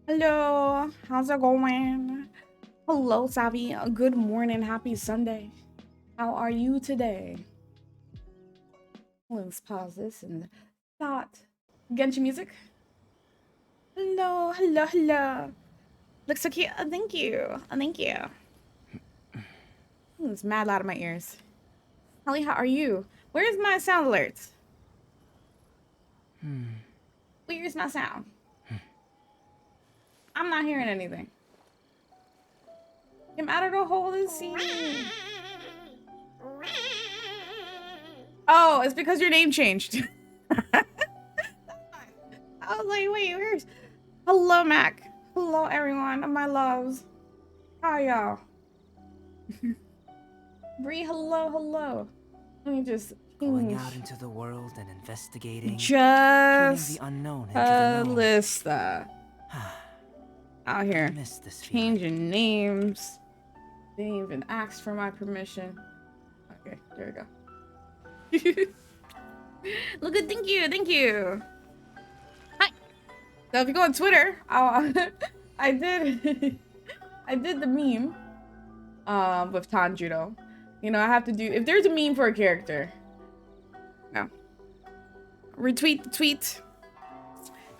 Hello, how's it going? Hello, Savi. Good morning. Happy Sunday. How are you today? Let's pause this and thought. Genshin music. Hello, hello, hello. Looks so cute. Thank you. Thank you. It's mad loud in my ears. Holly, how are you? Where's my sound alerts? Where's my sound? I'm not hearing anything. I'm out of the hole and see. Oh, it's because your name changed. I was like, wait, where's... Hello, Mac. Hello, everyone. My loves. How are y'all? Bree, hello, hello. Let me just... Going out into the world and investigating. Just... the unknown into the known. Lista. Out here. I miss this Changing names. They didn't even ask for my permission. Okay, there we go. Look at, thank you, thank you. Hi. So if you go on Twitter, I did I did the meme with Tanjiro. You know, I have to do, if there's a meme for a character, no, retweet the tweet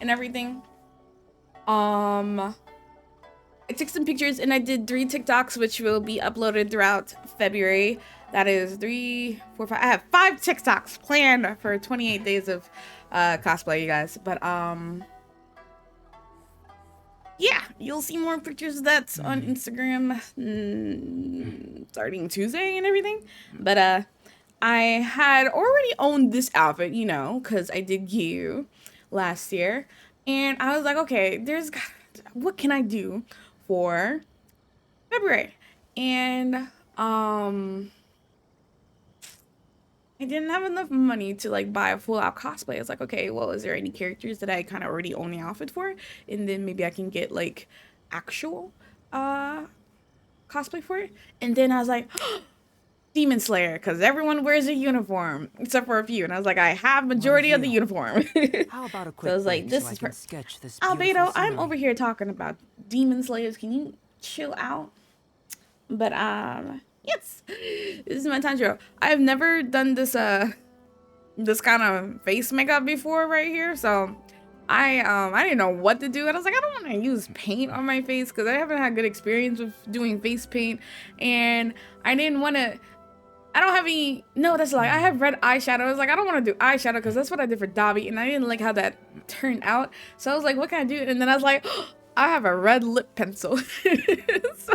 and everything. I took some pictures and I did 3 TikToks, which will be uploaded throughout February. That is 3, 4, 5. I have 5 TikToks planned for 28 days of cosplay, you guys. But yeah, you'll see more pictures of that on Instagram starting Tuesday and everything. But I had already owned this outfit, you know, because I did you last year. And I was like, okay, what can I do for February? And I didn't have enough money to like buy a full out cosplay. I was like, okay, well, is there any characters that I kind of already own the outfit for? And then maybe I can get like actual cosplay for it. And then I was like, Demon Slayer, because everyone wears a uniform except for a few. And I was like, I have majority of the uniform. How about a quick so I was like, this is sketch this Albedo, I'm over here talking about Demon Slayers. Can you chill out? But yes, this is my Tanjiro. I've never done this this kind of face makeup before right here, so I didn't know what to do, and I was like, I don't want to use paint on my face because I haven't had good experience with doing face paint, and I didn't want to. I don't have any. No, that's a lie. I have red eyeshadow. I was like, I don't want to do eyeshadow because that's what I did for Dobby, and I didn't like how that turned out. So I was like, what can I do? And then I was like, oh, I have a red lip pencil. So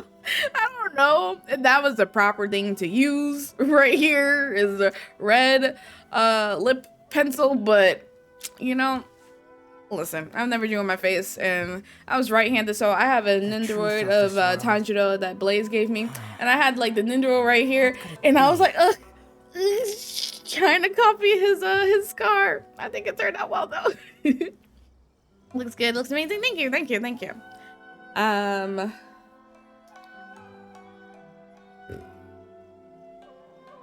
I don't know if that was the proper thing to use right here is a red lip pencil, but you know, listen, I've never doing my face, and I was right-handed, so I have a Nindoroid of Tanjiro that Blaze gave me, and I had like the Nindoro right here, and I was like, trying to copy his scar. I think it turned out well though. Looks good, looks amazing. Thank you, thank you, thank you.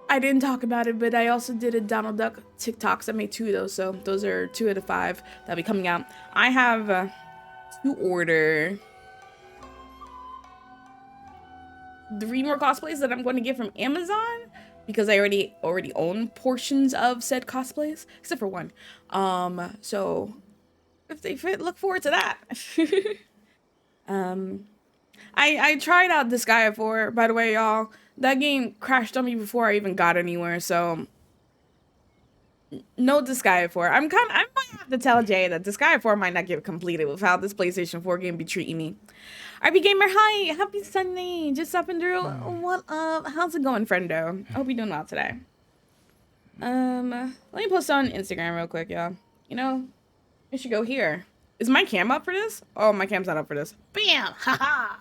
I didn't talk about it, but I also did a Donald Duck TikToks. I made 2 of those, so those are 2 of the 5 that'll be coming out. I have to order 3 more cosplays that I'm going to get from Amazon because I already own portions of said cosplays, except for 1. So if they fit, look forward to that. I tried out Disgaea 4, by the way, y'all. That game crashed on me before I even got anywhere, so no Disgaea 4. I might have to tell Jay that Disgaea 4 might not get completed with how this PlayStation 4 game be treating me. RP Gamer, hi! Happy Sunday! Just up and through. What up? How's it going, friendo? I hope you're doing well today. Let me post on Instagram real quick, y'all. You know, I should go here. Is my cam up for this? Oh, my cam's not up for this. Bam! Haha!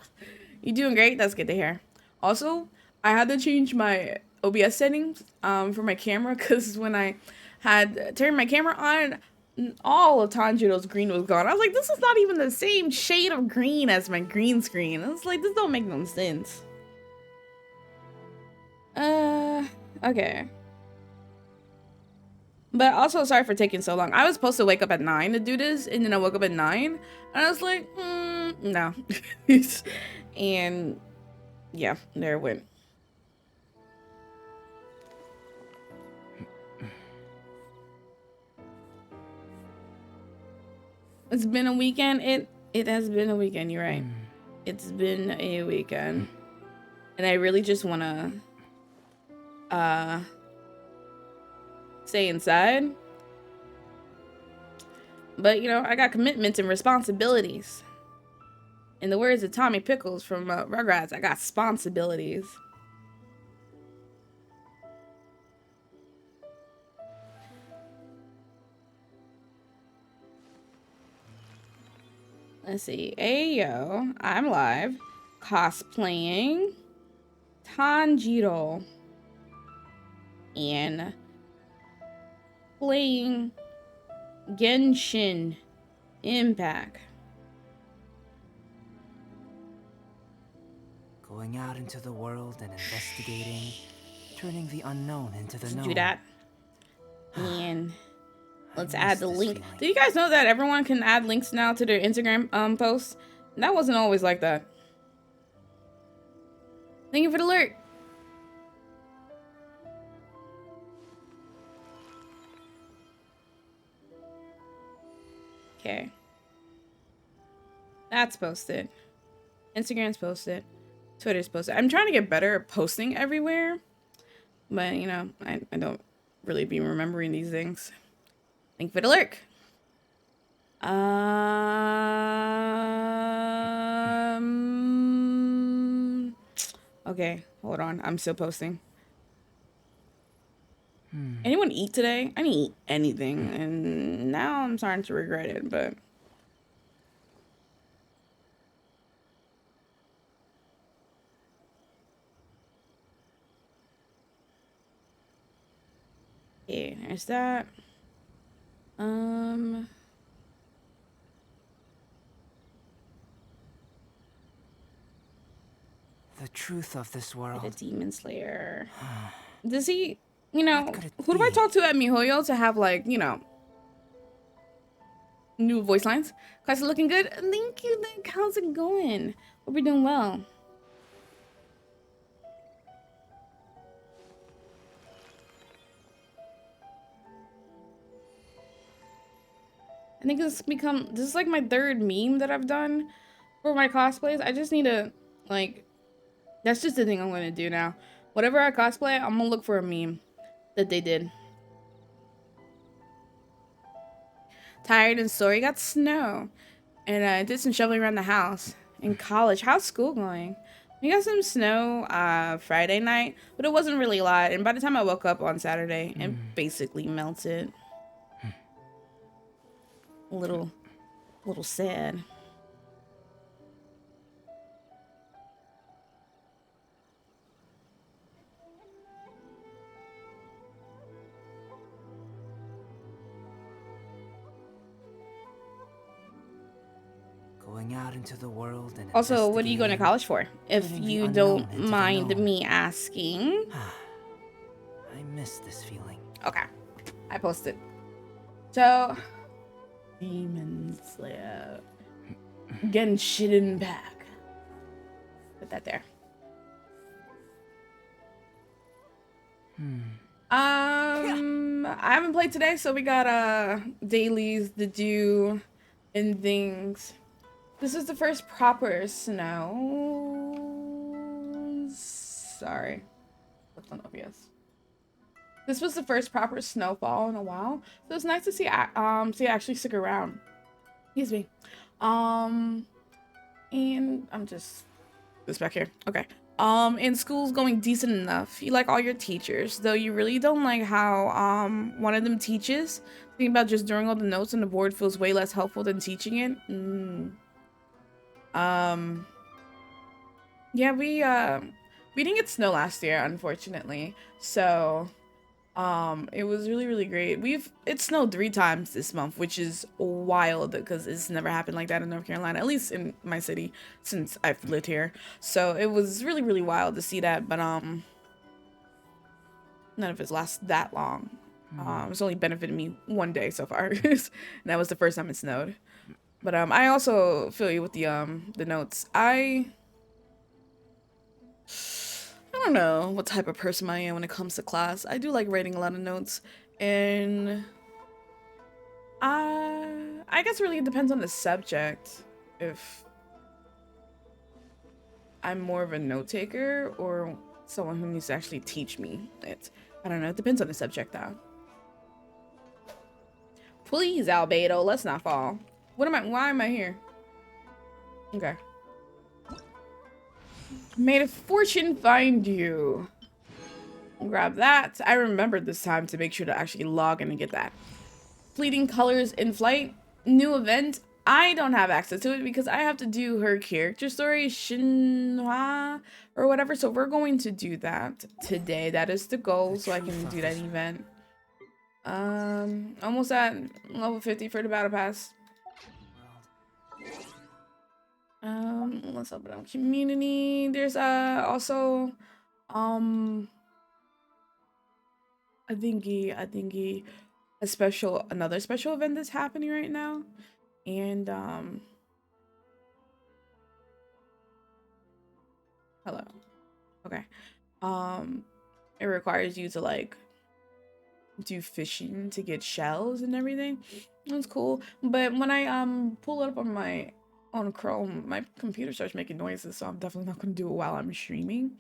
You doing great? That's good to hear. Also, I had to change my OBS settings for my camera because when I had turned my camera on, all of Tanjiro's green was gone. I was like, this is not even the same shade of green as my green screen. I was like, this don't make no sense. Okay. But also, sorry for taking so long. I was supposed to wake up at 9 to do this, and then I woke up at 9, and I was like, no. And yeah, there it went. It's been a weekend. It has been a weekend, you're right. It's been a weekend. And I really just wanna stay inside. But you know, I got commitments and responsibilities. In the words of Tommy Pickles from Rugrats, I got sponsibilities. Let's see. Ayo, I'm live. Cosplaying Tanjiro. And playing Genshin Impact. Going out into the world and investigating, turning the unknown into the known. Do that. And let's add the link. Do you guys know that everyone can add links now to their Instagram posts? That wasn't always like that. Thank you for the alert. Okay. That's posted. Instagram's posted. Twitter's posted. I'm trying to get better at posting everywhere. But, you know, I don't really be remembering these things. Thank you for the lurk. Okay, hold on. I'm still posting. Anyone eat today? I didn't eat anything, and now I'm starting to regret it, but... yeah, there's that. The truth of this world. The Demon Slayer. Does he, you know, who do I talk to at MiHoYo to have, like, you know, new voice lines? Class is looking good. Thank you, Nick. How's it going? Hope you're doing well. I think this is like my third meme that I've done for my cosplays. I just need to, like, that's just the thing I'm gonna do now. Whatever I cosplay, I'm gonna look for a meme that they did. Tired and sore. You got snow. And I did some shoveling around the house. In college. How's school going? We got some snow Friday night, but it wasn't really a lot. And by the time I woke up on Saturday, it basically melted. A little sad. Going out into the world and also, what are you going to college for? If you don't mind me asking. I miss this feeling. Okay. I posted. So, Demon Slayer. Genshin Impact. Put that there. I haven't played today, so we got dailies to do and things. This is the first proper snow. Sorry. What's on OBS? This was the first proper snowfall in a while, so it's nice to see actually stick around. Excuse me. And I'm just this back here. Okay. And school's going decent enough. You like all your teachers, though you really don't like how one of them teaches. Thinking about just doing all the notes on the board feels way less helpful than teaching it. Yeah, we didn't get snow last year, unfortunately. So it was really great. It snowed 3 times this month, which is wild because it's never happened like that in North Carolina, at least in my city since I've lived here. So it was really wild to see that, but none of it lasts that long. It's only benefited me one day so far. And that was the first time it snowed. But I also feel you with the notes. I don't know what type of person I am when it comes to class. I do like writing a lot of notes, and I guess really it depends on the subject. If I'm more of a note taker or someone who needs to actually teach me it. I don't know. It depends on the subject, though. Please, Albedo, let's not fall. What am I? Why am I here? Okay. May the fortune find you. Grab that. I remembered this time to make sure to actually log in and get that. Fleeting colors in flight. New event. I don't have access to it because I have to do her character story, Shinhwa, or whatever. So we're going to do that today. That is the goal, so I can do that event. Almost at level 50 for the battle pass. Let's open up community. There's also I think another special event that's happening right now. And hello. Okay. It requires you to like do fishing to get shells and everything. That's cool. But when I pull it up on Chrome, my computer starts making noises, so I'm definitely not gonna do it while I'm streaming.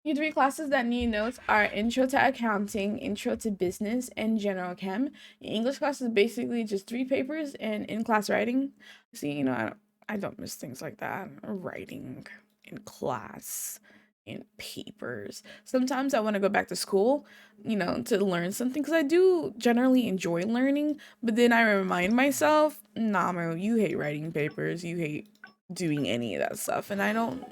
Your three classes that need notes are Intro to Accounting, Intro to Business, and General Chem. Your English class is basically just 3 papers and in-class writing. See, you know, I don't miss things like that. Writing in class, in papers. Sometimes I want to go back to school, you know, to learn something because I do generally enjoy learning. But then I remind myself, nah, Mo, you hate writing papers. You hate doing any of that stuff, and I don't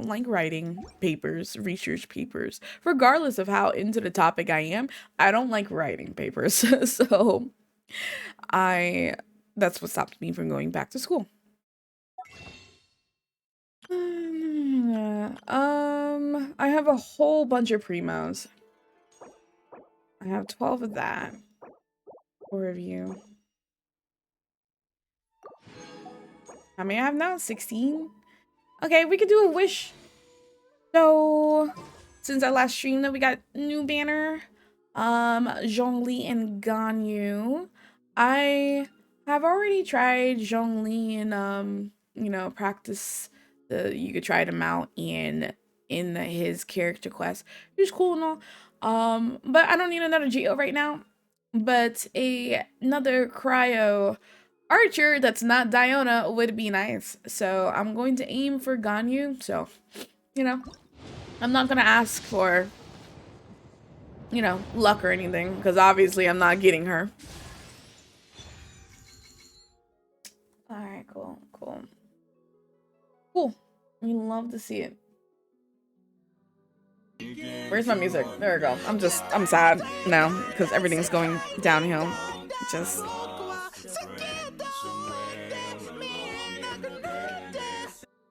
like writing papers, research papers, regardless of how into the topic I am. I don't like writing papers. So I that's what stopped me from going back to school. I have a whole bunch of primos. I have 12 of that for review. How many I have now? 16. Okay, we could do a wish. So since I last streamed that we got new banner, Zhongli and Ganyu. I have already tried Zhongli and you know, practice you could try them out in his character quest. He's cool and all. But I don't need another Geo right now. But another cryo archer that's not Diona would be nice. So I'm going to aim for Ganyu. So, you know, I'm not gonna ask for, you know, luck or anything, because obviously I'm not getting her. Alright, cool, cool. Cool. We love to see it. Where's my music? There we go. I'm sad now, because everything's going downhill. Just...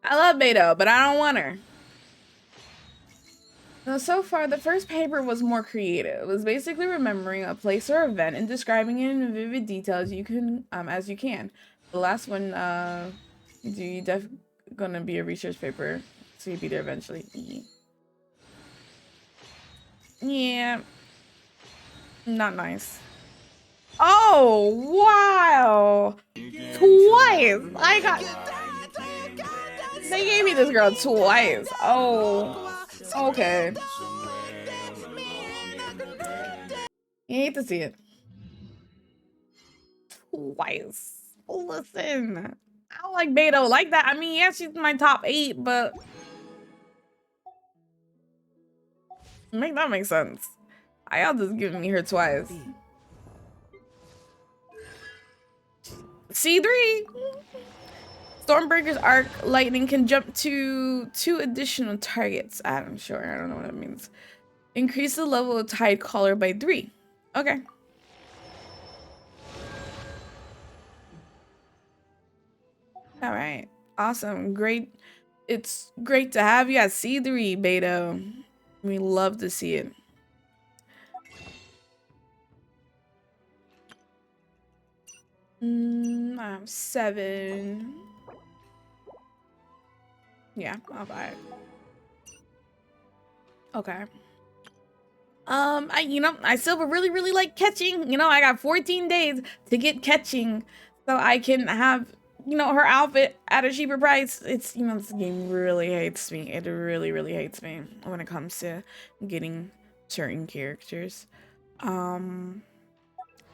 I love Beto, but I don't want her. Now, so far, the first paper was more creative. It was basically remembering a place or event and describing it in vivid details as you can. The last one, gonna be a research paper, so you'll be there eventually. Yeah, not nice. Oh wow! Twice! I got. They gave me this girl twice. Oh. Okay. You hate to see it. Twice. Listen. I don't like Beto like that. I mean, yeah, she's my top 8, but make that make sense. I y'all just giving me her twice. C3. Stormbreaker's arc lightning can jump to 2 additional targets. I'm sure. I don't know what that means. Increase the level of tide collar by 3. Okay. All right. Awesome. Great. It's great to have you at C3, Beto. We love to see it. I have 7. Yeah, I'll buy it. Okay. I still really like catching. I got 14 days to get catching so I can have, her outfit at a cheaper price. It's, this game really hates me. It really hates me when it comes to getting certain characters.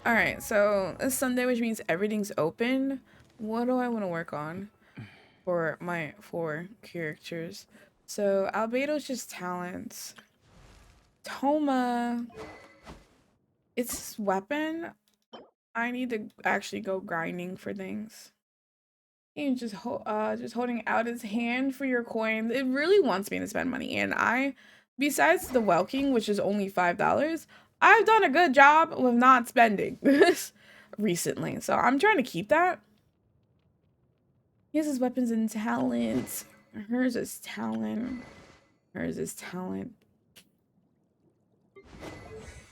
All right, so it's Sunday, which means everything's open. What do I want to work on for my 4 characters? So Albedo's just talents. Toma, it's his weapon. I need to actually go grinding for things. And just holding out his hand for your coins. It really wants me to spend money. And besides the Welking, which is only $5, I've done a good job with not spending recently. So I'm trying to keep that. He has his weapons and talents. Hers is talent. Hers is talent.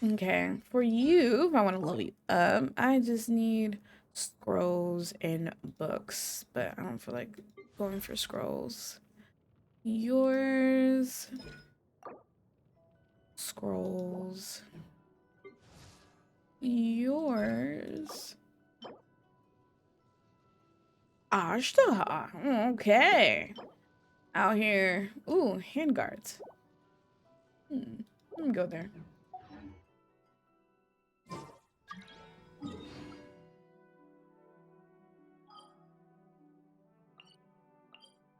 Okay, for you, if I want to level you up, I just need scrolls and books, but I don't feel like going for scrolls. Yours, scrolls. Yours. Ashta. Okay. Out here. Ooh, handguards. Let me go there.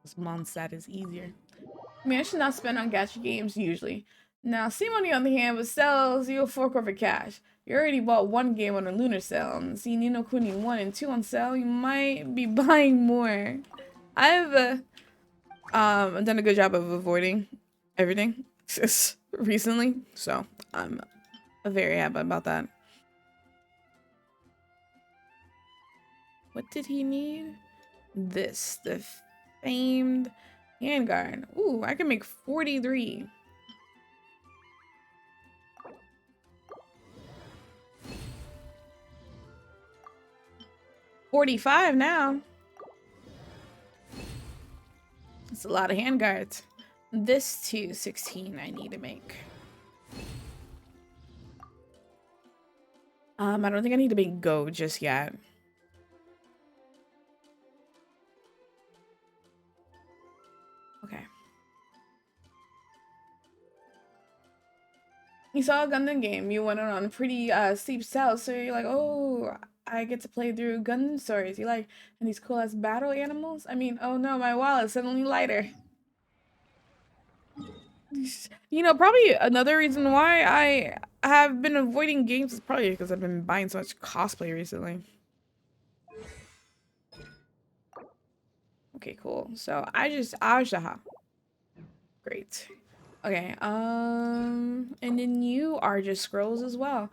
This Mondstadt is easier. I mean, I should not spend on gacha games usually. Now, Simone on the hand with sells you 4 corporate cash. You already bought 1 game on a lunar sale and see Nino Kuni 1 and 2 on sale. You might be buying more. I've done a good job of avoiding everything recently, so I'm very happy about that. What did he need? This, the famed handguard. Ooh, I can make 43. $45 now. That's a lot of handguards. This too, 16 I need to make. I don't think I need to make go just yet. Okay. You saw a Gundam game, you went on a pretty steep sell, so you're like, oh, I get to play through Gundam stories. You like, and these cool ass battle animals? I mean, oh no, my wallet's suddenly lighter. Probably another reason why I have been avoiding games is probably because I've been buying so much cosplay recently. Okay, cool. So I just Ajaha. Great. Okay, and then you are just scrolls as well.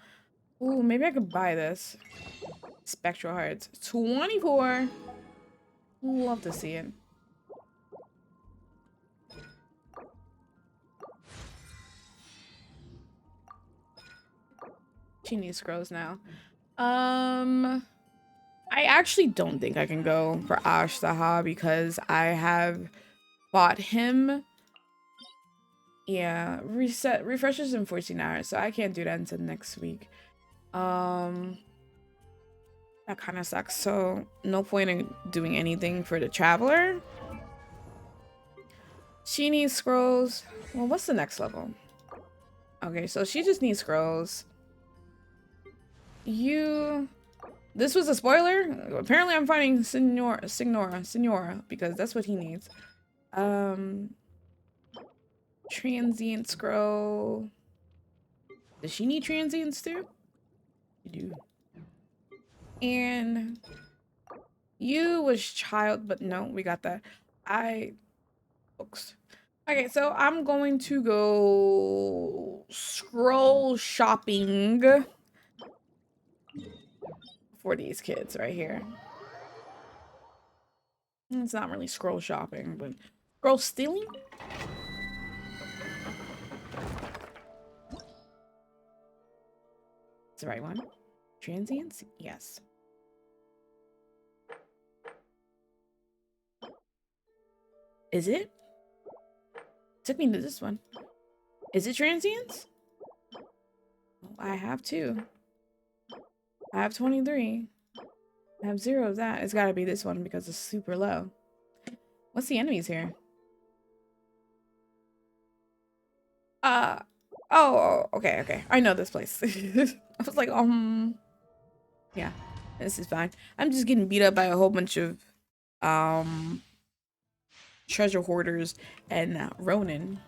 Ooh, maybe I could buy this. Spectral Hearts. 24. Love to see it. She needs scrolls now. I actually don't think I can go for Ashtaha because I have bought him. Yeah, refreshes in 14 hours, so I can't do that until next week. That kind of sucks. So no point in doing anything for the traveler. She needs scrolls. Well, what's the next level? Okay, so she just needs scrolls. This was a spoiler. Apparently I'm finding Signora, because that's what he needs. Transient scroll. Does she need transients too? You do. And you was child, but no, we got that. Books. Okay, so I'm going to go scroll shopping for these kids right here. It's not really scroll shopping, but scroll stealing? It's the right one. Transients? Yes. Is it? Took me to this one. Is it transients? I have 2. I have 23. I have 0 of that. It's gotta be this one because it's super low. What's the enemies here? Oh, okay. I know this place. I was like, yeah, this is fine. I'm just getting beat up by a whole bunch of, treasure hoarders and Ronin.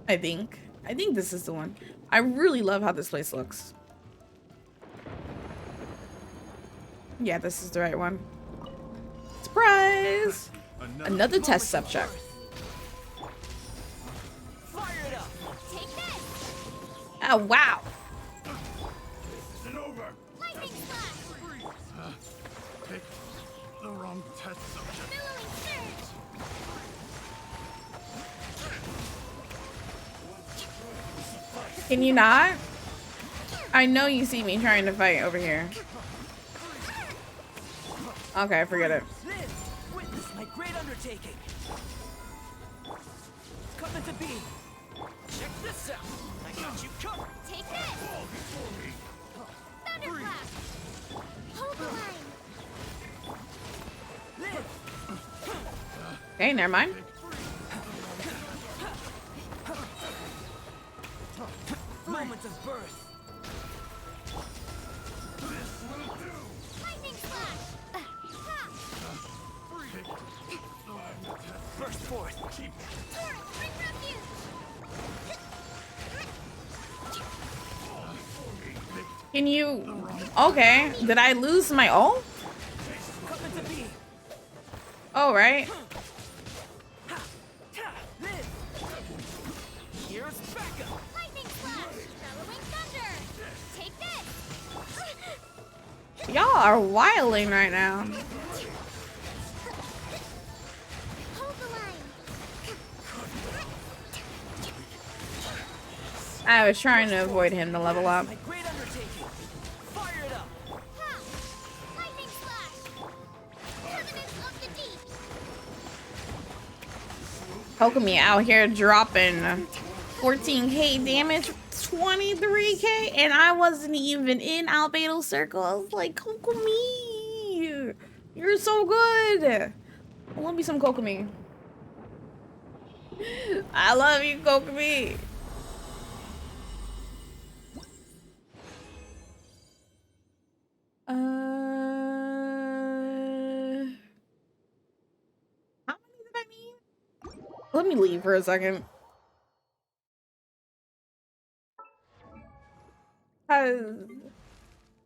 I think this is the one. I really love how this place looks. Yeah, this is the right one. Surprise! Another test subject. Oh, wow. Take the wrong test subject. Can you not? I know you see me trying to fight over here. Okay, forget it. Witness my great undertaking. Coming to be. Check this out. I got you covered. Take this! Thunderclap! Hold the line! Okay, never mind. Moment of birth. Lightning slash! Burst forth. Torrent, bring refuge! Can you... Okay. Did I lose my ult? Coming to be. Oh, right. Here's backup. Lightning slash! Bellowing thunder! Take this! Y'all are wilding right now. Hold the line! I was trying to avoid him to level up. My great undertaking. Fire it up. Ha! Lightning slash! Covenants of the deep! Kokomi out here dropping 14k damage, 23k, and I wasn't even in Albedo's circle. I was like, Kokomi, you're so good. I love me some Kokomi. I love you, Kokomi. How many did I need? Let me leave for a second. Cause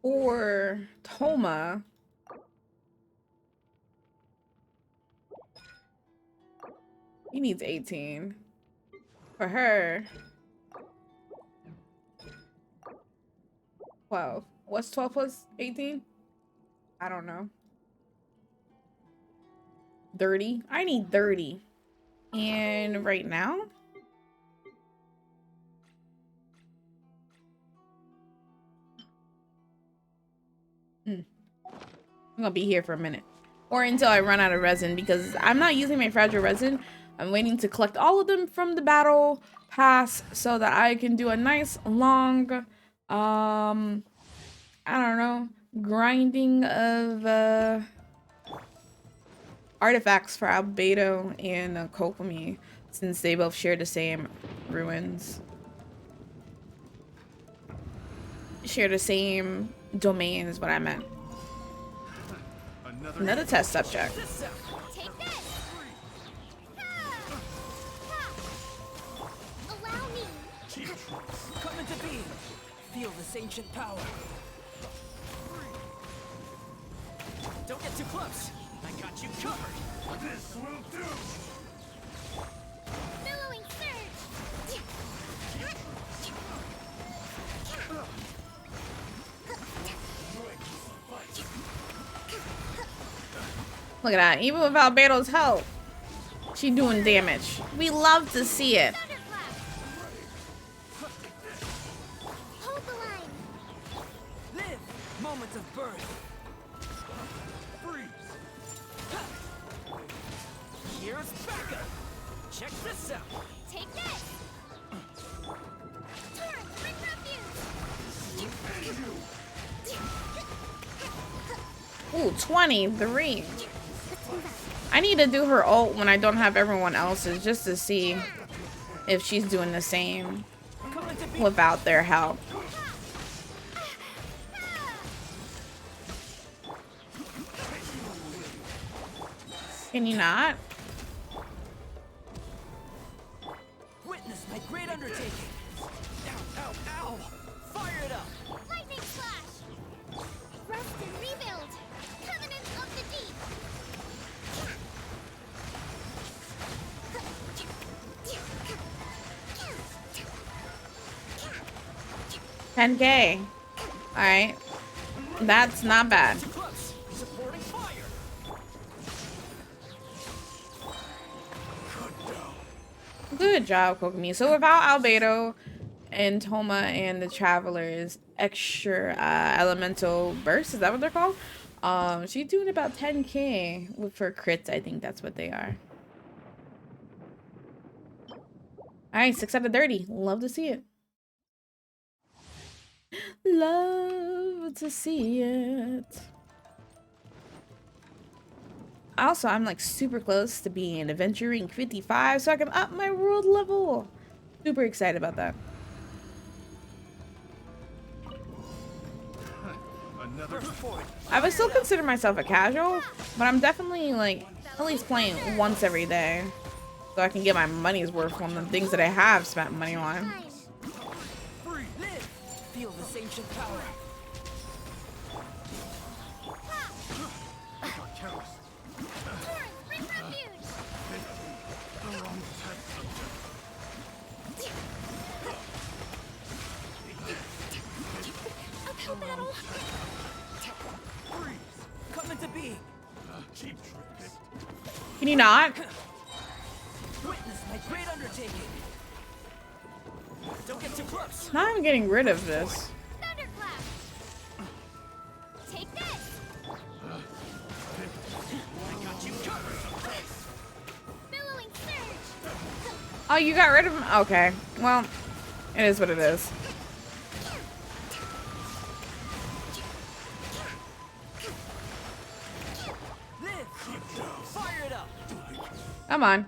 for Toma, he needs 18. For her, 12. What's 12 plus 18? I don't know. 30. I need 30. And right now, I'm gonna be here for a minute. Or until I run out of resin, because I'm not using my fragile resin. I'm waiting to collect all of them from the battle pass so that I can do a nice long, I don't know, grinding of artifacts for Albedo and Kokomi, since they both share the same ruins. Share the same domain is what I meant. Another test subject. Take this! Ha! Ha! Allow me! Coming to be. Feel this ancient power. Don't get too close. I got you covered. This will do. Billowing surge! Look at that. Even without Beto's help, she doing damage. We love to see it. Thunderclap! Moments of birth. Freeze! Here's backup. Check this out. Take this! Torrent, bring refuge! Ooh, 23. I need to do her ult when I don't have everyone else's just to see if she's doing the same without their help. Can you not? Witness my great undertaking. Ow, ow, ow. Fire it up. Lightning slash! Rest and rebuild! Covenant of the deep! 10K. Alright. That's not bad. Close. Supporting fire. Good job, Kokomi. So without Albedo and Toma and the Traveler's extra elemental burst, is that what they're called? She's doing about 10K with her crits. I think that's what they are. Alright, 6 out of 30. Love to see it. Love to see it. Also, I'm like super close to being an adventure rank 55, so I can up my world level. Super excited about that. Another I would still consider myself a casual, but I'm definitely like at least playing once every day, so I can get my money's worth on the things that I have spent money on. free! Live. Feel this ancient power. I got careless. Torrent, bring refuge! The wrong test subject. Uphill battle! Freeze! Come into being. Cheap trick. Can you not? Witness my great undertaking. Don't get too close. Now I'm getting rid of this. Thunderclap! Take this! I got you covered. Billowing surge! Oh, you got rid of him? Okay. Well, it is what it is. Live. Fire it up. Come on.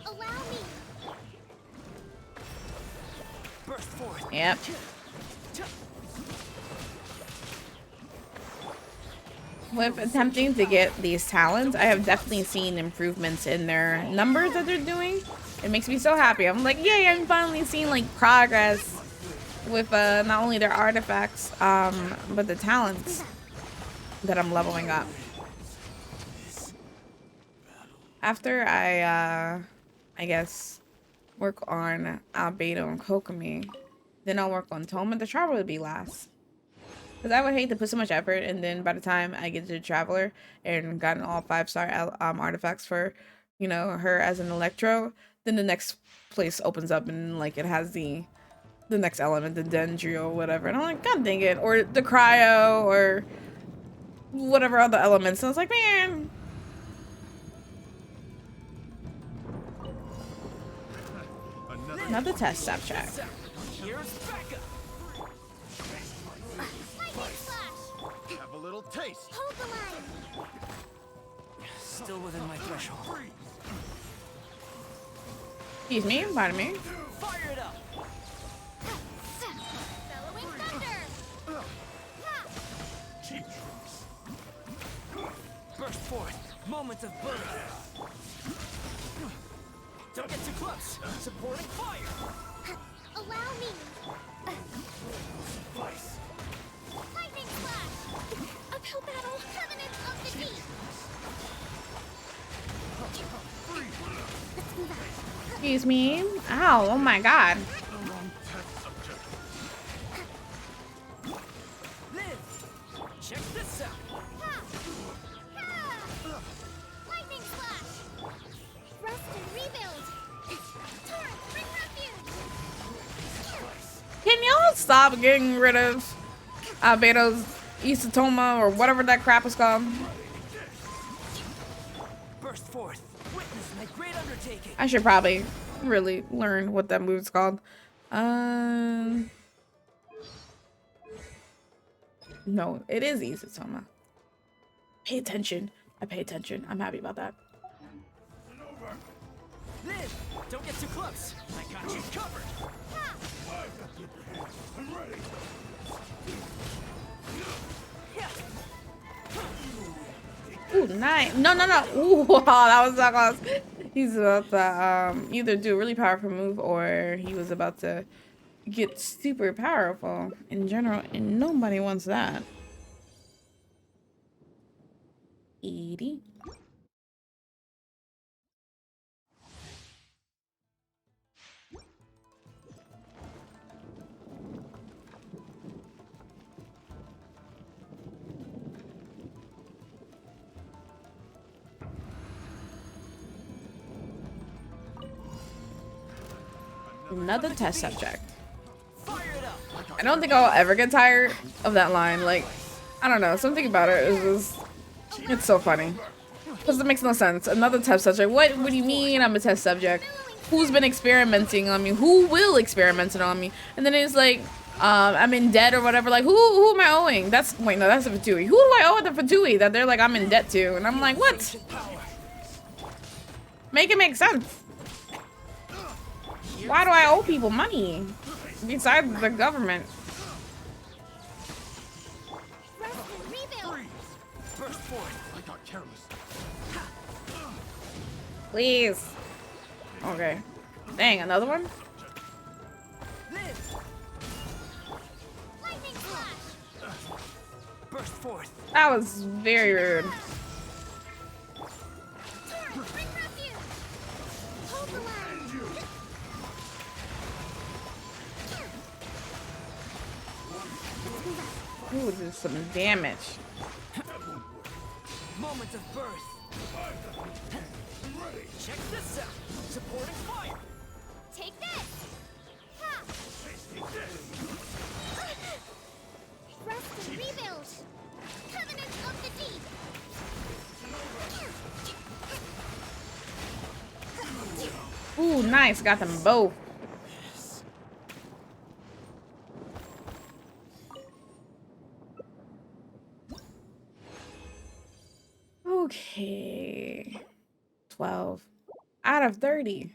Allow me! Burst forth. Yep. With attempting to get these talents, I have definitely seen improvements in their numbers that they're doing. It makes me so happy. I'm like, yay, I'm finally seeing like progress with not only their artifacts, but the talents that I'm leveling up. After I guess, work on Albedo and Kokomi, then I'll work on Toma. The Traveler would be last. Because I would hate to put so much effort, and then by the time I get to the Traveler and gotten all 5-star artifacts for, you know, her as an Electro, then the next place opens up and like it has the next element, the Dendrio or whatever, and I'm like, god dang it, or the Cryo or whatever other elements. And I was like, man. Another test stop track. Here's backup. Lightning slash! Have a little taste. Hold the line! Still within my threshold. Excuse me, pardon me. Fire it up. Bellowing thunder! Cheap tricks. Burst forth. Moments of birth. Don't get too close. Supporting fire. Allow me! Vice. Lightning slash! Uphill battle! Covenant of the deep! Let's move out. Excuse me. Ow, oh my god. The wrong test subject. Live. Check this out. Ha! Ha! Lightning slash! Rest and rebuild! Torrent, bring refuge! Can y'all stop getting rid of Albedo's Isotoma or whatever that crap is called. Burst forth. Witness my great undertaking. I should probably really learn what that move's called. No, it is Isotoma. Pay attention. I pay attention. I'm happy about that. Liv, don't get too close. I got you covered. I'm ready. Ooh, nice. No, no, no. Ooh, wow, that was so close. He's about to either do a really powerful move or he was about to get super powerful in general, and nobody wants that. 80. Another test subject. Fire it up. I don't think I'll ever get tired of that line. Like, I don't know. Something about it is just, it's so funny. Because it makes no sense. Another test subject. What do you mean I'm a test subject? Who's been experimenting on me? Who will experiment on me? And then it's like, I'm in debt or whatever. Like, who am I owing? That's, wait, no, that's the Fatui. Who do I owe at the Fatui that they're like, I'm in debt to? And I'm like, what? Make it make sense. Why do I owe people money? Besides the government. Burst forth. I got careless. Please. Okay. Dang, another one? Liv. Lightning flash. Burst forth. That was very rude. Torrent, bring refuge. Hold the line. Ooh, there's some damage. Moment of birth. Check this out. Supporting fire. Take this. Ha. Rest and rebuild. Covenant of the deep. Ooh, nice. Got them both. Okay. 12 out of 30.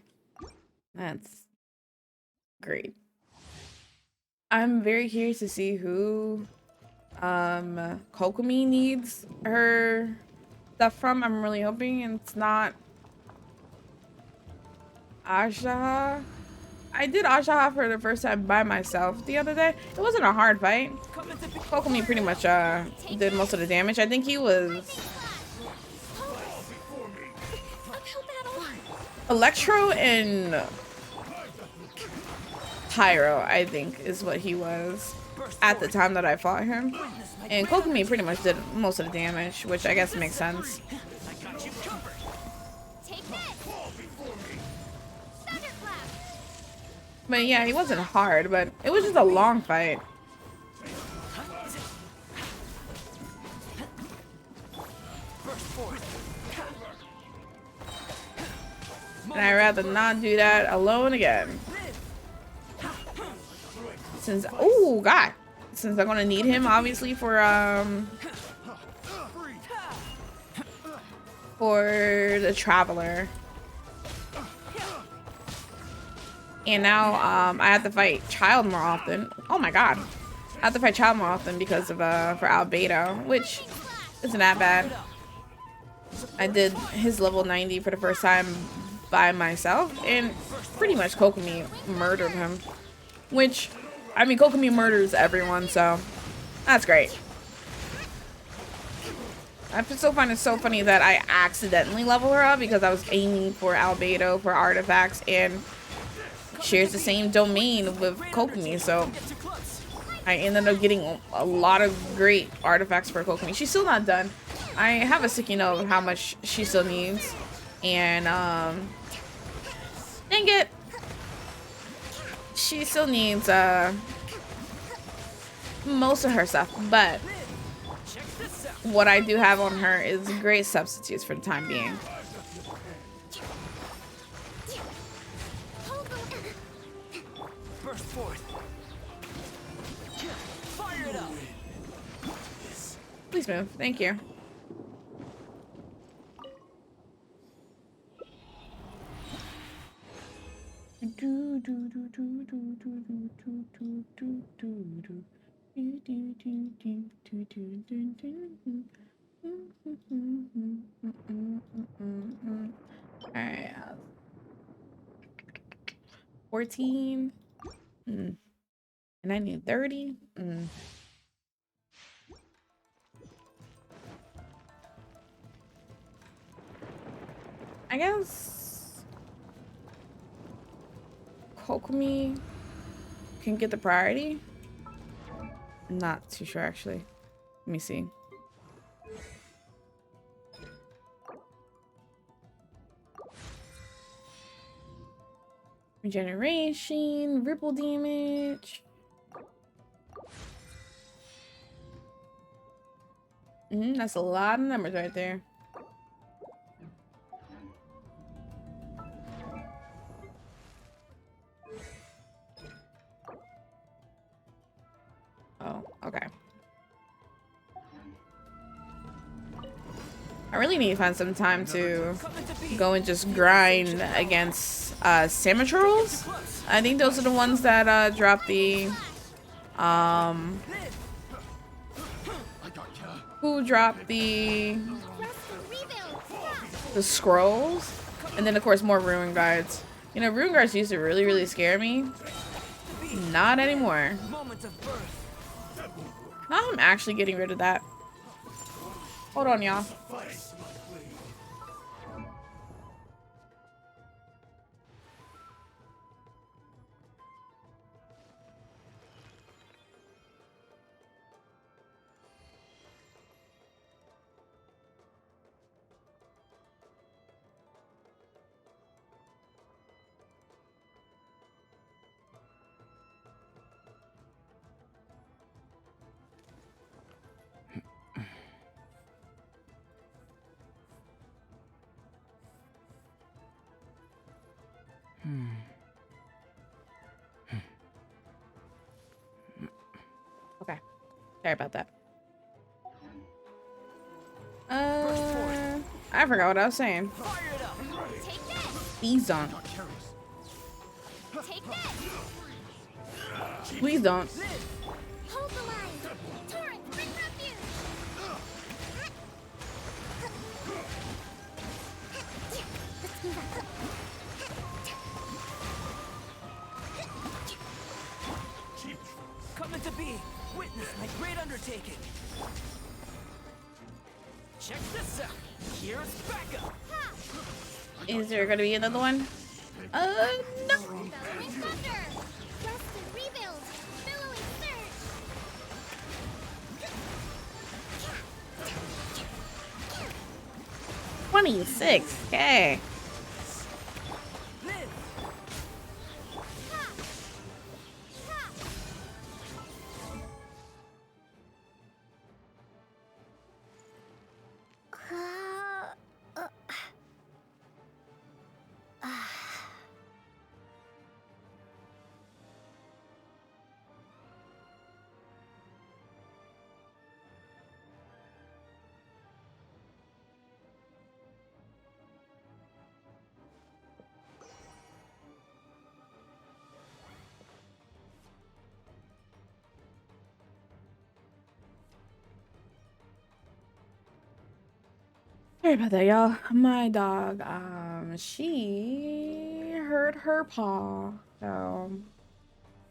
That's great. I'm very curious to see who Kokomi needs her stuff from. I'm really hoping it's not Asha. I did Asha for the first time by myself the other day. It wasn't a hard fight. Kokomi pretty much did most of the damage. I think he was Electro and Pyro, I think, is what he was at the time that I fought him. And Kokomi pretty much did most of the damage, which I guess makes sense. I got you covered. Take this. Thunderclap. But yeah, he wasn't hard, but it was just a long fight. Burst forth. And I'd rather not do that alone again. Since, oh god, since I'm gonna need him obviously for the Traveler. And now I have to fight Child more often. Oh my god, I have to fight Child more often because of for Albedo, which isn't that bad. I did his level 90 for the first time by myself, and pretty much Kokomi murdered him. Which, I mean, Kokomi murders everyone, so that's great. I still find it so funny that I accidentally level her up because I was aiming for Albedo for artifacts, and shares the same domain with Kokomi, so I ended up getting a lot of great artifacts for Kokomi. She's still not done. I have a sticky note of how much she still needs, and dang it, she still needs most of her stuff, but Check this out. what I do have on her is great substitutes for the time being. Hold the Burst forth. Fire it up. Please move. Thank you. Alright. 14. And I need 30. I guess Kokomi can get the priority. I'm not too sure actually. Let me see. Regeneration, ripple damage. That's a lot of numbers right there. Oh, okay. I really need to find some time to go and just grind against Samatrolls. I think those are the ones that drop the who dropped the scrolls, and then of course more ruin guards. You know, ruin guards used to really scare me. Not anymore. Moment of birth. Now I'm actually getting rid of that. Hold on, y'all. Okay. Sorry about that. I forgot what I was saying. Fire it up. Take this! Please don't. Take this! Please don't. Hold the line! Torrent, bring refuge! Let's move up. Coming to be. Witness my great undertaking. Check this out. Here's backup. Is there gonna be another one? No. Bellowing thunder! Rest and rebuild! Billowing surge! 26. Okay. Live. Sorry about that, y'all. My dog, she hurt her paw. So,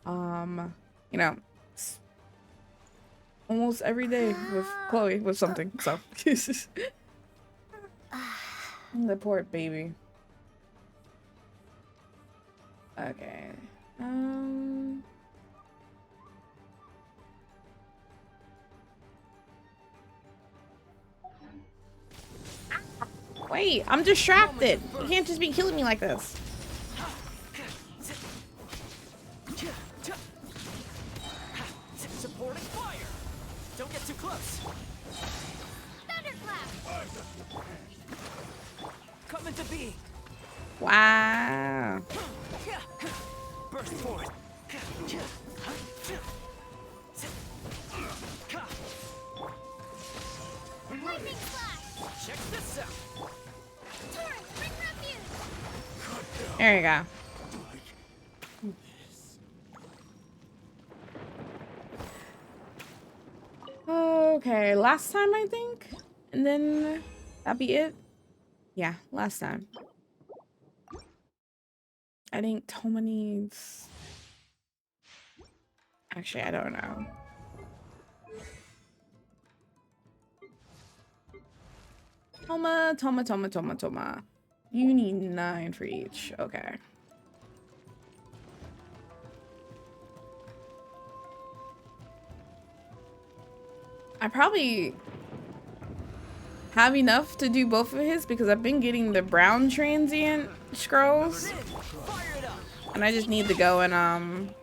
you know, it's almost every day with Chloe with something. So, the poor baby. Okay. Wait, I'm distracted. You can't just be killing me like this. Supporting fire. Wow. Burst forth. Lightning flash. Check this out. Torrent, bring refuge. There you go. Okay, last time I think, and then that'd be it. Yeah, last time. I think Toma needs. Actually, I don't know. Toma. You need 9 for each. Okay. I probably have enough to do both of his because I've been getting the brown transient scrolls. Fire it up. And I just need to go and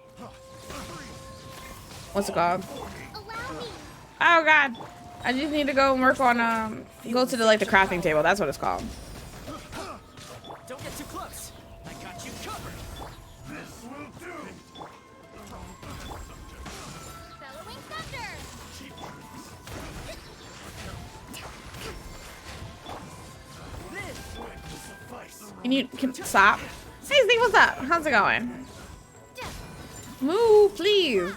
what's it called? Allow me. Oh god. I just need to go and work on go to the crafting table. That's what it's called. Don't get too close. I got you covered. This will do. Bellowing thunder. This Will suffice. Can stop? Hey Z, what's up? How's it going? Move, please.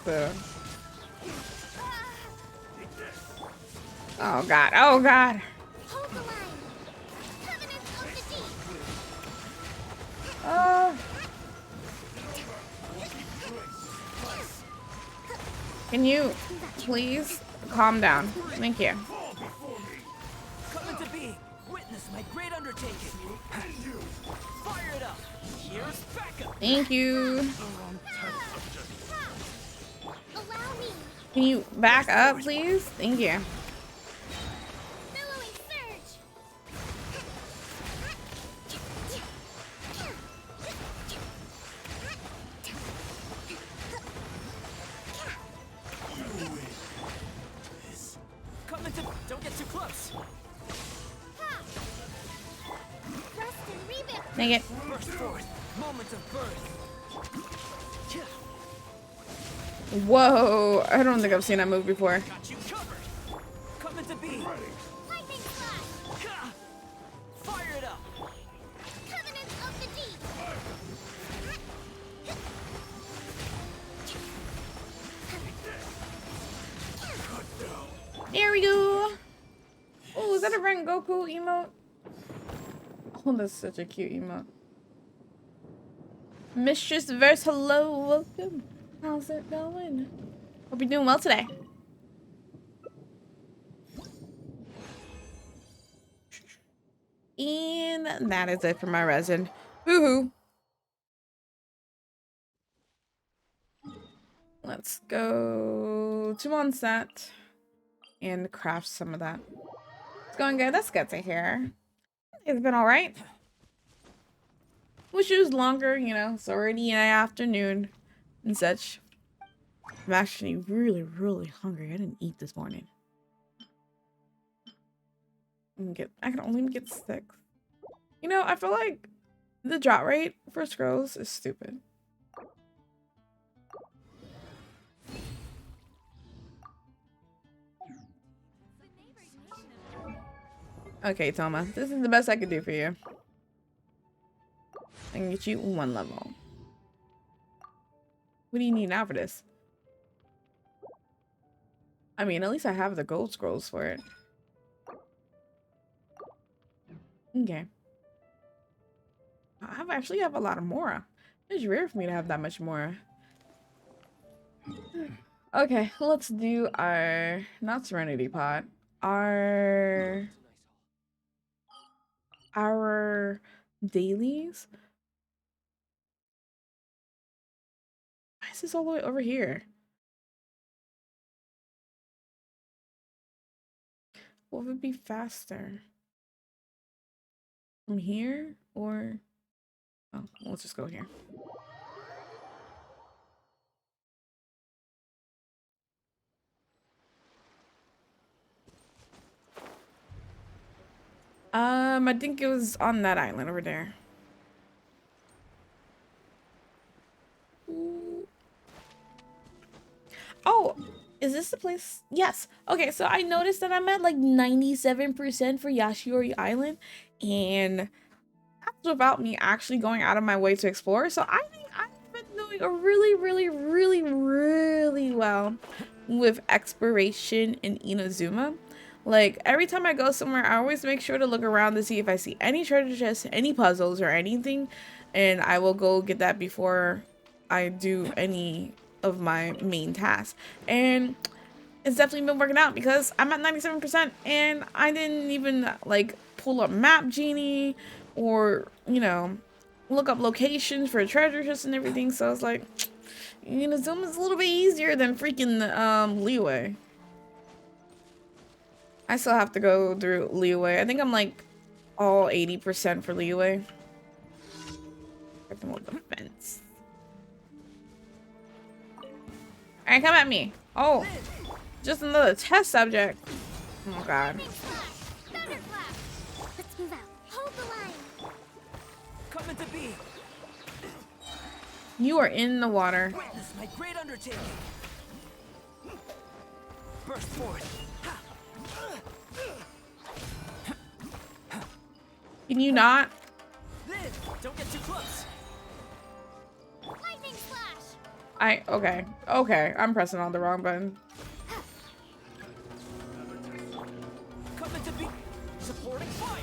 Oh god. Oh god. Hold the line. Covenant of the deep. Can you please calm down? Thank you. come into being. Witness my great undertaking. Fire it up. Here's backup. Thank you. Allow me. Can you back up, please? Thank you. Billowing surge. Come into. Don't get too close. Rest and rebuild. Make it. Burst forth. Moment of birth. Whoa. I don't think I've seen that move before. Got you covered. Come into being. Lightning flash. Fire it up. Covenant of the deep. There we go. Oh, is that a Rengoku emote? Oh, that's such a cute emote. Mistress Verse, hello, welcome. How's it going? Hope you're doing well today. And that is it for my resin. Woohoo. Let's go to Onset and craft some of that. It's going good. That's good to hear. It's been all right. Wish it was longer, you know. It's already in the afternoon and such. I'm actually really, really hungry. I didn't eat this morning. I can only get 6. You know, I feel like the drop rate for scrolls is stupid. Okay, Toma, this is the best I could do for you. I can get you 1 level. What do you need now for this? I mean, at least I have the gold scrolls for it. Okay. I actually have a lot of Mora. It's rare for me to have that much Mora. Okay, let's do our, not Serenity Pot, our dailies. Why is this all the way over here? What would be faster? From here or... Oh, let's just go here. I think it was on that island over there. Is this the place? Yes. Okay, so I noticed that I'm at like 97% for Yashiori Island, and that's without me actually going out of my way to explore. So I think I've been doing a really well with exploration in Inazuma. Like every time I go somewhere, I always make sure to look around to see if I see any treasure chests, any puzzles, or anything, and I will go get that before I do any of my main tasks. And it's definitely been working out because I'm at 97% and I didn't even like pull up Map Genie or, you know, look up locations for treasure chests and everything. So I was like, you know, Zoom is a little bit easier than freaking Leeway. I still have to go through Leeway. I think I'm like all 80% for Leeway. With the fence. Alright, come at me. Oh, just another test subject. Oh god. Lightning flash! Thunderclap! Let's move out. Hold the line. Coming to be. You are in the water. Witness my great undertaking. Burst forth. Can you not? Live. Don't get too close. Lightning flash! Okay, I'm pressing on the wrong button. Coming to be. Supporting fire.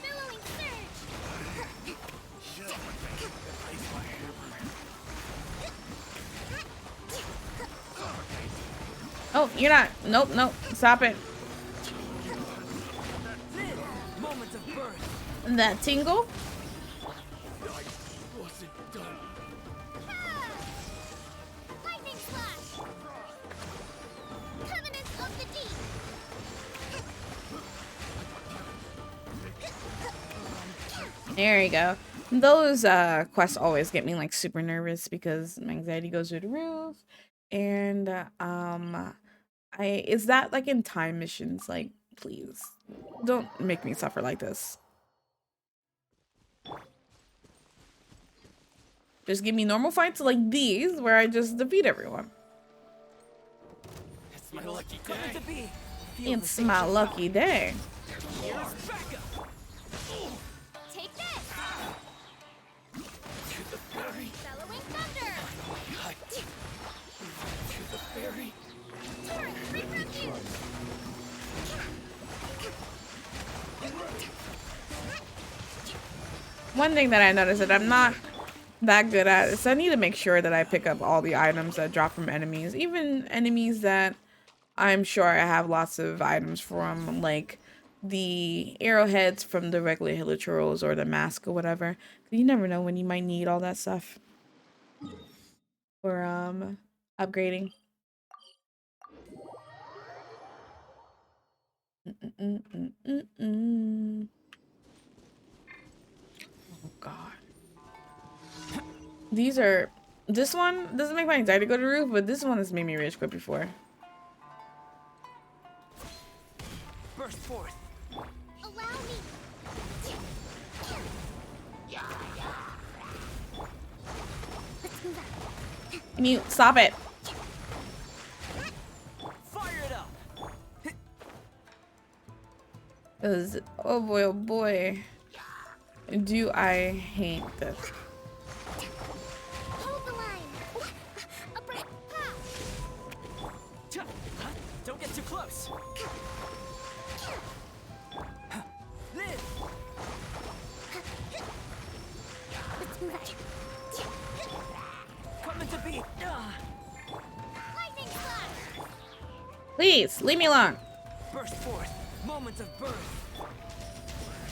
Billowing surge! Oh, you're not. Nope. Stop it. Live. Moment of birth. That tingle? Wasn't done. Lightning flash! Covenant of the deep! There you go. Those quests always get me like super nervous because my anxiety goes through the roof. And is that like in time missions? Like, please don't make me suffer like this. Just give me normal fights like these where I just defeat everyone. It's my lucky day. Coming to be. Feel the It's same my shock. lucky day. Here's backup. Take this! To the ferry. Bellowing thunder! To the ferry. Torrent, bring refuge! One thing that I noticed that I'm not that good at is I need to make sure that I pick up all the items that drop from enemies, even enemies that I'm sure I have lots of items from, like the arrowheads from the regular hilichurls or the mask or whatever. You never know when you might need all that stuff for upgrading. Oh god. This one doesn't make my anxiety go to the roof, but this one has made me rage quit before. Burst forth. Allow me! Let's move out. Can you stop it? Fire it up. 'Cause, oh boy, do I hate this. Hold the line! A breath! Huh? Don't get too close. Live. Let's move out. Coming to be. Lightning flash! Please, leave me alone. Burst forth. Moment of birth.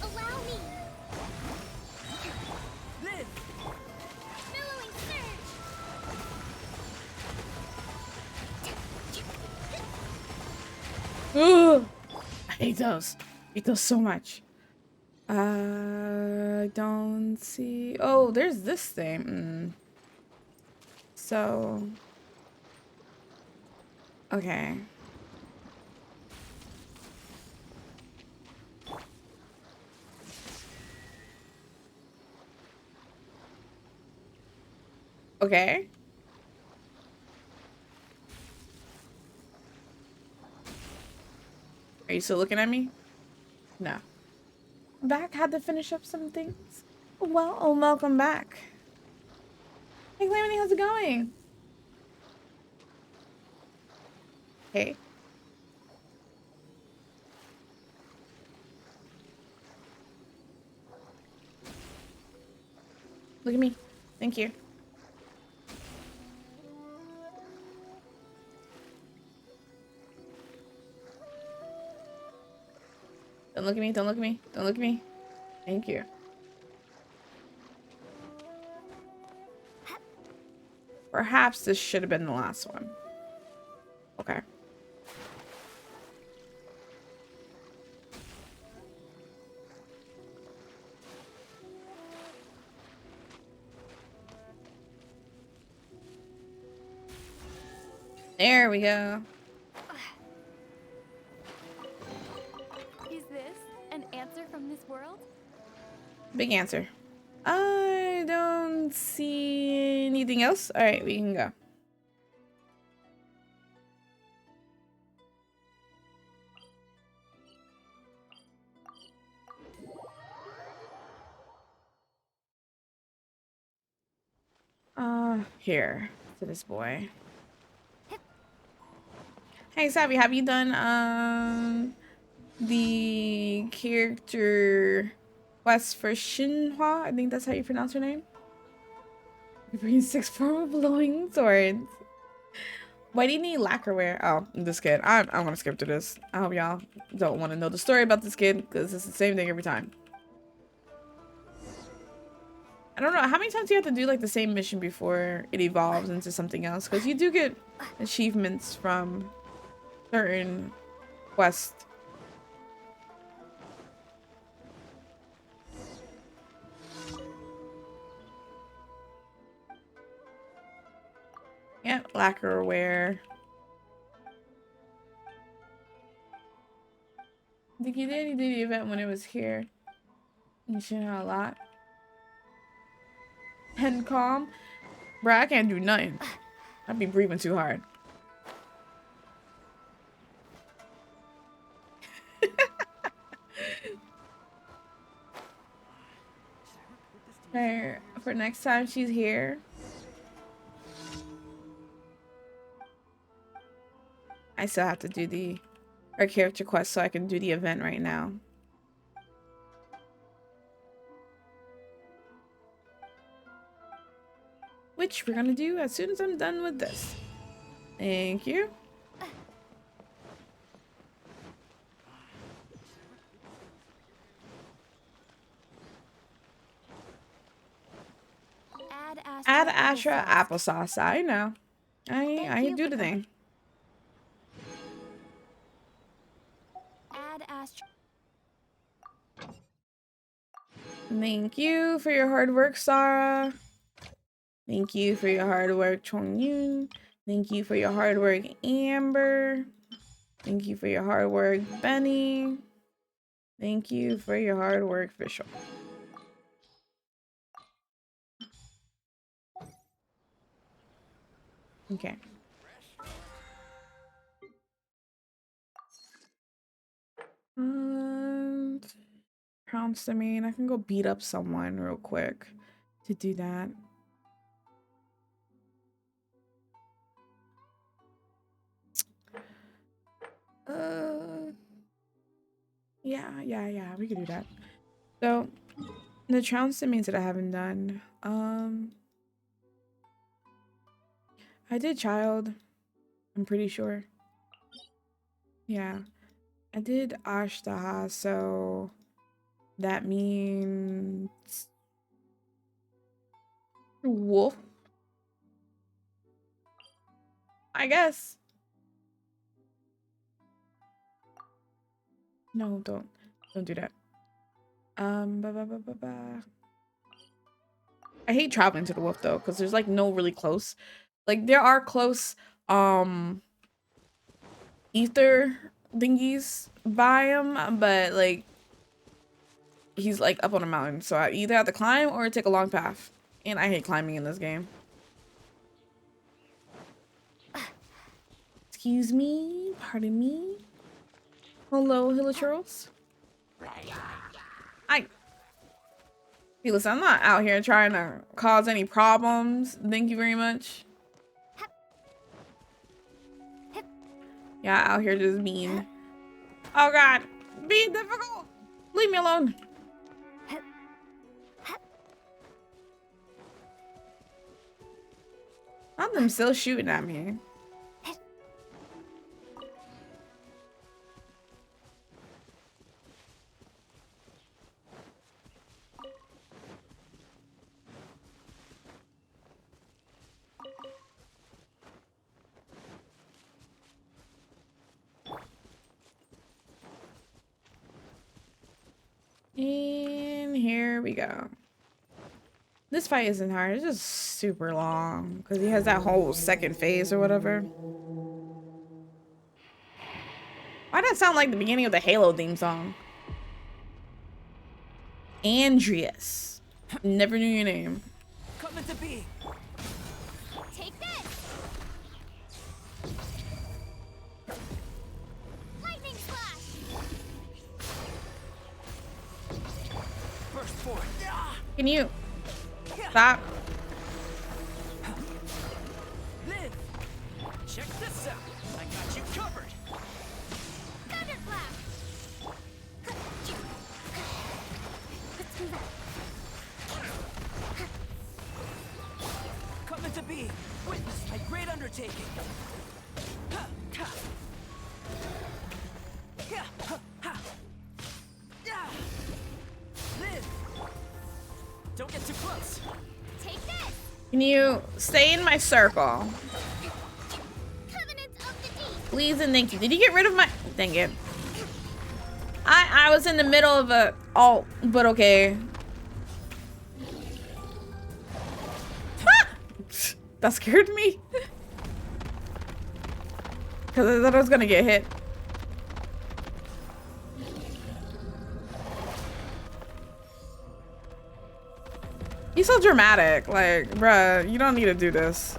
Allow me! Live. Billowing surge! Ugh. I hate those. I hate those so much. Don't see. Oh, there's this thing. So. Okay. Okay. Are you still looking at me? No. Back, had to finish up some things. Well, welcome back. Hey, Calamity, how's it going? Hey. Look at me. Thank you. Don't look at me. Don't look at me. Don't look at me. Thank you. Perhaps this should have been the last one. Okay. There we go. Is this an answer from this world? Big answer. I don't see anything else. All right, we can go. Here to this boy. Hey, Savvy, have you done the character quest for Shinhwa? I think that's how you pronounce her name. You bring 6 form of blowing swords. Why do you need lacquerware? Oh, this kid. I'm gonna skip through this. I hope y'all don't want to know the story about this kid because it's the same thing every time. I don't know. How many times do you have to do like the same mission before it evolves into something else? Because you do get achievements from certain quests. Yeah, lacquerware. I think he did. He did the event when it was here. You should know a lot. And calm. Bruh, I can't do nothing. I'd be breathing too hard. For next time she's here. I still have to do her character quest so I can do the event right now. Which we're gonna do as soon as I'm done with this. Thank you. Add Astra applesauce. I know. I do the thing. Add Astra. Thank you for your hard work, Sarah. Thank you for your hard work, Chong Yun. Thank you for your hard work, Amber. Thank you for your hard work, Benny. Thank you for your hard work, Vishal. Okay. Pounce the main. I can go beat up someone real quick to do that. Yeah, we could do that. So, the trounce the mains that I haven't done. I did child. I'm pretty sure. Yeah. I did Ashtaha, so that means wolf. I guess. No, don't do that. I hate traveling to the wolf though, because there's like no really close. Like there are close ether thingies by him, but like he's like up on a mountain, so I either have to climb or take a long path. And I hate climbing in this game. Excuse me, pardon me. Hello, Hilichurls. Hey, listen, I'm not out here trying to cause any problems. Thank you very much. Yeah, out here just being... Oh god, being difficult. Leave me alone. Not them still shooting at me. And here we go. This fight isn't hard, it's just super long because he has that whole second phase or whatever. Why does that sound like the beginning of the Halo theme song? Andreas. Never knew your name. Come into being. Take this! Lightning slash! Burst forth. Can you stop? Live. Check this out. I got you covered. Thunder blast! Let's move out. Come into being. Witness my great undertaking. Live. Don't get too close. Take this! Can you stay in my circle? Covenant of the Deep! Please and thank you. Did you get rid of my... Dang it. I was in the middle of a alt, but okay. Ah! That scared me. Because I thought I was going to get hit. He's so dramatic. Like, bruh, you don't need to do this.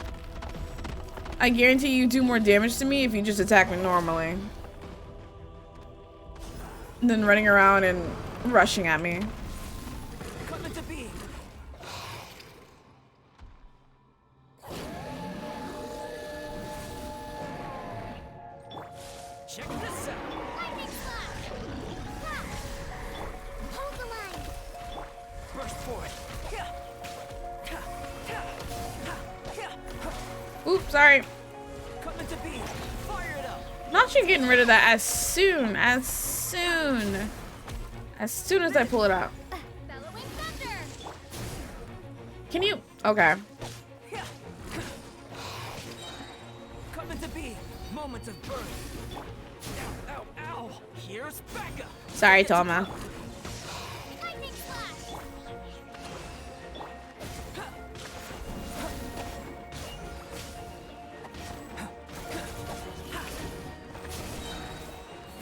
I guarantee you do more damage to me if you just attack me normally than running around and rushing at me. Come into being. Check this out. Lightning slash! Ha! Hold the line! Burst forth. Oops, sorry. Come into being. Fire it up. Not you getting rid of that as soon as I pull it out. Bellowing thunder! Can you? Okay. Come into being. Moments of birth. Ow, ow, ow. Here's backup. Sorry, Toma. Lightning slash!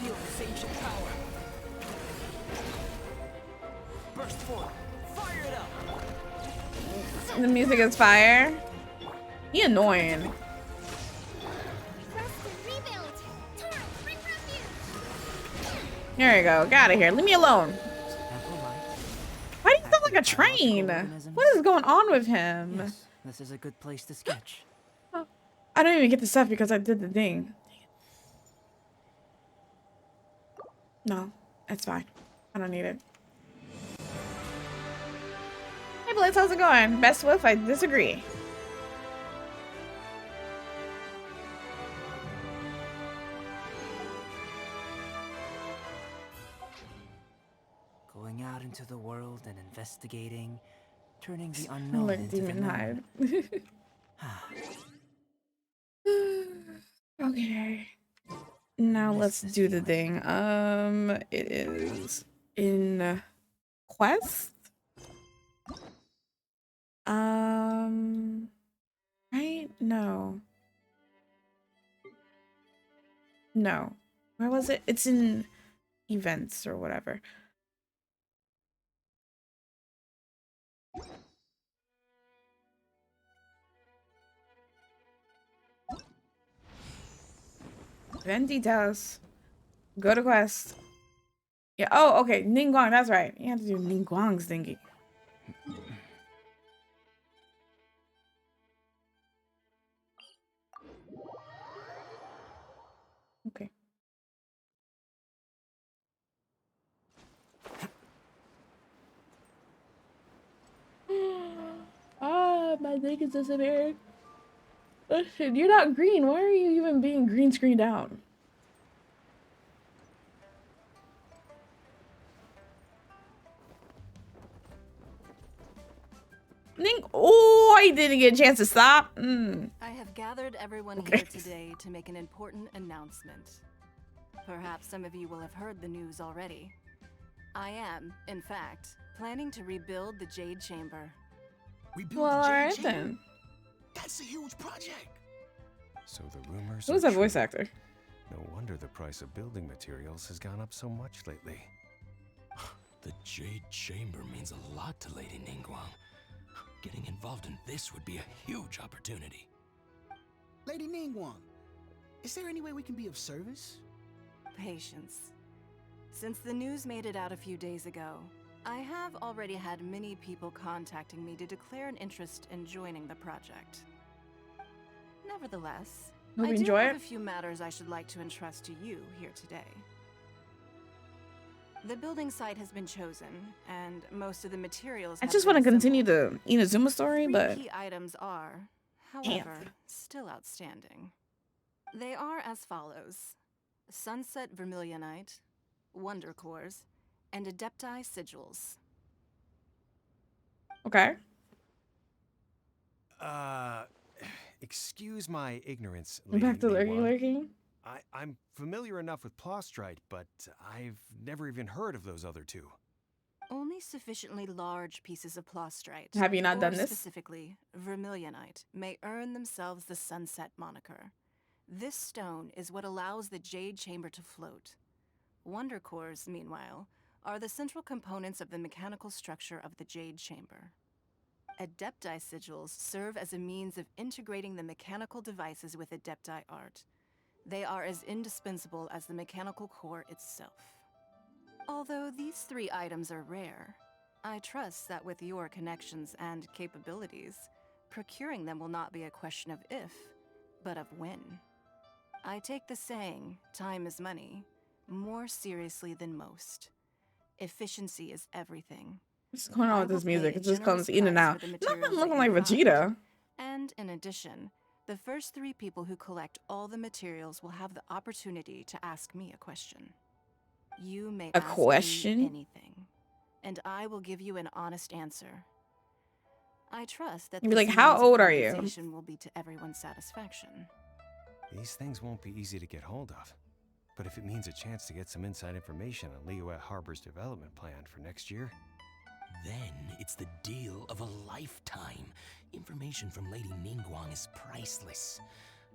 Feel this ancient power. Burst forth. Fire it up. The music is fire. He annoying. Rest and rebuild! Torrent, bring refuge! Here we go. Get out of here. Leave me alone. Ample light. Why do you sound like a train? What is going on with him? Yes, this is a good place to sketch. I don't even get the stuff because I did the thing. No, it's fine. I don't need it. Hey Blitz, how's it going? Best Wolf, I disagree. Going out into the world and investigating, turning the unknown Like into the Demon known. Hide. Okay. Now let's do the thing. It is in quest. Right? No. No. Where was it? It's in events or whatever. Event details. Go to quest. Yeah. Oh, okay. Ningguang. That's right. You have to do Ningguang's thingy. Okay. Ah, my thing is disappearing. Listen, you're not green. Why are you even being green screened out? Ning. Oh, I didn't get a chance to stop. I have gathered everyone Okay. here today to make an important announcement. Perhaps some of you will have heard the news already. I am, in fact, planning to rebuild the Jade Chamber. Rebuild Well, the Jade alright Chamber? then. That's a huge project. So the rumors Who's are that voice true. actor? No wonder the price of building materials has gone up so much lately. The Jade Chamber means a lot to Lady Ningguang. Getting involved in this would be a huge opportunity. Lady Ningguang, is there any way we can be of service? Patience. Since the news made it out a few days ago, I have already had many people contacting me to declare an interest in joining the project. Nevertheless, Hope I you do enjoy have it. a few matters I should like to entrust to you here today. The building site has been chosen, and most of the materials I have just been want to continue assembled. the Inazuma story, Three but key items are, Damn. however, still outstanding. They are as follows: Sunset Vermilionite, Wonder Cores, and Adepti Sigils. okay. Excuse my ignorance, Back Lady to lurking, Ningguang. lurking. I'm familiar enough with Plostrite, but I've never even heard of those other two. Only sufficiently large pieces of Plostrite, Have you not or done this? specifically Vermilionite, may earn themselves the Sunset moniker. This stone is what allows the Jade Chamber to float. Wonder Cores, meanwhile, are the central components of the mechanical structure of the Jade Chamber. Adepti Sigils serve as a means of integrating the mechanical devices with Adepti art. They are as indispensable as the mechanical core itself. Although these three items are rare, I trust that with your connections and capabilities, procuring them will not be a question of if, but of when. I take the saying, time is money, more seriously than most. Efficiency is everything. What's going on I with this will pay music? a It just generous comes in and price out. for the Nothing materials looking that like you find. Vegeta. And in addition, the first three people who collect all the materials will have the opportunity to ask me a question. You may A ask question? me anything, and I will give you an honest answer. I trust that You'd be this like, "How means of old are you?" compensation will be to everyone's satisfaction. These things won't be easy to get hold of. But if it means a chance to get some inside information on Liyue Harbor's development plan for next year, Then it's the deal of a lifetime. Information from Lady Ningguang is priceless.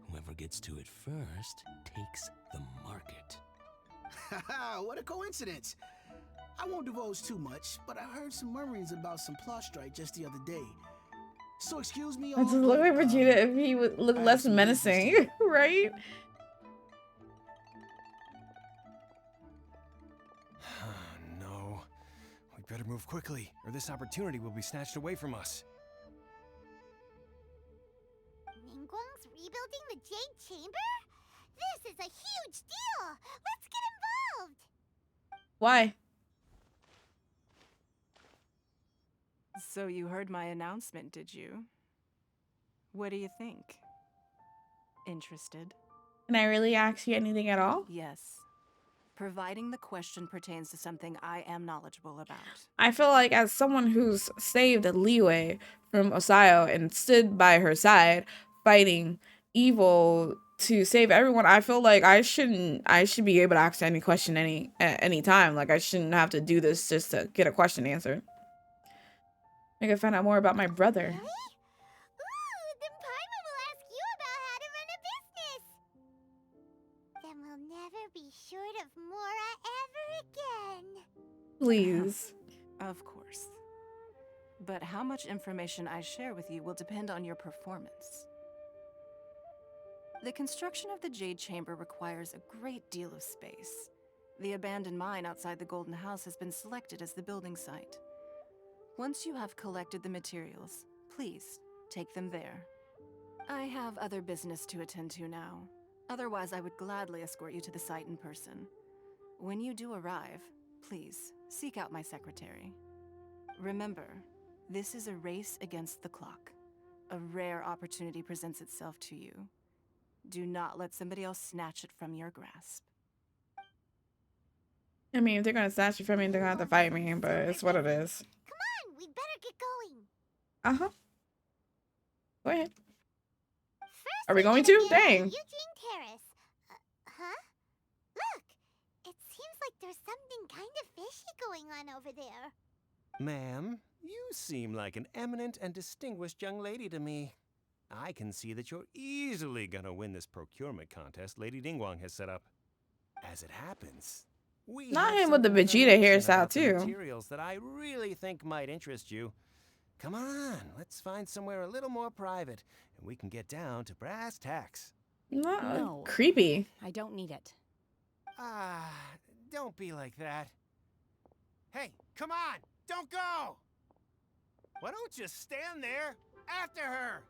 Whoever gets to it first takes the market. Haha, what a coincidence. I won't divulge too much, but I heard some murmurings about some Plostrite just the other day. So excuse me I all, just look like but, Vegeta if he would look I have less some business to menacing, do. right? no. We better move quickly, or this opportunity will be snatched away from us. Ningguang's rebuilding the Jade Chamber? This is a huge deal! Let's get involved! Why? So you heard my announcement, did you? What do you think? Interested? Can I really ask you anything at all? Yes. Providing the question pertains to something I am knowledgeable about. I feel like as someone who's saved Liyue from Osayo and stood by her side fighting evil to save everyone, I feel like I should be able to ask any question at any time. Like I shouldn't have to do this just to get a question answered. I can find out more about my brother. Really? Ooh, then Paimon will ask you about how to run a business! Then we'll never be short of Mora ever again! Please. Of course. But how much information I share with you will depend on your performance. The construction of the Jade Chamber requires a great deal of space, The abandoned mine outside the Golden House has been selected as the building site. Once you have collected the materials, please take them there. I have other business to attend to now. Otherwise, I would gladly escort you to the site in person. When you do arrive, please seek out my secretary. Remember, this is a race against the clock. A rare opportunity presents itself to you. Do not let somebody else snatch it from your grasp. I mean, if they're gonna snatch it from me, they're gonna have to fight me, but it's what it is. Come on, we better get going. Uh-huh. Go ahead. First, Are we going gotta to? get Dang. Eugene Terrace. Huh? Look, it seems like there's something kind of fishy going on over there. Ma'am, you seem like an eminent and distinguished young lady to me. I can see that you're easily gonna win this procurement contest Lady Ningguang has set up. As it happens, we Not have him some with the Vegeta information hairstyle, about the too. materials that I really think might interest you. Come on, let's find somewhere a little more private, and we can get down to brass tacks. No. Creepy. I don't need it. Ah, don't be like that. Hey, come on, don't go! Why don't you stand there after her?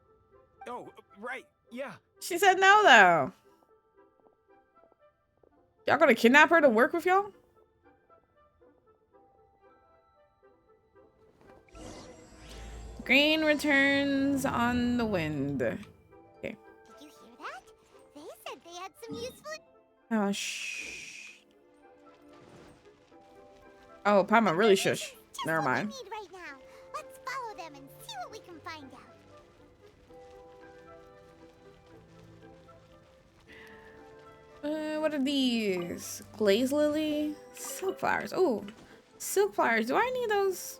Oh, right, yeah. She said no, though. Y'all gonna kidnap her to work with y'all? Green returns on the wind. Okay. Did you hear that? They said they had some useful. Oh, shh. Oh, Paimon really shush. Just Never what we mind. need right now. Let's follow them and see what we can find out. What are these? Glaze lily? Silk flowers. Oh, silk flowers. Do I need those?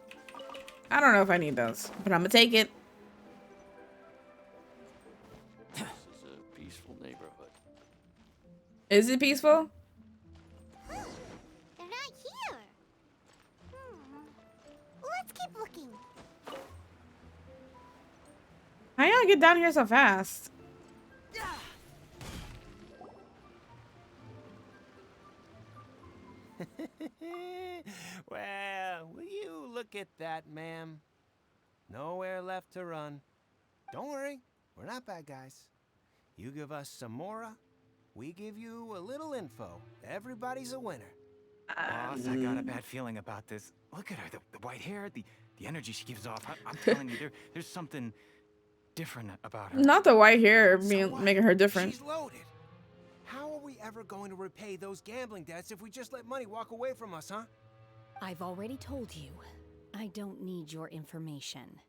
I don't know if I need those, but I'm gonna take it. This is a peaceful neighborhood. Is it peaceful? They're not here. Let's keep looking. How y'all get down here so fast? Well, will you look at that, ma'am? Nowhere left to run. Don't worry, we're not bad guys. You give us some mora, we give you a little info. Everybody's a winner. Boss, I got a bad feeling about this. Look at her, the white hair, the energy she gives off. I'm telling you, there's something different about her. Not the white hair So being what? making her different. She's loaded. How are we ever going to repay those gambling debts if we just let money walk away from us, huh? I've already told you. I don't need your information.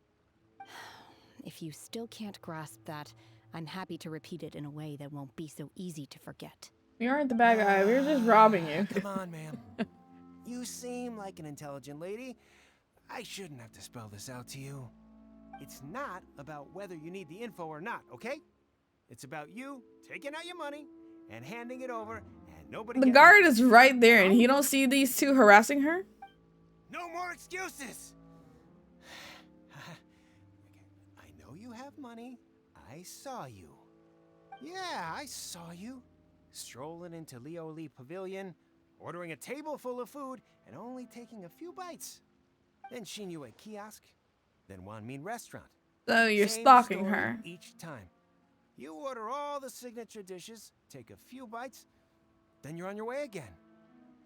If you still can't grasp that, I'm happy to repeat it in a way that won't be so easy to forget. We aren't the bad guy. We were just robbing you. Come on, ma'am. You seem like an intelligent lady. I shouldn't have to spell this out to you. It's not about whether you need the info or not, okay? It's about you taking out your money and handing it over, and nobody. The getting guard hurt. is right there, and he don't see these two harassing her. No more excuses. I know you have money. I saw you. Yeah, I saw you. Strolling into Leo Lee Pavilion, ordering a table full of food, and only taking a few bites. Then Shinyu at kiosk, then Wanmin restaurant. So you're Same stalking story her. each time. You order all the signature dishes, take a few bites, then you're on your way again.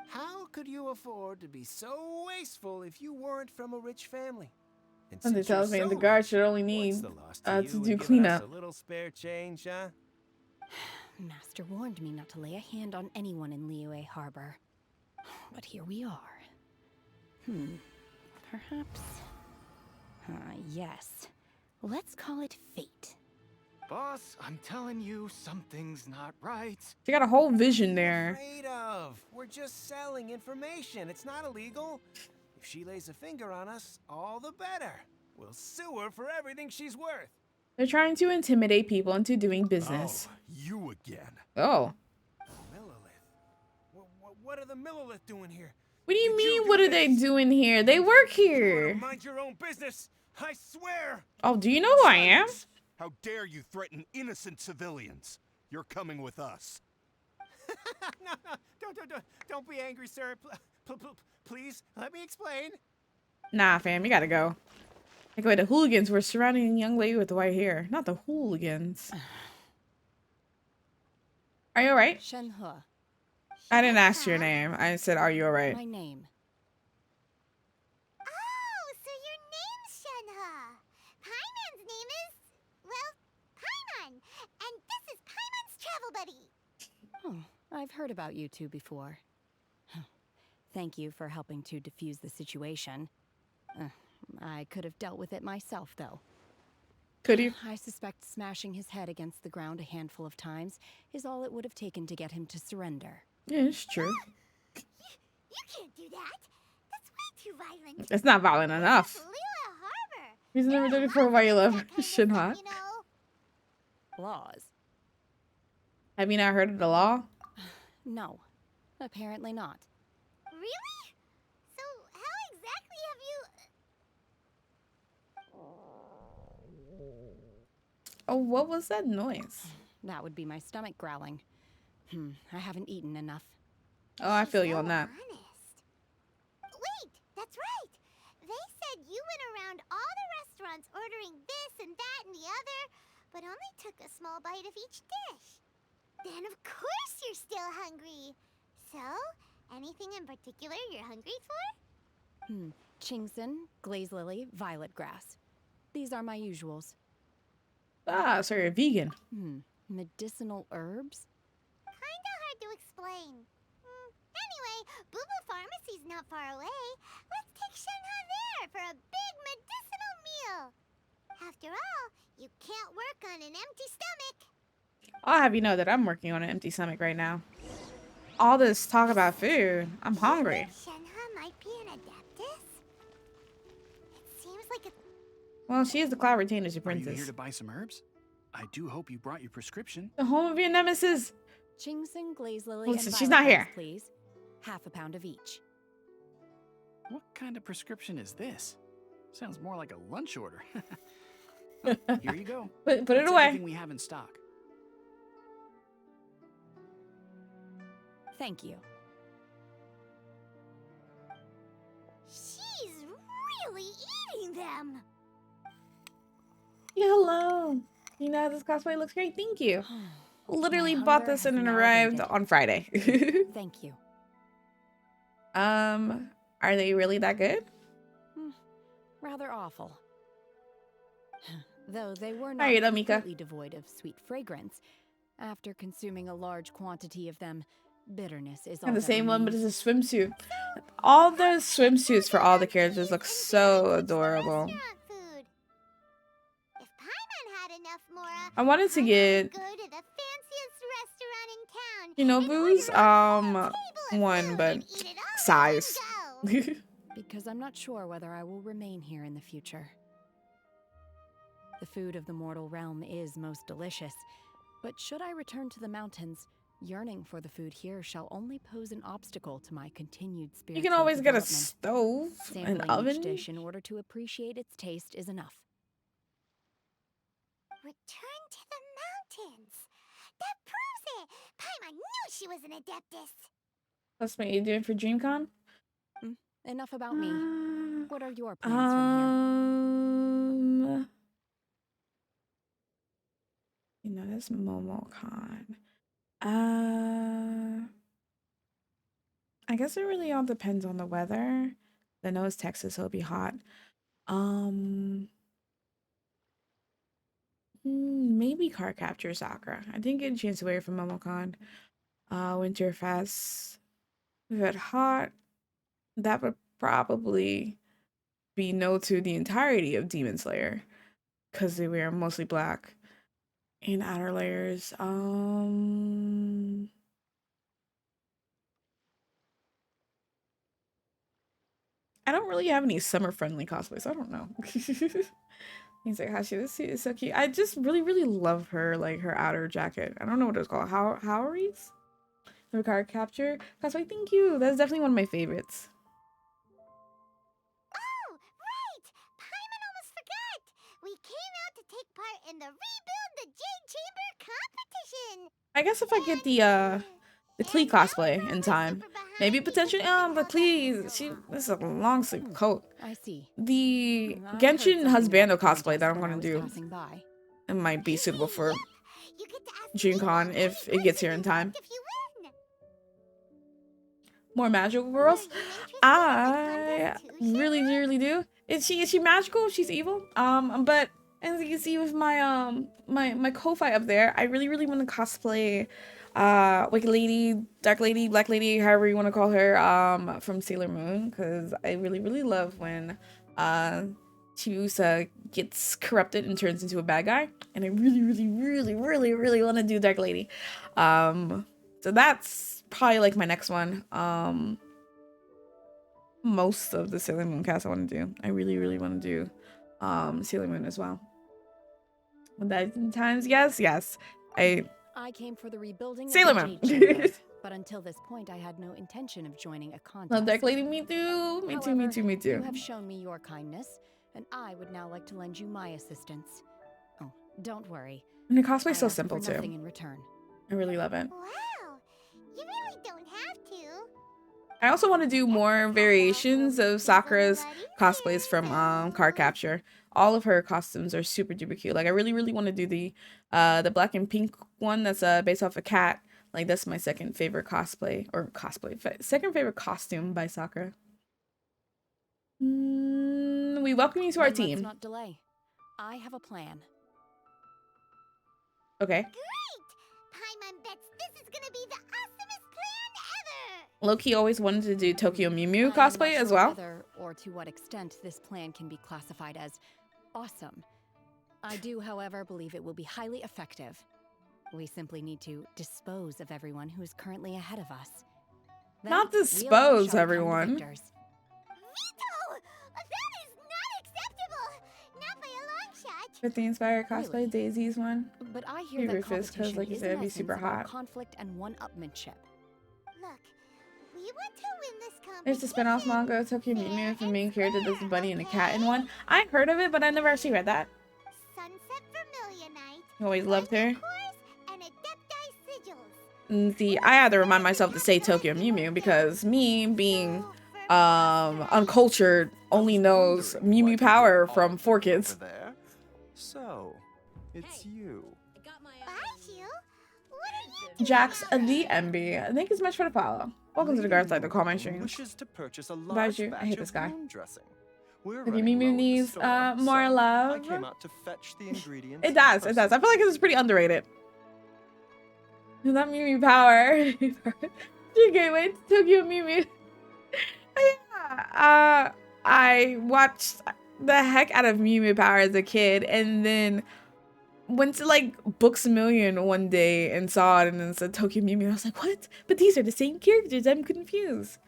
How could you afford to be so wasteful if you weren't from a rich family? And Something since you're tells me so the guard rich, should only need what's the loss to you do in giving cleanup. us a little spare change, huh? Master warned me not to lay a hand on anyone in Liyue Harbor. But here we are. Perhaps... yes. Let's call it fate. Boss, I'm telling you, something's not right. She got a whole vision there. Afraid of? We're just selling information. It's not illegal. If she lays a finger on us, all the better. We'll sue her for everything she's worth. They're trying to intimidate people into doing business. Oh, you again. Oh. Millilith. What are the Millilith doing here? What do you Did mean, do what are this? they doing here? They work You wanna here. mind your own business. I swear. Oh, do you know who I am? How dare you threaten innocent civilians? You're coming with us. No, don't be angry, sir. Please, let me explain. Nah, fam, you gotta go. Like, wait, the hooligans were surrounding a young lady with the white hair. Not the hooligans. Are you alright? Shenhe, I didn't ask your name. I said, are you alright? my name. Oh, so your name's Shenhe. Paimon's name is, well, Paimon. And this is Paimon's travel buddy. Oh, I've heard about you two before. Thank you for helping to defuse the situation. I could have dealt with it myself, though. Could you? I suspect smashing his head against the ground a handful of times is all it would have taken to get him to surrender. Yeah, it's true. You can't do that. That's way too violent. It's not violent enough. Lila Harbor. He's never There done are it before. Why you love lots of that kind of Shinha? stuff, you know. Laws? Have you not heard of the law? No, apparently not. Really? So how exactly have you... Oh, what was that noise? That would be my stomach growling. I haven't eaten enough. Oh, I feel you so on that. honest. Wait, that's right. They said you went around all the restaurants ordering this and that and the other, but only took a small bite of each dish. Then of course you're still hungry. So, anything in particular you're hungry for? Chingson, glaze lily, violet grass. These are my usuals. Ah, so you're a vegan. Medicinal herbs? Kinda hard to explain. Anyway, Booba Pharmacy's not far away. Let's take Shenhe there for a big medicinal meal. After all, you can't work on an empty stomach. I'll have you know that I'm working on an empty stomach right now. All this talk about food, I'm hungry. Shenhe might be an adeptus? It seems like a... Well, she is the Cloud Retainer's Are you princess. here to buy some herbs? I do hope you brought your prescription. The home of your nemesis. Chingson, glaze lily, Listen, and she's violet not here. grass, please. Half a pound of each. What kind of prescription is this? Sounds more like a lunch order. Oh, here you go. Put it That's away. everything we have in stock. Thank you. She's really eating them. Yeah, hello. You know, this cosplay looks great. Thank you. Literally My bought hunger this has and it now arrived abated. on Friday. Thank you. Are they really that good? Rather awful. Though they were How not are you, Mika? completely devoid of sweet fragrance. After consuming a large quantity of them, bitterness is all And the that same one, but remains. it's a swimsuit. All the swimsuits for all the characters look so adorable. Restaurant food. If Paimon had enough Mora, I wanted to Paimon get would go to the fanciest restaurant in town. Shinobu's and order a whole table of one, food but and eat it all in one size. go. Because I'm not sure whether I will remain here in the future. The food of the mortal realm is most delicious, but should I return to the mountains, yearning for the food here shall only pose an obstacle to my continued spiritual You can always get a development. stove, an Sampling each oven. dish in order to appreciate its taste is enough. Return to the mountains. That proves it. Paimon knew she was an adeptus. That's what you doing for DreamCon? Enough about me. What are your plans from You know, that's MomoCon. I guess it really all depends on the weather. I know it's Texas, so it'll be hot. Maybe Card Capture Sakura. I didn't get a chance to wear it for MomoCon. Winterfest. We've had hot. That would probably be no to the entirety of Demon Slayer, because they wear mostly black and outer layers. I don't really have any summer friendly cosplays. I don't know. He's like, Hashi, this suit is so cute. I just really, really love her, like her outer jacket. I don't know what it's called. Howries? The card capture cosplay. Thank you. That's definitely one of my favorites. Oh, right! Paimon almost forgot! We came out to take part in the Rebuild the Jade Chamber competition! I guess if I get the Klee cosplay in time. Maybe potentially, but please, this is a long sleeve coat. I see. The I heard Genshin something Husbando about cosplay contests that I'm when I gonna was do, passing by. it might be suitable for You get to ask June me Con what if kind it gets of here in person you time. want if you win. More magical Were girls. you interested in the I contest too, really, Shanna? really do. Is she magical? She's evil. But as you can see with my my Ko-Fi up there, I really want to cosplay Wicked Lady, Dark Lady, Black Lady, however you want to call her, from Sailor Moon, because I really love when Chibusa gets corrupted and turns into a bad guy, and I really want to do Dark Lady. So that's probably like my next one. Most of the Sailor Moon cast I want to do. I really want to do Sailor Moon as well. When that times, yes. I came for the rebuilding Sailor of the Moon. Jade Chamber, but until this point I had no intention of joining a contest. Love Dark Lady, me too. Me However, too. You have shown me your kindness, and I would now like to lend you my assistance. Oh, don't worry. And the cosplay's I so ask simple for nothing too. in return. I really love it. Wow, you really don't have to. I also want to do more variations of Sakura's cosplays from Card Capture. All of her costumes are super duper cute. Like I really want to do the black and pink one that's based off a cat. Like that's my second favorite second favorite costume by Sakura. We welcome you to our Then team. Let's not delay. I have a plan. Okay. Great! Paimon bets this is gonna be the awesomest plan ever! Loki always wanted to do Tokyo Mew Mew I am cosplay not as sure well. whether or to what extent this plan can be classified as awesome. I do, however, believe it will be highly effective. We simply need to dispose of everyone who is currently ahead of us. Then Not we alone dispose shall become the everyone. victors. Veto! That is not acceptable! Not by a long shot! With the inspired cosplay, Really? Daisy's one. But I hear Be that Rufus, 'cause, competition like you is said, in it'd be essence super about hot. conflict and one-upmanship. Look, we want to win this competition. There's the spin-off manga Tokyo Mew Mew for main character. There's a bunny and a cat in one. I heard of it, but I never actually read that. Sunset Vermilionite, I always loved her. Cores, and Adepti Sigils. And see, I had to remind myself to say Tokyo Mew Mew because me being uncultured only knows Mew Mew Power from 4Kids. So, it's you. Bye, what are you Jax the MB. Thank you so much for the follow. Welcome to the Guard Side, the call my stream. Wishes to purchase a Bye, large Ju. I batch hate of this guy. moon dressing. We're Tokyo running Mew Mew low at the needs store, more so love. I came out to fetch the ingredients. It does. I feel like this is pretty underrated. That Mew Mew Power. Gateway to Tokyo Mew Mew. Yeah. I watched the heck out of Mew Mew Power as a kid, and then went to like Books a Million one day and saw it, and then said Tokyo Mew Mew. I was like, what? But these are the same characters. I'm confused.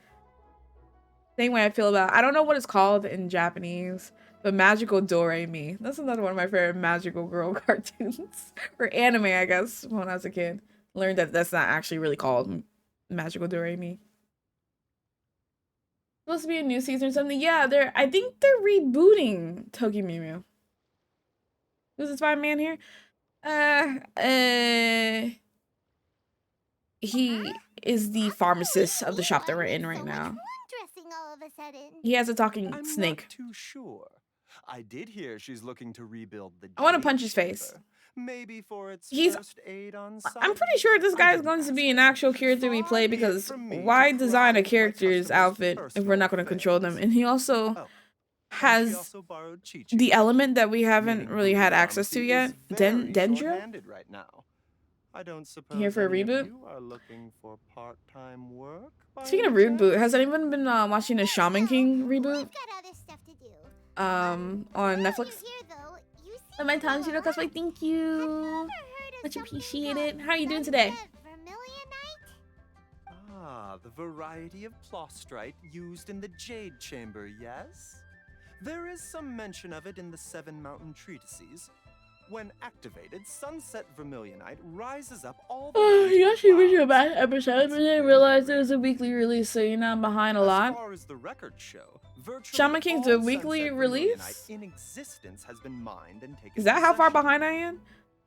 Same way I feel about, I don't know what it's called in Japanese, but Magical Doremi. That's another one of my favorite magical girl cartoons. Or anime, I guess, when I was a kid. Learned that that's not actually really called Magical Doremi. Supposed to be a new season or something. Yeah, I think they're rebooting Tokyo Mew Mew. Who's this fine man here? He is the pharmacist of the shop that we're in right now. dressing all of a sudden? He has a talking I'm snake. not too sure. I did hear she's looking to rebuild the I want to Jade punch his face. Chamber. Maybe for its He's- first aid on I'm pretty sure this guy is going to be an actual character we play, because why design a character's outfit if we're not going to control them? And he also has the element that we haven't really had access to yet, Dendro. Right now. I don't suppose Here for a any of reboot? you are looking for part-time work. by Speaking of any reboot, chance? has anyone been watching the Shaman King reboot We've got other stuff to do. on While Netflix? you're here, though, you seem Oh, my to time, know a Shiro cosplay. lot. Thank Have you you. ever heard of Much something appreciated. called How are you doing today? Sunset Vermilionite? Ah, the variety of plostrite used in the Jade Chamber, yes? There is some mention of it in the Seven Mountain Treatises. When activated, Sunset Vermilionite rises up all the Oh, way you to actually wish you a clouds. bad episode, but I didn't realize it was a weekly release, so you're not behind a As lot. far as the records show, virtually Shaman King's all a weekly Sunset release? Vermilionite in existence has been mined and taken Is that how far possession. behind I am?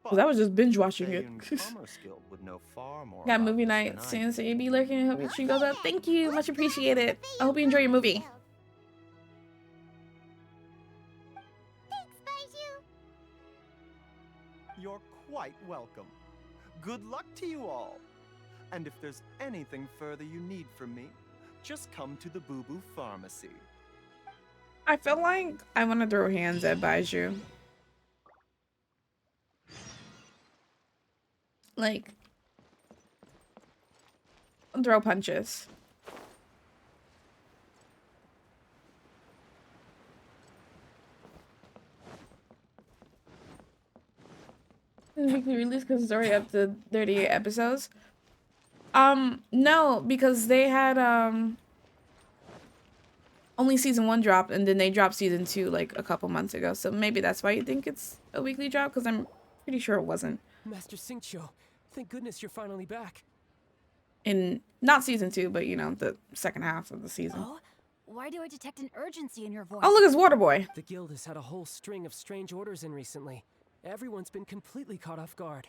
Cause I was just binge the watching it. Feyun Commerce Guild would know far more Got about movie this night. than I Sans do. AB lurking. Hope your stream goes up. Thank you. Much appreciated. I hope you enjoy your movie. Thanks, Baiju. You're quite welcome. Good luck to you all. And if there's anything further you need from me, just come to the Boo Boo Pharmacy. I feel like I want to throw hands at Baiju. Like, throw punches. Weekly release because it's already up to 38 episodes. No, because they had only season 1 dropped, and then they dropped season 2 like a couple months ago. So maybe that's why you think it's a weekly drop, because I'm pretty sure it wasn't. Master Xingqiu, thank goodness you're finally back. In not season 2, but you know, the second half of the season. Oh, why do I detect an urgency in your voice? Oh, look, it's Waterboy. The guild has had a whole string of strange orders in recently. Everyone's been completely caught off guard.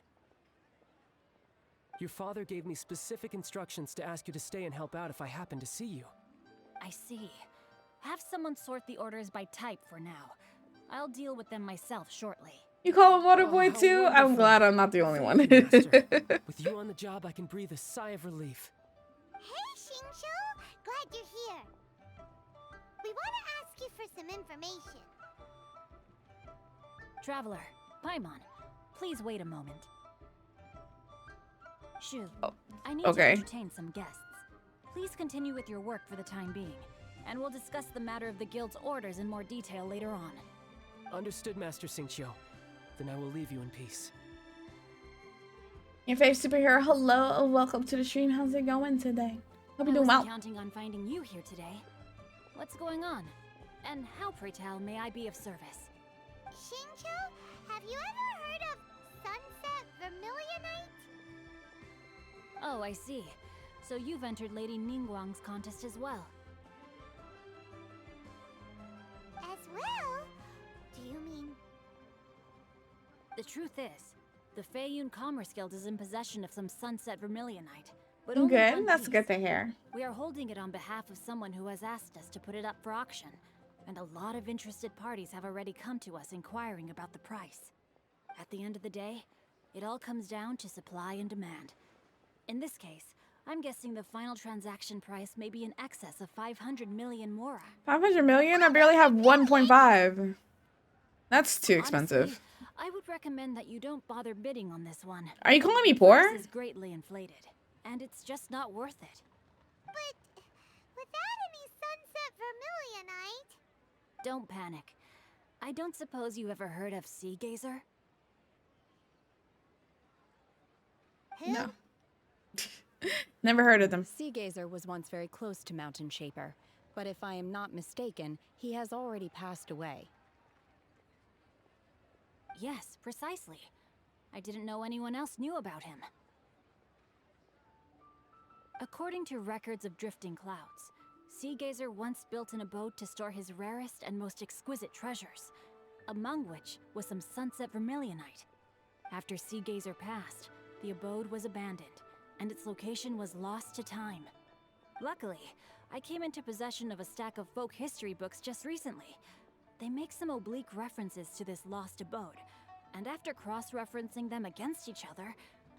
Your father gave me specific instructions to ask you to stay and help out if I happen to see you. I see. Have someone sort the orders by type for now. I'll deal with them myself shortly. You call him Waterboy how too? I'm wonderful. glad I'm not the only one. Thank you, Master. With you on the job, I can breathe a sigh of relief. Hey, Xingqiu. Glad you're here. We want to ask you for some information. Traveler, Paimon, please wait a moment. Shu, I need okay. to entertain some guests. Please continue with your work for the time being, and we'll discuss the matter of the guild's orders in more detail later on. Understood, Master Xingqiu. Then I will leave you in peace. Your favorite superhero, hello, welcome to the stream. How's it going today? Hope you're doing well. I wasn't counting on finding you here today. What's going on? And how, pray tell, may I be of service? Xingqiu, have you ever heard of Sunset Vermilionite? Oh, I see. So you've entered Lady Ningguang's contest as well. As well? Do you mean... The truth is, the Feyun Commerce Guild is in possession of some Sunset Vermilionite. But only Good, one that's piece. good to hear. We are holding it on behalf of someone who has asked us to put it up for auction. And a lot of interested parties have already come to us inquiring about the price. At the end of the day, it all comes down to supply and demand. In this case, I'm guessing the final transaction price may be in excess of 500 million mora. 500 million? I barely have 1.5. That's too expensive. Honestly, I would recommend that you don't bother bidding on this one. Are you calling me The poor? price is greatly inflated, and it's just not worth it. But without any Sunset Vermilionite... Don't panic. I don't suppose you ever heard of Sea Gazer? Who? No. Never heard of them. Sea Gazer was once very close to Mountain Shaper, but if I am not mistaken, he has already passed away. Yes, precisely. I didn't know anyone else knew about him. According to records of drifting clouds, Sea Gazer once built an abode to store his rarest and most exquisite treasures, among which was some Sunset Vermilionite. After Sea Gazer passed, the abode was abandoned, and its location was lost to time. Luckily, I came into possession of a stack of folk history books just recently. They make some oblique references to this lost abode, and after cross-referencing them against each other,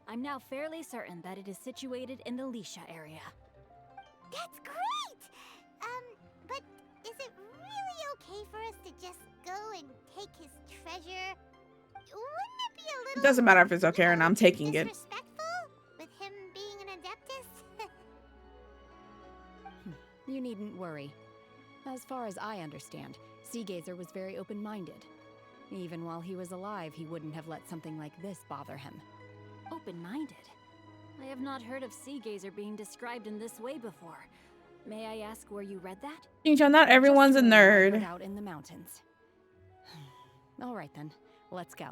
I'm now fairly certain that it is situated in the Lisha area. That's great! But is it really okay for us to just go and take his treasure? Wouldn't it be a little... It doesn't matter if it's okay or not, I'm taking it. disrespectful? With him being an Adeptus? You needn't worry. As far as I understand, Sea Gazer was very open-minded. Even while he was alive, he wouldn't have let something like this bother him. Open-minded? I have not heard of Sea Gazer being described in this way before. May I ask where you read that? Xingqiu, not everyone's a Just nerd. out in the mountains. All right then, let's go.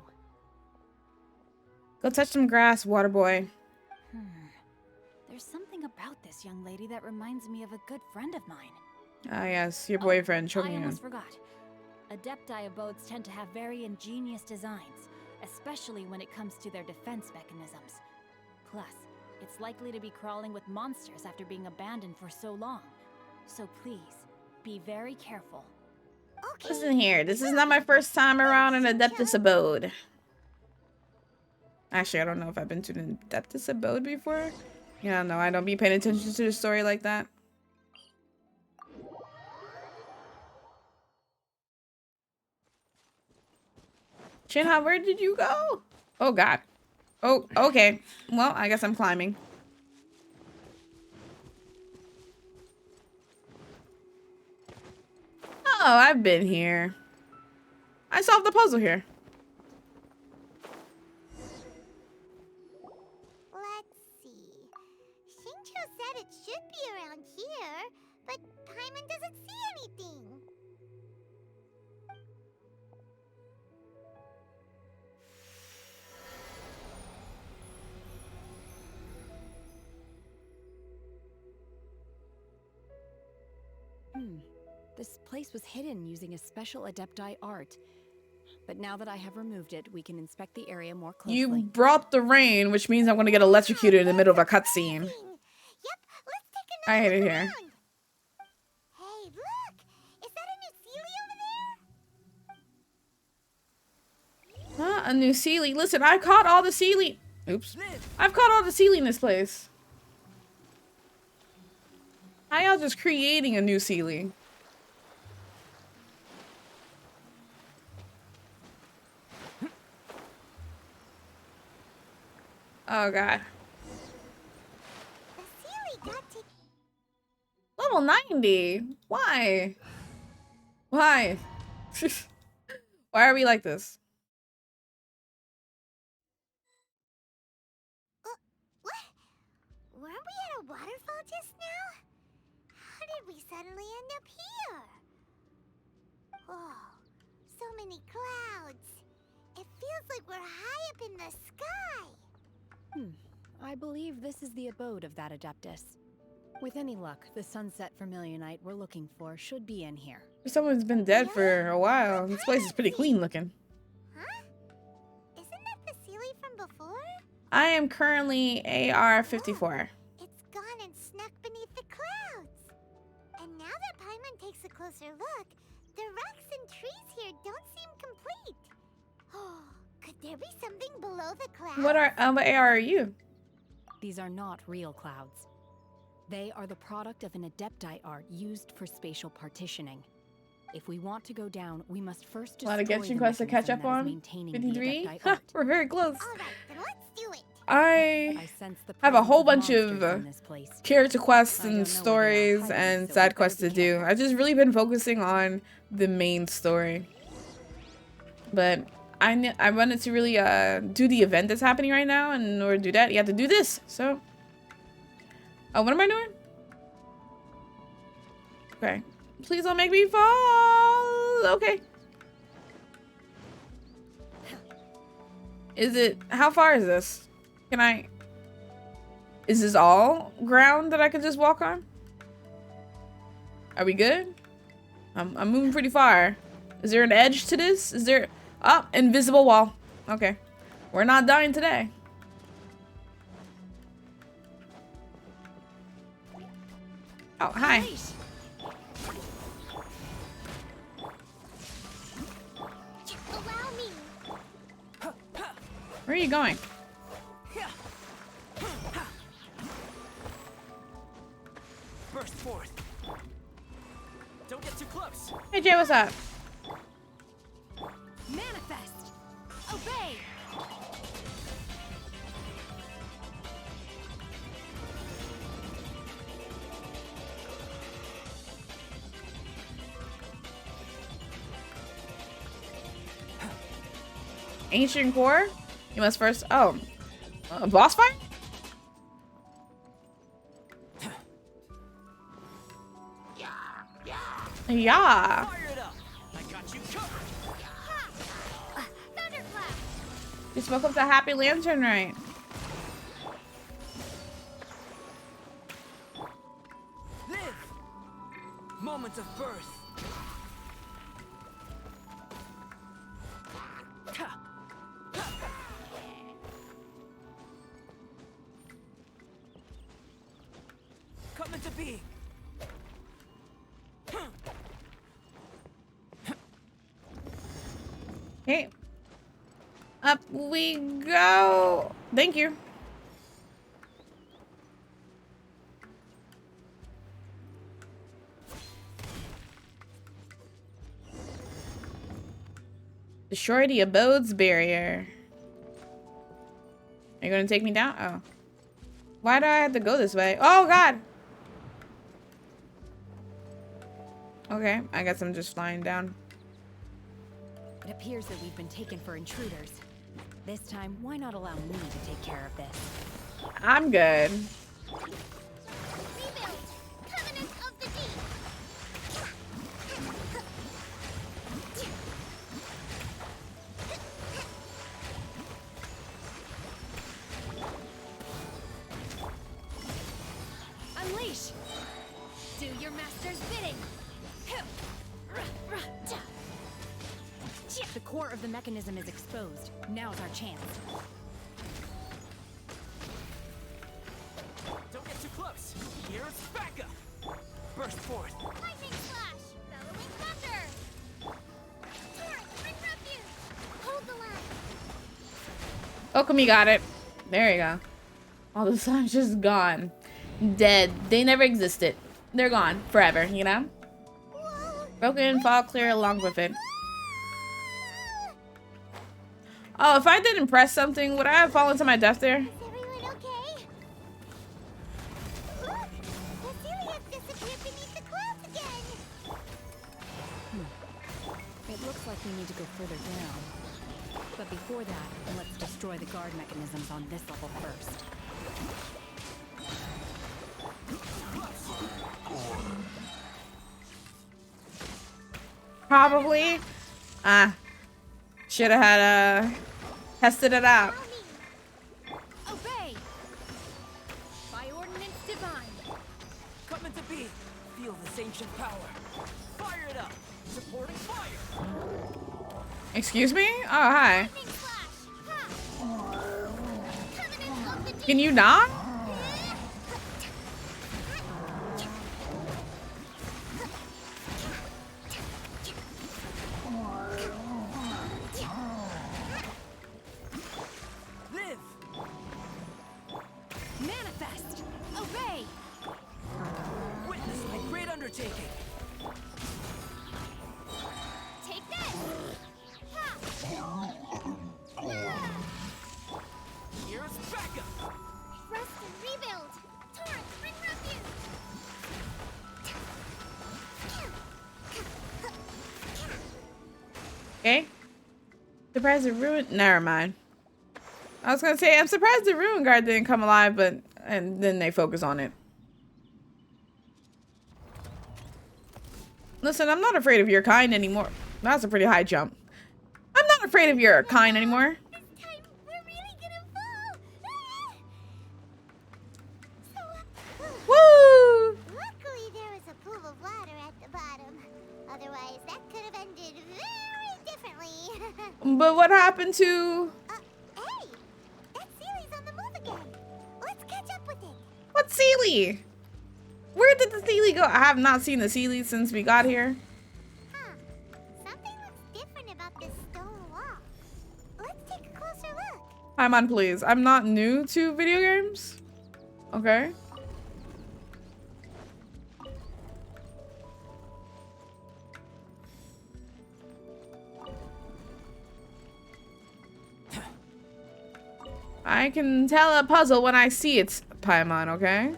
Go touch some grass, Waterboy. There's something about this young lady that reminds me of a good friend of mine. Ah, yes, your boyfriend. I Choking almost forgot. Adepti abodes tend to have very ingenious designs, especially when it comes to their defense mechanisms. Plus, it's likely to be crawling with monsters after being abandoned for so long. So please, be very careful. Okay. Listen here, this is not my first time around an Adeptus abode. Actually, I don't know if I've been to an Adeptus abode before. Yeah, no, I don't be paying attention to the story like that. Shinha, where did you go? Oh, God. Oh, okay. Well, I guess I'm climbing. Oh, I've been here. I solved the puzzle here. Let's see. Shincho said it should be around here, but Paimon doesn't see anything. This place was hidden using a special Adepti art. But now that I have removed it, we can inspect the area more closely. You brought the rain, which means I'm gonna get electrocuted in the middle of a cutscene. Yep, let's take I another hate it look here. around. Hey, look! Is that a new Sealy over there? Huh? A new Sealy. Listen, I caught all the Sealy. Oops. I've caught all the Sealy in this place. How y'all just creating a new Sealy? Oh, God. The Sealy got to... Level 90? Why? Why? Why are we like this? What? Weren't we at a waterfall just now? How did we suddenly end up here? Oh, so many clouds. It feels like we're high up in the sky. I believe this is the abode of that Adeptus. With any luck, the Sunset Vermilionite we're looking for should be in here. Someone's been dead for a while. This place is pretty clean looking. Huh? Isn't that the Sealy from before? I am currently AR-54. It's gone and snuck beneath the clouds. And now that Paimon takes a closer look, the rocks and trees here don't seem complete. Oh, could there be something below the clouds? What AR are you? These are not real clouds. They are the product of an Adepti art used for spatial partitioning. If we want to go down, we must first A lot of destroy Genshin the quests to catch mechanism up that is on. maintaining the 53? Adepti art. We're very close. All right, then let's do it. I sense the have a whole presence bunch monsters of in this place. character quests I don't know and where they are stories hiding, and so side we quests to better be do. careful. I've just really been focusing on the main story. But I wanted to really do the event that's happening right now, and in order to do that, you have to do this. So, oh, what am I doing? Okay, please don't make me fall. Okay. Is it? How far is this? Can I? Is this all ground that I could just walk on? Are we good? I'm moving pretty far. Is there an edge to this? Is there? Oh, invisible wall. Okay. We're not dying today. Oh, hi. Allow me. Where are you going? Burst forth. Don't get too close. Hey, Jay, what's up? Manifest! Obey! Ancient core? You must first. Oh. Boss fight? Yeah. Fire it up. I got you covered. Thunderclap. You spoke up the Happy Lantern, right? Live. Moment of birth. into being. Okay. Up we go. Thank you. Destroy the abode's barrier. Are you gonna take me down? Oh. Why do I have to go this way? Oh god! Okay, I guess I'm just flying down. It appears that we've been taken for intruders. This time, why not allow me to take care of this? I'm good. Rebuild! Covenant of the Deep! Unleash! Do your master's bidding! The core of the mechanism is exposed. Now's our chance. Don't get too close. Here's backup. Burst forth. Lightning Flash! Bellowing Thunder! Torrent, bring refuge! Hold the line! Okami got it. There you go. All the sun's just gone. Dead. They never existed. They're gone. Forever, you know? Broken, fall clear along with it. Oh, if I didn't press something, would I have fallen to my death there? Is everyone okay? Look! Cecilia's disappeared beneath the clouds again! It looks like we need to go further down. But before that, let's destroy the guard mechanisms on this level first. Probably. Should have had tested it out. Obey! By ordinance divine. Come into being. Feel this ancient power. Fire it up. Supporting fire. Excuse me? Oh, hi. Lightning Flash! Ha! Covenant of the Deep! Can you not? Live. Manifest! Obey! Witness my great undertaking. Take this! Ha! Here's backup. Rest and rebuild! Torrent, bring refuge! Okay. Surprised the ruin. Never mind. I was gonna say I'm surprised the ruin guard didn't come alive, but and then they focus on it. Listen, I'm not afraid of your kind anymore. That's a pretty high jump. I'm not afraid of your kind anymore. This time, we're really gonna fall! Woo! Luckily, there was a pool of water at the bottom. Otherwise, that could have ended very differently. But what happened to Hey! That Sealy's on the move again. Let's catch up with it. what Sealy? Where did the Sealy go? I have not seen the Sealy since we got here. Huh. Something looks different about this stone wall. Let's take a closer look. Paimon, please. I'm not new to video games. Okay. I can tell a puzzle when I see it, Paimon, okay?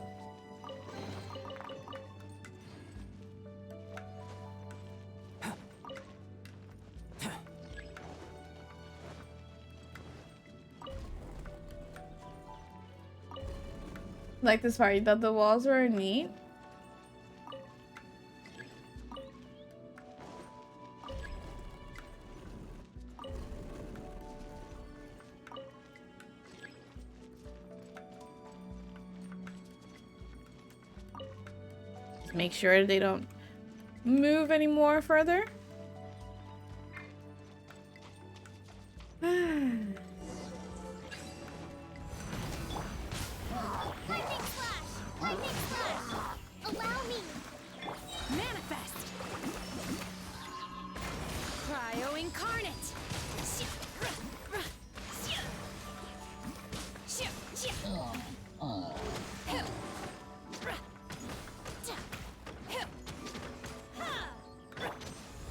Like this part, you thought the walls were neat? Just make sure they don't move any more further. Lightning Flash! Lightning Flash!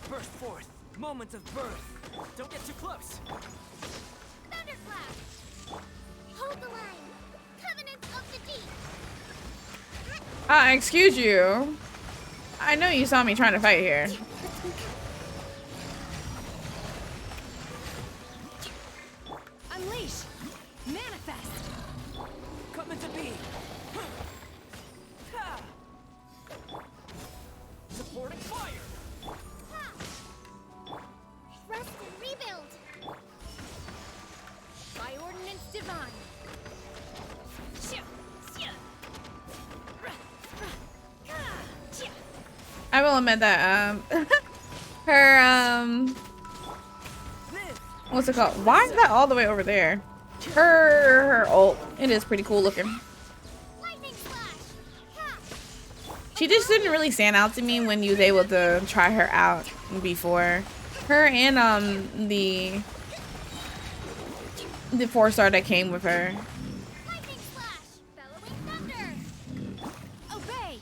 Burst forth. Moments of birth. Don't get too close. Thunderclap! Hold the line! Covenants of the Deep! Excuse you. I know you saw me trying to fight here. Unleash! Manifest! Coming to be. Ha! Supporting fire. Rest and rebuild! By ordinance divine! I will admit that her what's it called? Why is that all the way over there? Her ult. It is pretty cool looking. She just didn't really stand out to me when you was able to try her out before. Her and the 4-star that came with her. Lightning Slash! Bellowing Thunder! Obey!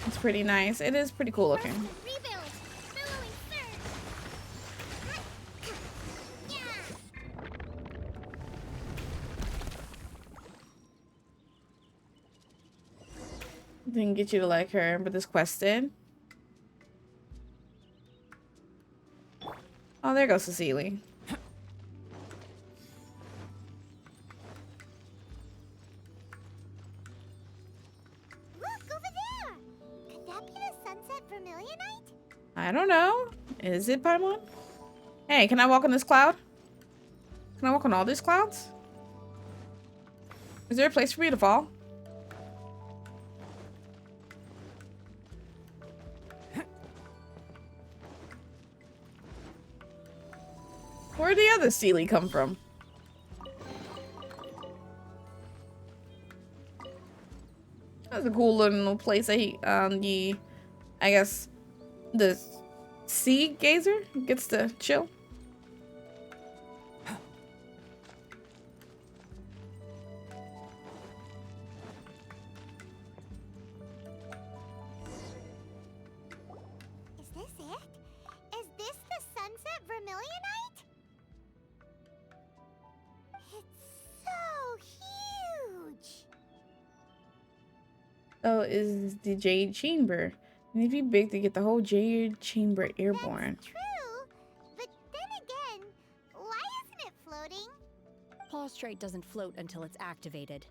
It's pretty nice. It is pretty cool looking. Rebuild! Billowing Surge! Didn't get you to like her, but this quest did. Oh, there goes Cecily. Look, over there! Could that be the Sunset Vermilionite? I don't know. Is it Paimon? Hey, can I walk on this cloud? Can I walk on all these clouds? Is there a place for me to fall? Where'd the other Sealy come from? That's a cool little place that he, I guess, the sea gazer gets to chill. Is this it? Is this the Sunset Vermilionite? It's so huge! Oh, is the Jade Chamber. You need to be big to get the whole Jade Chamber airborne. That's true, but then again, why isn't it floating? Plaustrate doesn't float until it's activated.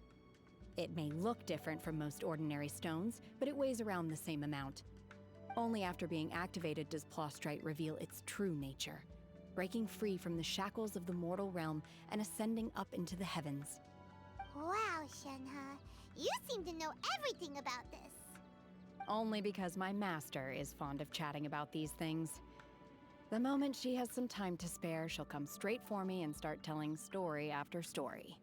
It may look different from most ordinary stones, but it weighs around the same amount. Only after being activated does Plaustrate reveal its true nature, breaking free from the shackles of the mortal realm and ascending up into the heavens. Wow, Shenhe, you seem to know everything about this. Only because my master is fond of chatting about these things. The moment she has some time to spare, she'll come straight for me and start telling story after story.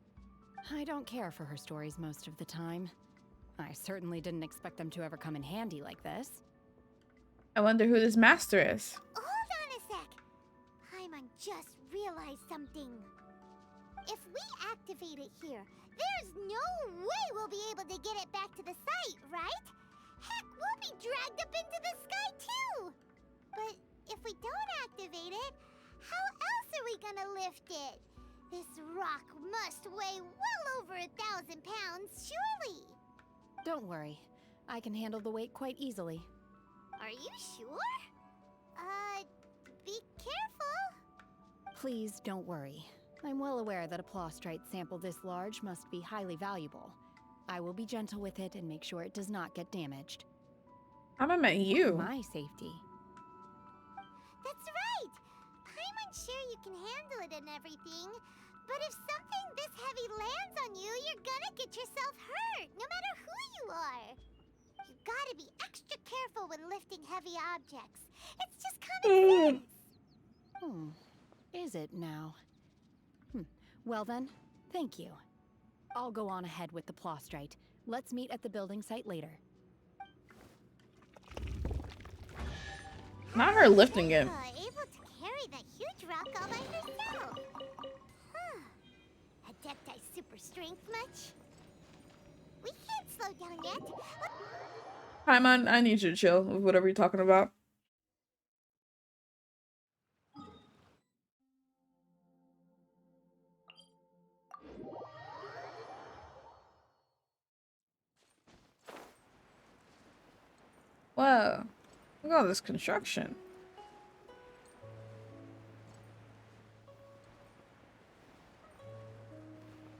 I don't care for her stories most of the time. I certainly didn't expect them to ever come in handy like this. I wonder who this master is. Hold on a sec. Paimon just realized something. If we activate it here, there's no way we'll be able to get it back to the site, right? Heck, we'll be dragged up into the sky too! But if we don't activate it, how else are we gonna lift it? This rock must weigh well over 1,000 pounds, surely! Don't worry. I can handle the weight quite easily. Are you sure? Be careful! Please don't worry. I'm well aware that a plaustrite sample this large must be highly valuable. I will be gentle with it and make sure it does not get damaged. I'm at you. For my safety. That's right! Paimon's sure you can handle it and everything, but if something this heavy lands on you, you're gonna get yourself hurt, no matter who you are. You gotta be extra careful when lifting heavy objects. It's just common sense. Is it now? Well then, thank you. I'll go on ahead with the plaustrite. Let's meet at the building site later. Not her lifting it. Able to carry that huge huge rock all by herself. Huh. Adepti super strength much? We can't slow down yet. Paimon, I need you to chill with whatever you're talking about. Whoa. Look at all this construction.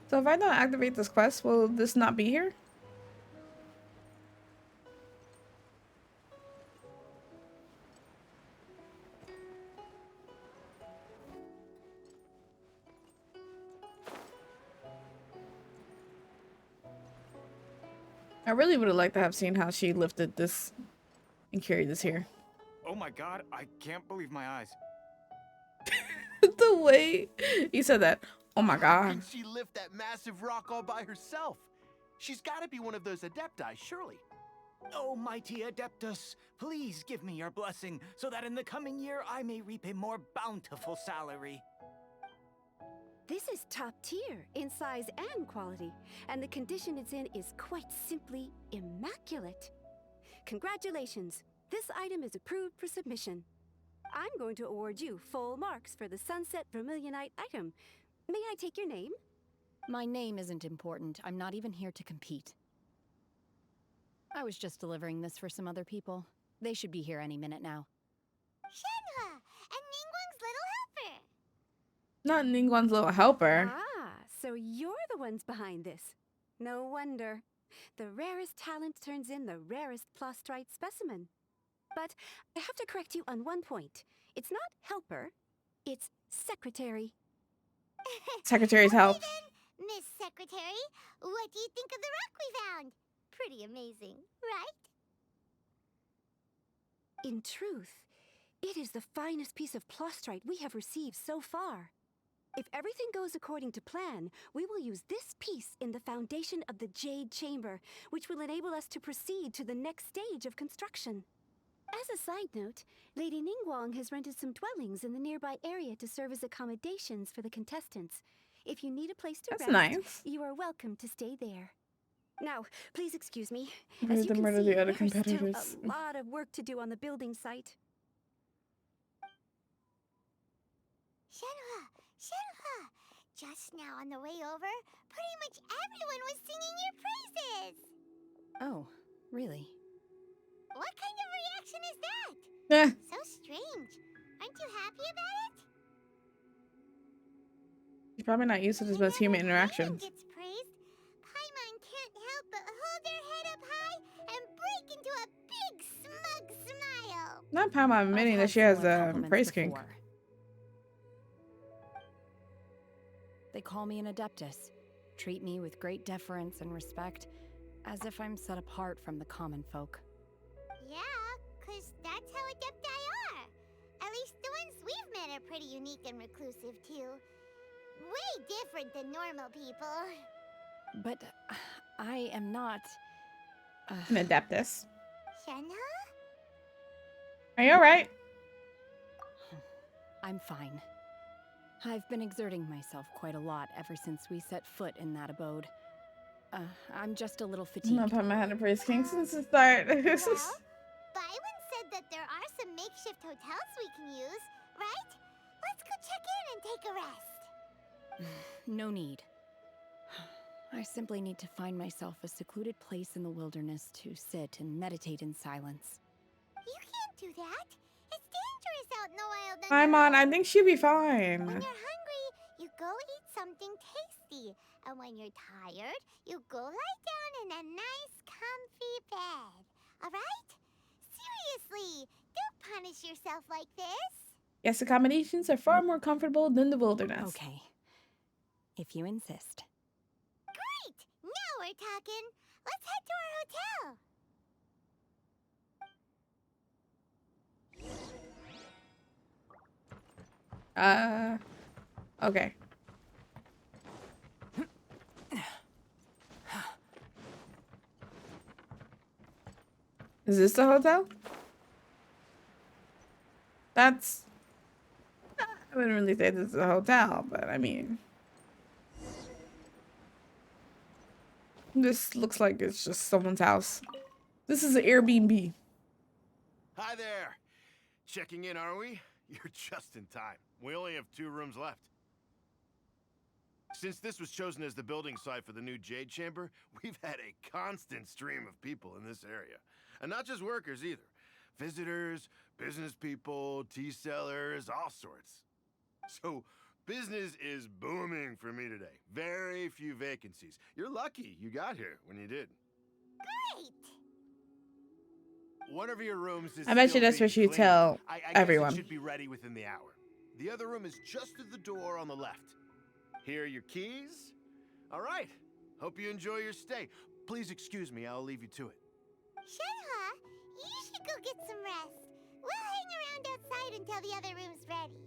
So if I don't activate this quest, will this not be here? I really would have liked to have seen how she lifted this and carried this here. Oh my god, I can't believe my eyes. The way he said that. Oh my How god. can she lift that massive rock all by herself? She's got to be one of those adepti, surely. Oh, mighty Adeptus, please give me your blessing so that in the coming year I may reap a more bountiful salary. This is top tier in size and quality, and the condition it's in is quite simply immaculate. Congratulations, this item is approved for submission. I'm going to award you full marks for the Sunset Vermilionite item. May I take your name? My name isn't important. I'm not even here to compete. I was just delivering this for some other people. They should be here any minute now. Shenhua and Ningguang's little helper. Not Ningguang's little helper. Ah, so you're the ones behind this. No wonder. The rarest talent turns in the rarest plastrite specimen. But I have to correct you on one point. It's not helper, it's secretary. Secretary's help. Then, Miss Secretary, what do you think of the rock we found? Pretty amazing, right? In truth, it is the finest piece of plastrite we have received so far. If everything goes according to plan, we will use this piece in the foundation of the Jade Chamber, which will enable us to proceed to the next stage of construction. As a side note, Lady Ningguang has rented some dwellings in the nearby area to serve as accommodations for the contestants. If you need a place to That's rest, nice. you are welcome to stay there. Now, please excuse me. Ready As you to can murder see, the other there is still competitors. a lot of work to do on the building site. Shenhua! Just now on the way over, pretty much everyone was singing your praises! Oh, really? What kind of reaction is that? Eh. So strange. Aren't you happy about it? She's probably not used to this much human interaction. Gets praised. Paimon can't help but hold her head up high and break into a big smug smile. Not Paimon admitting that she has praise kink. They call me an adeptus, treat me with great deference and respect, as if I'm set apart from the common folk. Yeah, 'cause that's how adepti are. At least the ones we've met are pretty unique and reclusive too. Way different than normal people. But I am not... An adeptus. Shenhua? Are you alright? I'm fine. I've been exerting myself quite a lot ever since we set foot in that abode. I'm just a little fatigued. Not Paimon had a praise kink since the start. Well, Byron said that there are some makeshift hotels we can use, right? Let's go check in and take a rest. No need. I simply need to find myself a secluded place in the wilderness to sit and meditate in silence. You can't do that. It's dangerous out in the wild. Paimon, I think she'll be fine. When you're hungry, you go eat something tasty. And when you're tired, you go lie down in a nice, comfy bed. Alright? Seriously, don't punish yourself like this. Yes, accommodations are far more comfortable than the wilderness. Okay. If you insist. Great! Now we're talking. Let's head to our hotel. Okay. Is this the hotel? That's... I wouldn't really say this is a hotel, but I mean, this looks like it's just someone's house. This is an Airbnb. Hi there. Checking in, are we? You're just in time. We only have 2 rooms left. Since this was chosen as the building site for the new Jade Chamber, we've had a constant stream of people in this area. And not just workers either. Visitors, business people, tea sellers, all sorts. So, business is booming for me today. Very few vacancies. You're lucky you got here when you did. Great! One of your rooms is I bet you still that's being what you cleaned. tell I everyone. guess it should be ready within the hour. The other room is just at the door on the left. Here are your keys. All right. Hope you enjoy your stay. Please excuse me, I'll leave you to it. Shenhe, you should go get some rest. We'll hang around outside until the other room's ready.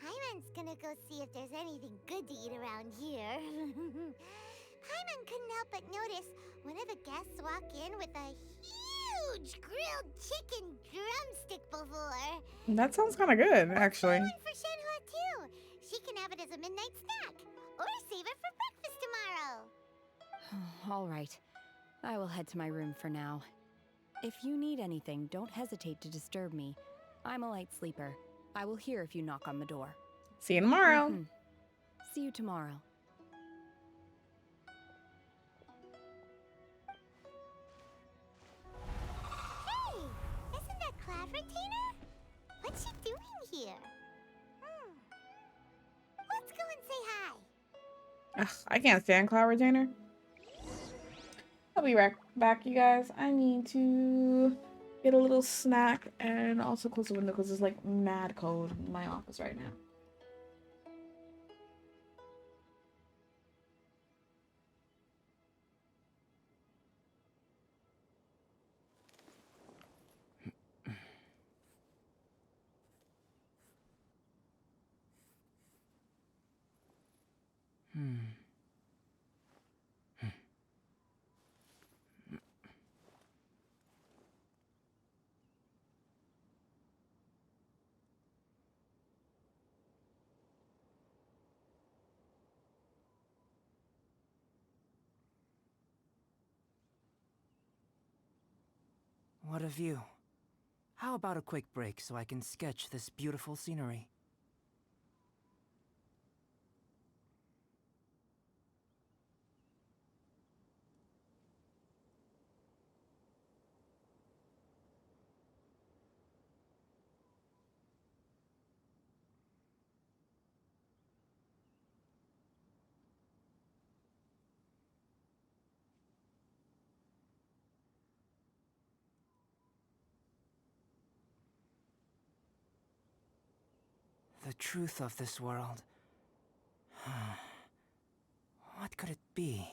Paimon's gonna go see if there's anything good to eat around here. Paimon couldn't help but notice one of the guests walk in with a huge grilled chicken drumstick before. That sounds kind of good, actually. One for Shenhe too. She can have it as a midnight snack, or save it for breakfast tomorrow. All right. I will head to my room for now. If you need anything, don't hesitate to disturb me. I'm a light sleeper. I will hear if you knock on the door. See you tomorrow. See you tomorrow. Hey, isn't that Cloud Retainer? What's she doing here? Let's go and say hi. Ugh, I can't stand Cloud Retainer. I'll be right back, you guys. I need to get a little snack and also close the window because it's like mad cold in my office right now. What a view. How about a quick break so I can sketch this beautiful scenery? The truth of this world. What could it be?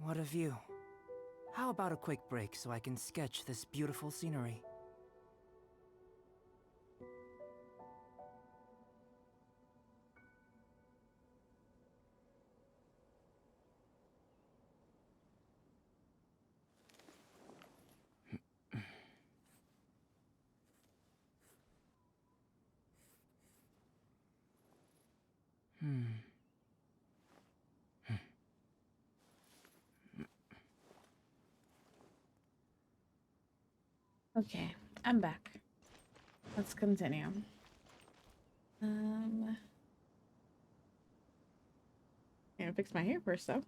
What a view. How about a quick break so I can sketch this beautiful scenery? Okay, I'm back. Let's continue. Gonna fix my hair first though.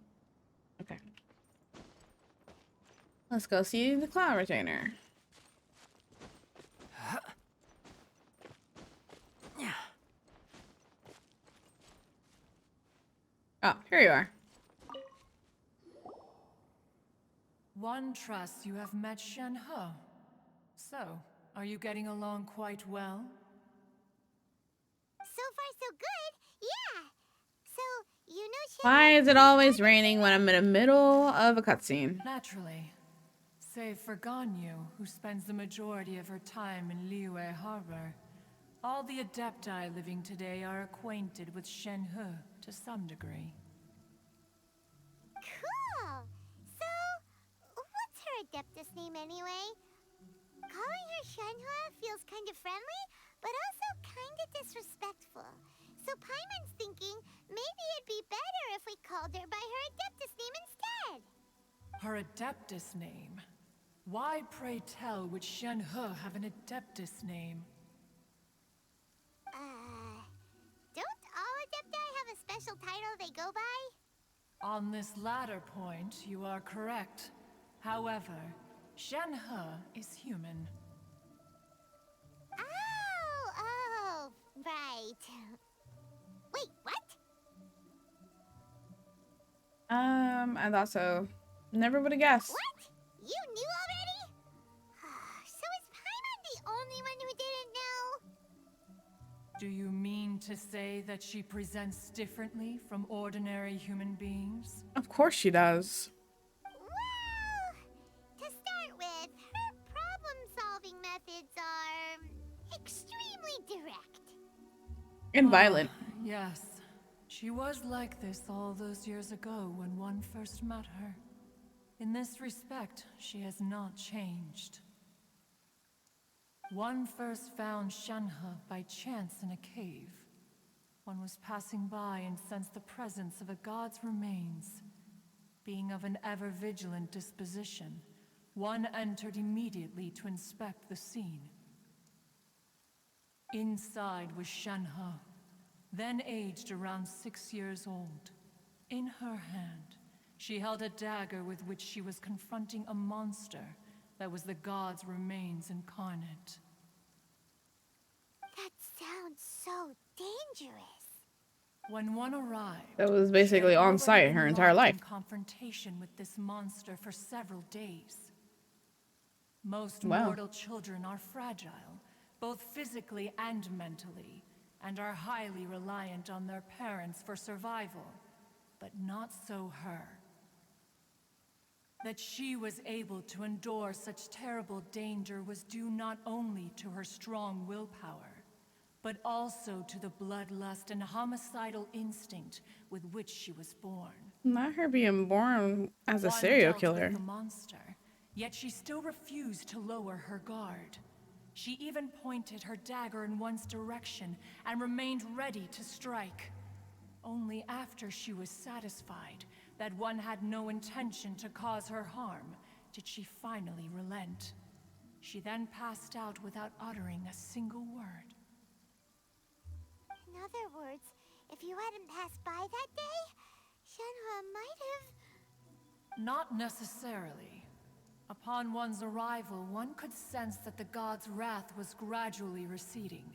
Okay. Let's go see the Cloud Retainer. Oh, here you are. One trusts you have met Shen He. So, are you getting along quite well? So far, so good. Yeah. So, you know Shen Why is it always raining when I'm in the middle of a cutscene? Naturally. Save for Ganyu, who spends the majority of her time in Liyue Harbor. All the Adepti living today are acquainted with Shen He to some degree. Cool. So, what's her Adeptus name anyway? Calling her Shenhua feels kind of friendly, but also kind of disrespectful. So Paimon's thinking maybe it'd be better if we called her by her Adeptus name instead. Her Adeptus name? Why, pray tell, would Shen He have an Adeptus name? Don't all Adepti have a special title they go by? On this latter point, you are correct. However, Shen He is human. Oh, right. Wait, what? I thought so. Never would have guessed. What? You knew already? So is Paimon the only one who didn't know? Do you mean to say that she presents differently from ordinary human beings? Of course she does. Well, to start with, her problem-solving methods are extremely direct. And violent. Yes. She was like this all those years ago when one first met her. In this respect, she has not changed. One first found Shenhe by chance in a cave. One was passing by and sensed the presence of a god's remains. Being of an ever-vigilant disposition, one entered immediately to inspect the scene. Inside was Shenhe, then aged around 6 years old. In her hand, she held a dagger with which she was confronting a monster that was the god's remains incarnate. That sounds so dangerous. When one arrived, That was basically on site her entire life. in confrontation with this monster for several days. Most mortal children are fragile, both physically and mentally, and are highly reliant on their parents for survival, but not so her. That she was able to endure such terrible danger was due not only to her strong willpower, but also to the bloodlust and homicidal instinct with which she was born. Not her being born as a One serial dealt killer. with the monster, yet she still refused to lower her guard. She even pointed her dagger in one's direction and remained ready to strike. Only after she was satisfied that one had no intention to cause her harm did she finally relent. She then passed out without uttering a single word. In other words, if you hadn't passed by that day, Shenhua might have... Not necessarily. Upon one's arrival, one could sense that the god's wrath was gradually receding.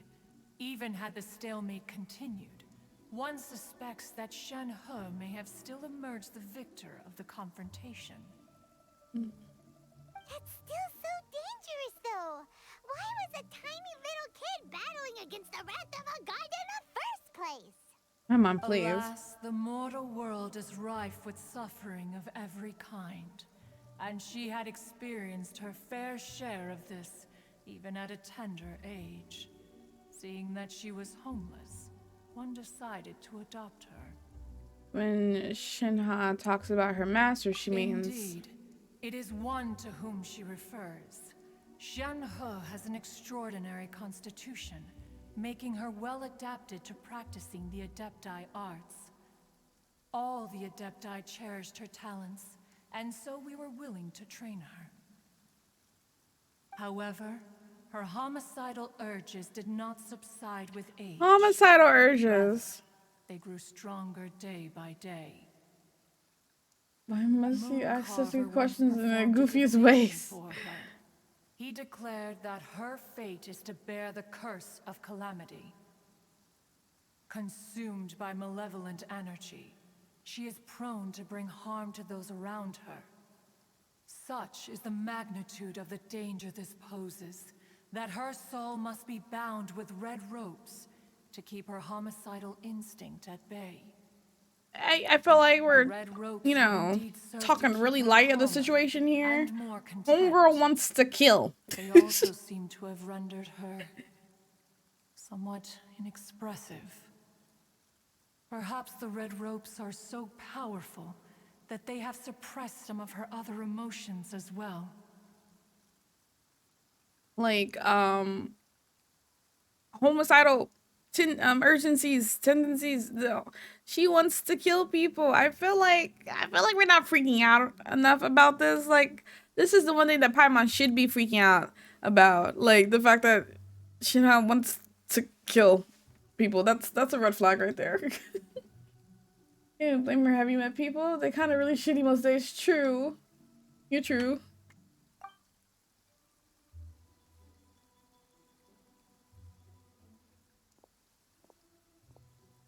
Even had the stalemate continued, one suspects that Shen He may have still emerged the victor of the confrontation. That's still so dangerous, though. Why was a tiny little kid battling against the wrath of a god in the first place? Come on, please. Alas, the mortal world is rife with suffering of every kind. And she had experienced her fair share of this, even at a tender age. Seeing that she was homeless, one decided to adopt her. When Shinha talks about her master, she means... Indeed, it is one to whom she refers. Shen He has an extraordinary constitution, making her well adapted to practicing the Adepti arts. All the Adepti cherished her talents, and so we were willing to train her. However, her homicidal urges did not subside with age. Homicidal urges. They grew stronger day by day. Why must you ask such Mooncarver good questions in the once performed a goofiest divination ways? for her. He declared that her fate is to bear the curse of calamity. Consumed by malevolent energy, she is prone to bring harm to those around her. Such is the magnitude of the danger this poses, that her soul must be bound with red ropes to keep her homicidal instinct at bay. I feel like we're, Red ropes you have know, indeed served to talking keep really her light of the calmer situation here. and more content. Homegirl wants to kill. They also seem to have rendered her somewhat inexpressive. Perhaps the red ropes are so powerful that they have suppressed some of her other emotions as well. Like, homicidal urgencies, tendencies. She wants to kill people. I feel like we're not freaking out enough about this. Like, this is the one thing that Paimon should be freaking out about. Like, the fact that Shinhan wants to kill people. That's a red flag right there. Can't blame her. Have you met people? They kind of really shitty most days. True. You're true.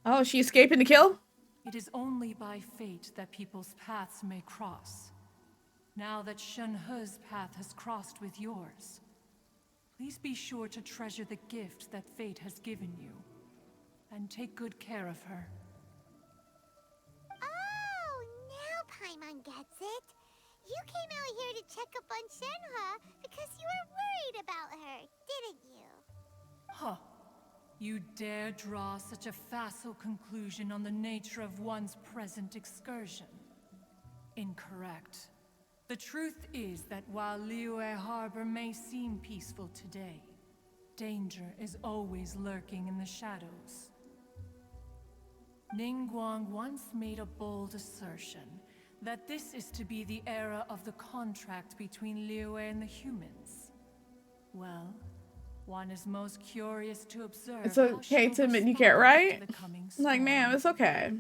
Oh, she escaping to kill? It is only by fate that people's paths may cross. Now that Shenhe's path has crossed with yours, please be sure to treasure the gift that fate has given you, and take good care of her. Oh, now Paimon gets it. You came out here to check up on Shenhe because you were worried about her, didn't you? Huh. You dare draw such a facile conclusion on the nature of one's present excursion? Incorrect. The truth is that while Liyue Harbor may seem peaceful today, danger is always lurking in the shadows. Ningguang once made a bold assertion that this is to be the era of the contract between Liyue and the humans. Well, one is most curious to observe. It's okay to admit you can't, right? Like, ma'am, it's okay.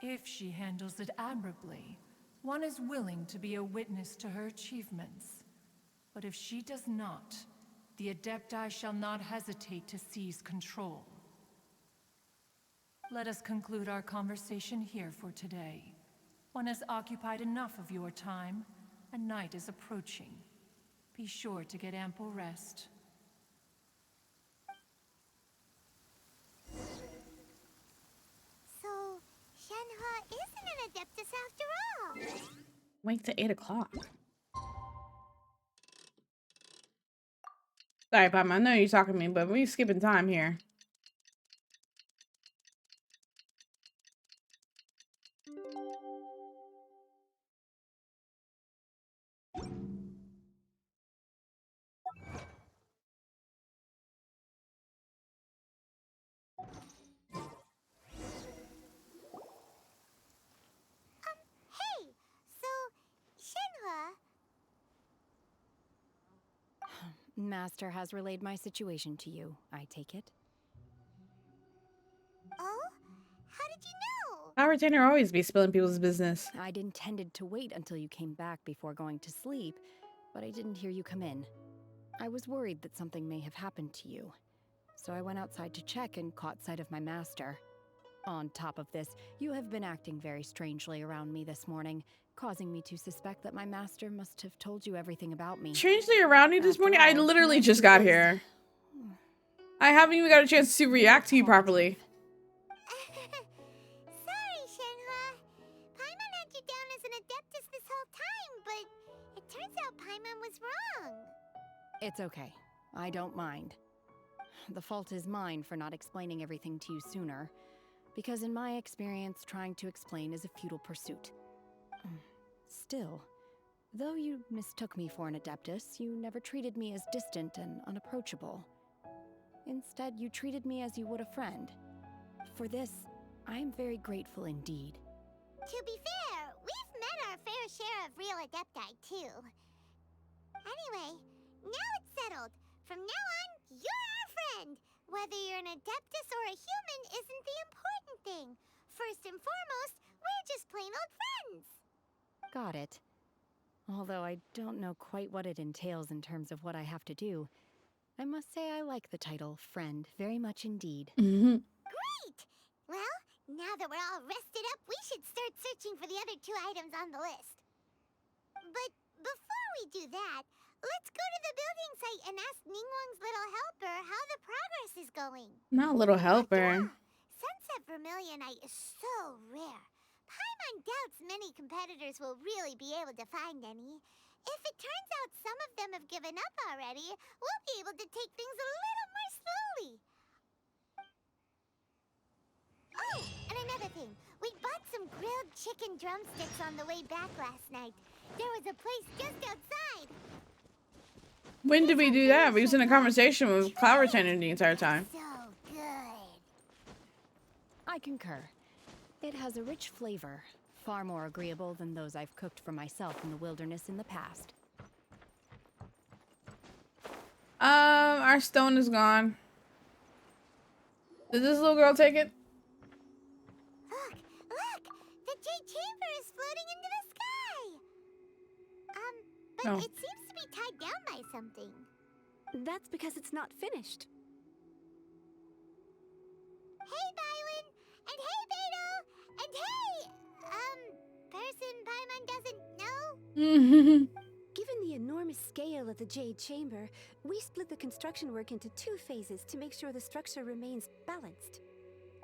If she handles it admirably, one is willing to be a witness to her achievements. But if she does not, the Adepti shall not hesitate to seize control. Let us conclude our conversation here for today. One has occupied enough of your time, and night is approaching. Be sure to get ample rest. So, Shenhe isn't an Adeptus after all. Wait till 8 o'clock. Sorry, Pam, I know you're talking to me, but we're skipping time here. Hey, so, Shenhe... Master has relayed my situation to you, I take it. Oh? How did you know? Our retainer always be spilling people's business. I'd intended to wait until you came back before going to sleep, but I didn't hear you come in. I was worried that something may have happened to you, so I went outside to check and caught sight of my master. On top of this, you have been acting very strangely around me this morning, causing me to suspect that my master must have told you everything about me. Strangely around you this morning? I literally just got here. I haven't even got a chance to react to you properly. Sorry, Shenhe. Paimon had you down as an Adeptus this whole time, but it turns out Paimon was wrong. It's okay. I don't mind. The fault is mine for not explaining everything to you sooner, because in my experience, trying to explain is a futile pursuit. Still, though you mistook me for an Adeptus, you never treated me as distant and unapproachable. Instead, you treated me as you would a friend. For this, I am very grateful indeed. To be fair, we've met our fair share of real Adepti, too. Anyway, now it's settled. From now on, you're our friend. Whether you're an Adeptus or a human isn't the important thing. First and foremost, we're just plain old friends. Got it. Although I don't know quite what it entails in terms of what I have to do, I must say I like the title friend very much indeed. Great! Well, now that we're all rested up, we should start searching for the other 2 items on the list. But we do that, let's go to the building site and ask Ningguang's little helper how the progress is going. Not a little helper. Sunset Vermilionite is so rare. Paimon doubts many competitors will really be able to find any. If it turns out some of them have given up already, we'll be able to take things a little more slowly. Oh, and another thing. We bought some grilled chicken drumsticks on the way back last night. There was a place just outside. When did we do that? We was in a conversation with Cloud Retainer the entire time. So good. I concur. It has a rich flavor, far more agreeable than those I've cooked for myself in the wilderness in the past. Our stone is gone. Did this little girl take it? Look! The Jade Chamber is floating into the sky! But Oh. it seems to be tied down by something. That's because it's not finished. Hey, Bywin! And hey, Beto! And hey, person Paimon doesn't know? Given the enormous scale of the Jade Chamber, we split the construction work into 2 phases to make sure the structure remains balanced.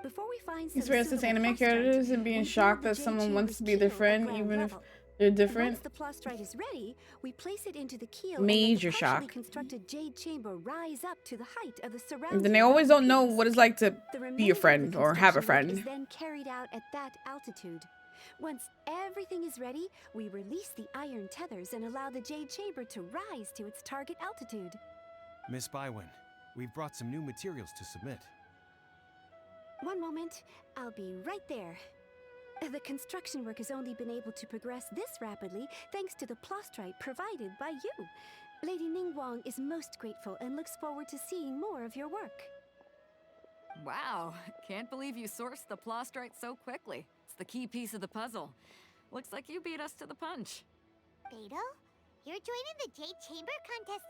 Before we find some Experience this suitable anime plastrite, characters and we being build shocked the that Jade someone wants Chamber's to be their keel at friend, ground even if level. they're And different. once the plastrite is ready, we place it into the keel Major and let the shock. partially constructed Jade Chamber rise up to the height of the surrounding. Then they always don't know what it's like to The be a remainder of friend the or have a construction work friend. is then carried out at that altitude. Once everything is ready, we release the iron tethers and allow the Jade Chamber to rise to its target altitude. Miss Bywin, we've brought some new materials to submit. One moment, I'll be right there. The construction work has only been able to progress this rapidly thanks to the plastrite provided by you. Lady Ningguang is most grateful and looks forward to seeing more of your work. Wow, can't believe you sourced the plastrite so quickly. It's the key piece of the puzzle. Looks like you beat us to the punch. Beto? You're joining the Jade Chamber contest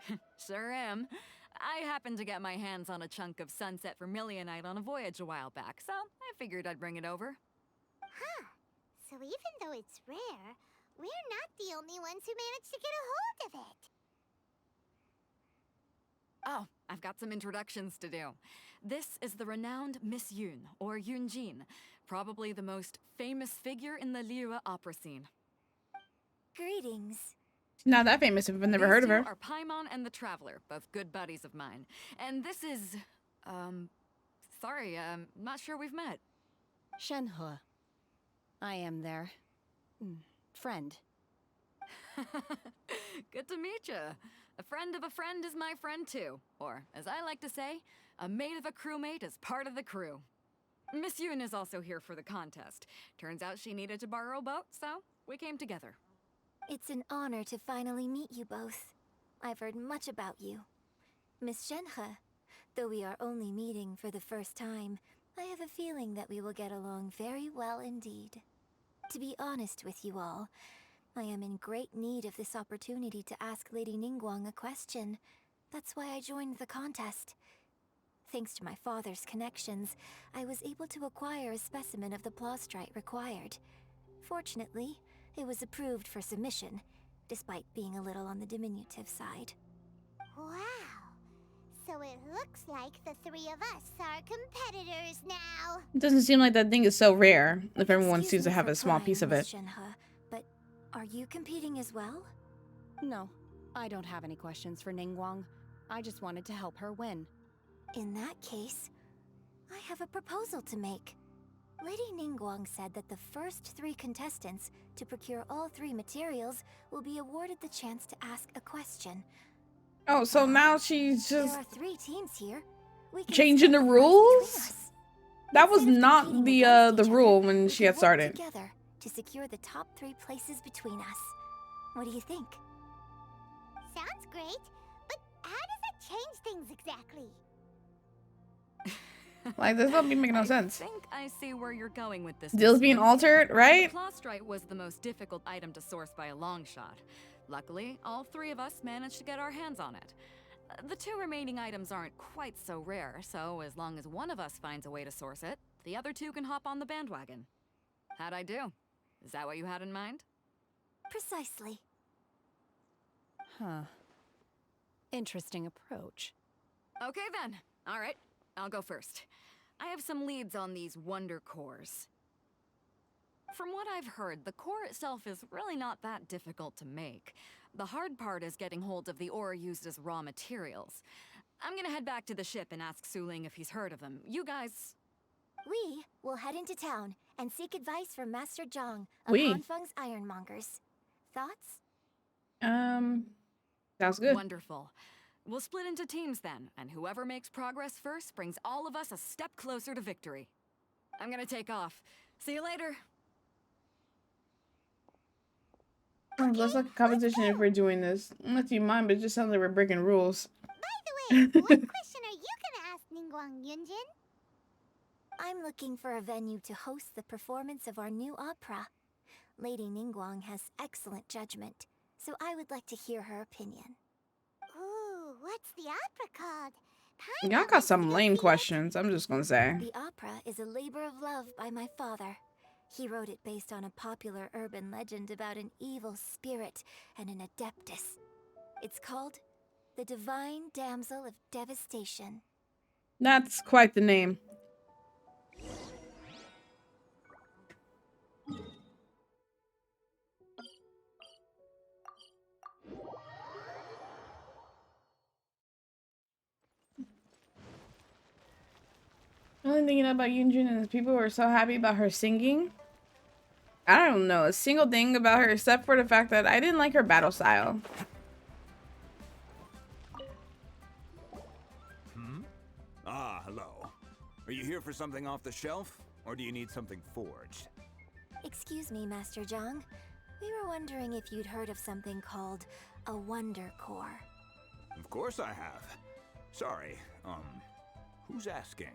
too? Sure am. I happened to get my hands on a chunk of Sunset Vermilionite on a voyage a while back, so I figured I'd bring it over. Huh. So even though it's rare, we're not the only ones who managed to get a hold of it. Oh, I've got some introductions to do. This is the renowned Miss Yun, or Yunjin, probably the most famous figure in the Liyue opera scene. Greetings. She's not that famous if I've never heard of her. These two are Paimon and the Traveler, both good buddies of mine. And this is, sorry, not sure we've met. Shenhe. I am their friend. Good to meet you. A friend of a friend is my friend too. Or, as I like to say, a mate of a crewmate is part of the crew. Miss Yun is also here for the contest. Turns out she needed to borrow a boat, so we came together. It's an honor to finally meet you both. I've heard much about you. Miss Shenhe, though we are only meeting for the first time, I have a feeling that we will get along very well indeed. To be honest with you all, I am in great need of this opportunity to ask Lady Ningguang a question. That's why I joined the contest. Thanks to my father's connections, I was able to acquire a specimen of the plastrite required. Fortunately, it was approved for submission, despite being a little on the diminutive side. Wow! So it looks like the 3 of us are competitors now. It doesn't seem like that thing is so rare if everyone Excuse seems to me have for a small prying, piece of Miss it. Shenhe, but are you competing as well? No, I don't have any questions for Ningguang. I just wanted to help her win. In that case, I have a proposal to make. Lady Ningguang said that the first 3 contestants to procure all 3 materials will be awarded the chance to ask a question. Oh, so now she's There just are 3 teams here. We can changing the split prize between rules? us. That was Instead of not competing the against each rule other, when we she can had work started. together to secure the top 3 places between us. What do you think? Sounds great, but how does it change things exactly? Like, this don't be making no sense. I think I see where you're going with this. Deals Miss being Yun. altered, right? The plastrite was the most difficult item to source by a long shot. Luckily, all 3 of us managed to get our hands on it. The 2 remaining items aren't quite so rare, so as long as one of us finds a way to source it, the other 2 can hop on the bandwagon. How'd I do? Is that what you had in mind? Precisely. Huh. Interesting approach. Okay then. All right, I'll go first. I have some leads on these wonder cores. From what I've heard, the core itself is really not that difficult to make. The hard part is getting hold of the ore used as raw materials. I'm gonna head back to the ship and ask Suling if he's heard of them. You guys... We will head into town and seek advice from Master Zhang of We. Hanfeng's Ironmongers. Thoughts? Sounds good. Wonderful. We'll split into teams then, and whoever makes progress first brings all of us a step closer to victory. I'm gonna take off. See you later. Sounds less like a competition if we're doing this. Unless you mind, but it just sounds like we're breaking rules. By the way, what question are you gonna ask Ningguang Yunjin? I'm looking for a venue to host the performance of our new opera. Lady Ningguang has excellent judgment, so I would like to hear her opinion. Ooh, what's the opera called? Y'all got some lame questions, I'm just gonna say. The opera is a labor of love by my father. He wrote it based on a popular urban legend about an evil spirit and an adeptus. It's called The Divine Damsel of Devastation. That's quite the name. The only thing you know about Yunjin is people were so happy about her singing. I don't know a single thing about her except for the fact that I didn't like her battle style. Ah, hello. Are you here for something off the shelf, or do you need something forged? Excuse me, Master Zhang. We were wondering if you'd heard of something called a Wonder Core. Of course I have. Sorry, who's asking?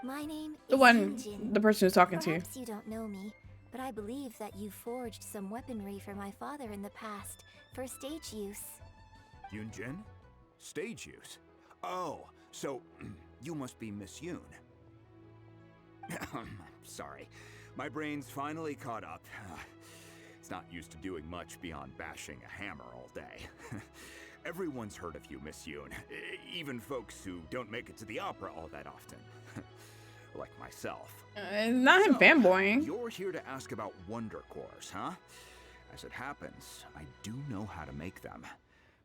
My name The is one, Yunjin. the person who's talking to you. Perhaps you don't know me, but I believe that you forged some weaponry for my father in the past for stage use. Yunjin? Stage use? Oh, so you must be Miss Yoon. Sorry, my brain's finally caught up. It's not used to doing much beyond bashing a hammer all day. Everyone's heard of you, Miss Yoon. Even folks who don't make it to the opera all that often. Like myself. Not him fanboying. You're here to ask about Wonder Cores, huh? As it happens, I do know how to make them.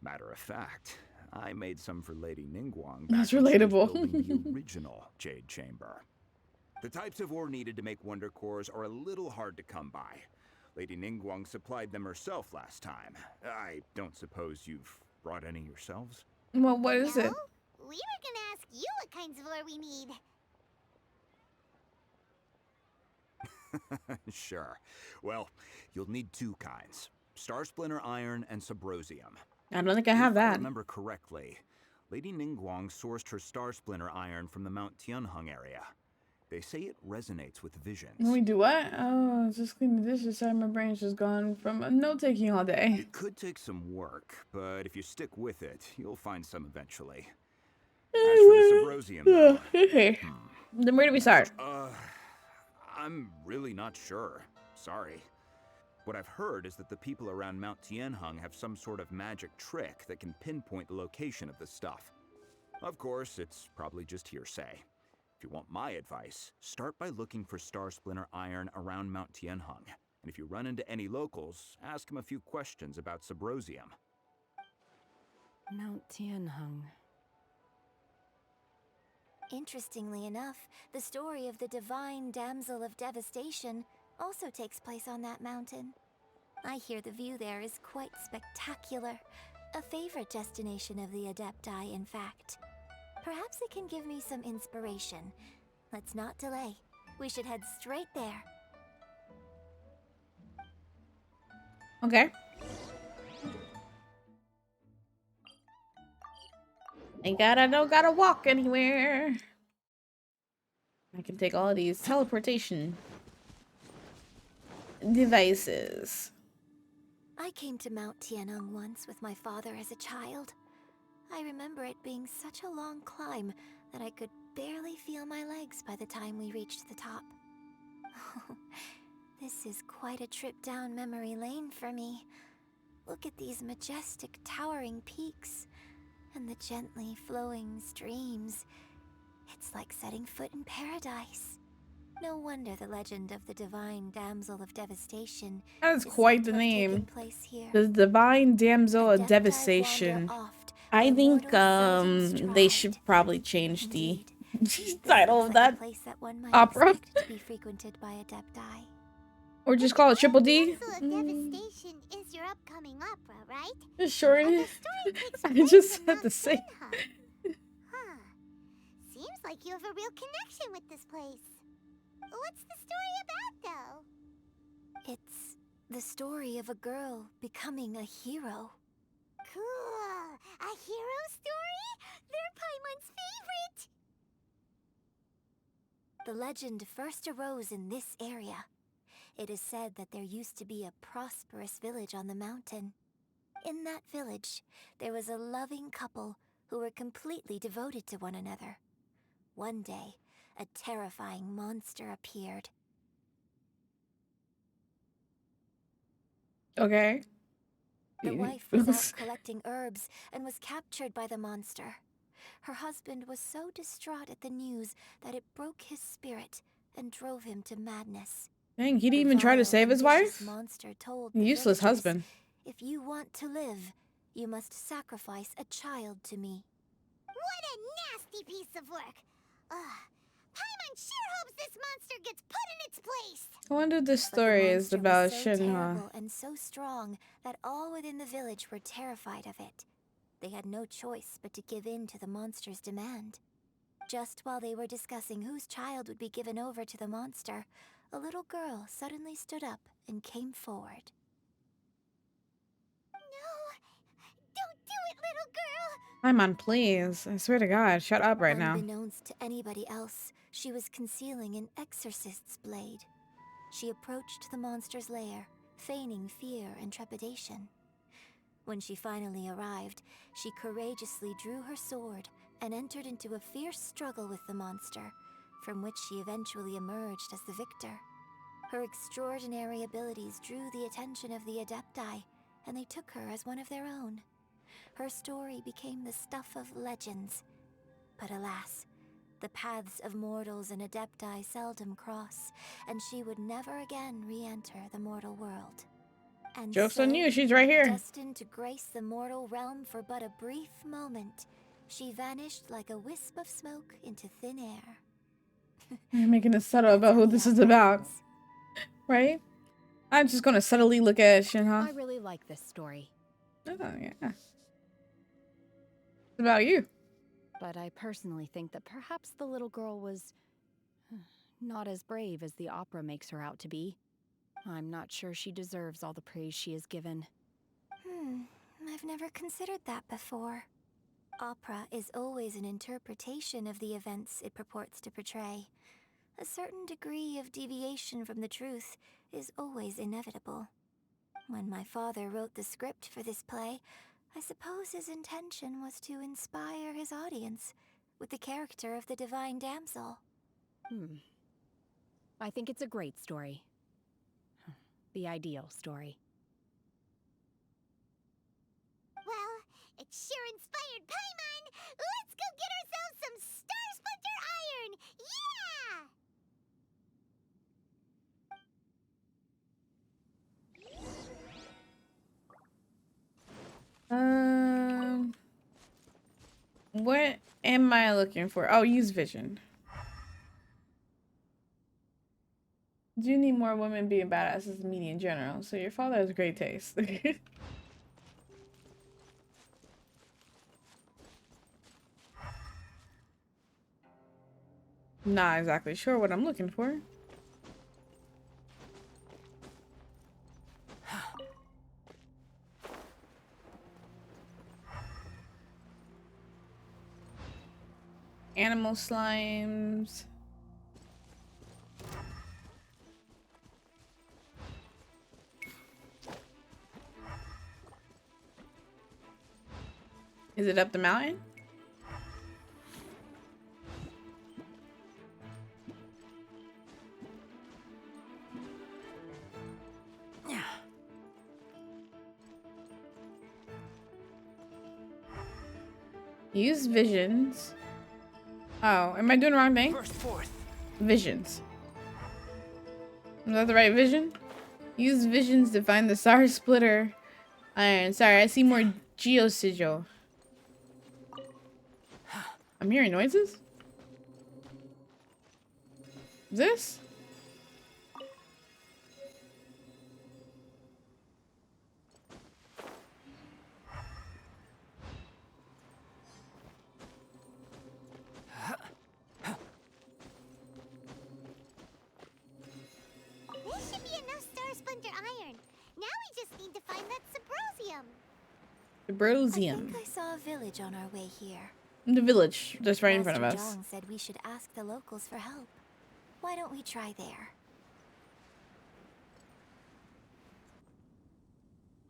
Matter of fact, I made some for Lady Ningguang back That's when she was relatable. building the original Jade Chamber. The types of ore needed to make Wonder Cores are a little hard to come by. Lady Ningguang supplied them herself last time. I don't suppose you've brought any yourselves? Well, what is it? We were gonna ask you what kinds of ore we need. Sure. Well, you'll need two kinds. Star Splinter Iron and Subrosium. I don't think I have If that. I remember correctly, Lady Ningguang sourced her Star Splinter Iron from the Mount Tianheng area. They say it resonates with visions. When we do what? Oh, just clean the dishes. Sorry, my brain's just gone from note-taking all day. It could take some work, but if you stick with it, you'll find some eventually. As for the Subrosium, though, Then where do we start? I'm really not sure. Sorry. What I've heard is that the people around Mount Tianheng have some sort of magic trick that can pinpoint the location of the stuff. Of course, it's probably just hearsay. If you want my advice, start by looking for Star Splinter Iron around Mount Tianheng. And if you run into any locals, ask them a few questions about Subrosium. Mount Tianheng. Interestingly enough, the story of the Divine Damsel of Devastation also takes place on that mountain. I hear the view there is quite spectacular. A favorite destination of the Adepti, in fact. Perhaps it can give me some inspiration. Let's not delay. We should head straight there. Okay. Don't gotta walk anywhere. I can take all of these teleportation devices. I came to Mount Tianheng once with my father as a child. I remember it being such a long climb that I could barely feel my legs by the time we reached the top. This This is quite a trip down memory lane for me. Look at these majestic, towering peaks and the gently flowing streams. It's like setting foot in paradise. No wonder the legend of the divine damsel of devastation That is is quite said the to have taken name. place here. The Divine Damsel of Adepti Devastation. wander oft I where think mortals seldom they stride. should probably change the This title looks of like that a place that one might opera. expect to be frequented by Adepti. Or just call it Triple D. Damsel of Devastation is your upcoming opera, right? Just short And it. the story takes I place just in had Mount to say. Tenha. Huh. Seems like you have a real connection with this place. What's the story about, though? It's the story of a girl becoming a hero. Cool. A hero story? They're Paimon's favorite. The legend first arose in this area. It is said that there used to be a prosperous village on the mountain. In that village, there was a loving couple who were completely devoted to one another. One day, a terrifying monster appeared. Okay. The wife was out collecting herbs and was captured by the monster. Her husband was so distraught at the news that it broke his spirit and drove him to madness. Dang, he didn't even try to save his wife? Monster told the Useless villagers, husband. "If you want to live, you must sacrifice a child to me." What a nasty piece of work! Paimon sure hopes this monster gets put in its place! I wonder if this But the story is monster about was so Shinra. terrible and so strong that all within the village were terrified of it. They had no choice but to give in to the monster's demand. Just while they were discussing whose child would be given over to the monster, a little girl suddenly stood up and came forward. No! Don't do it, little girl! Paimon, please. I swear to God, shut up right now. Unbeknownst to anybody else, she was concealing an exorcist's blade. She approached the monster's lair, feigning fear and trepidation. When she finally arrived, she courageously drew her sword and entered into a fierce struggle with the monster, from which she eventually emerged as the victor. Her extraordinary abilities drew the attention of the Adepti, and they took her as one of their own. Her story became the stuff of legends. But alas, the paths of mortals and Adepti seldom cross, and she would never again re-enter the mortal world. And Joke's so, on you, she's right here. destined to grace the mortal realm for but a brief moment, she vanished like a wisp of smoke into thin air. You're making it subtle about who this is about. Right? I'm just gonna subtly look at Shinra. I really like this story. Oh, yeah. It's about you. But I personally think that perhaps the little girl was not as brave as the opera makes her out to be. I'm not sure she deserves all the praise she is given. I've never considered that before. Opera is always an interpretation of the events it purports to portray. A certain degree of deviation from the truth is always inevitable. When my father wrote the script for this play, I suppose his intention was to inspire his audience with the character of the divine damsel. I think it's a great story. The ideal story. Well, it sure inspired Paimon! Let's go get ourselves some Star Splinter Iron! Yeah! What am I looking for? Oh, use vision. Do you need more women being badasses in media in general? So your father has great taste. Not exactly sure what I'm looking for. Animal slimes. Is it up the mountain? Use visions. Oh, am I doing the wrong thing? Visions. Is that the right vision? Use visions to find the Star Splitter Iron. Sorry, I see more Geo Sigil. I'm hearing noises? This? This should be enough Star Splinter Iron. Now we just need to find that Subrosium. Subrosium. I think I saw a village on our way here. The village, just right in front of Master us. Zhang said we should ask the locals for help. Why don't we try there?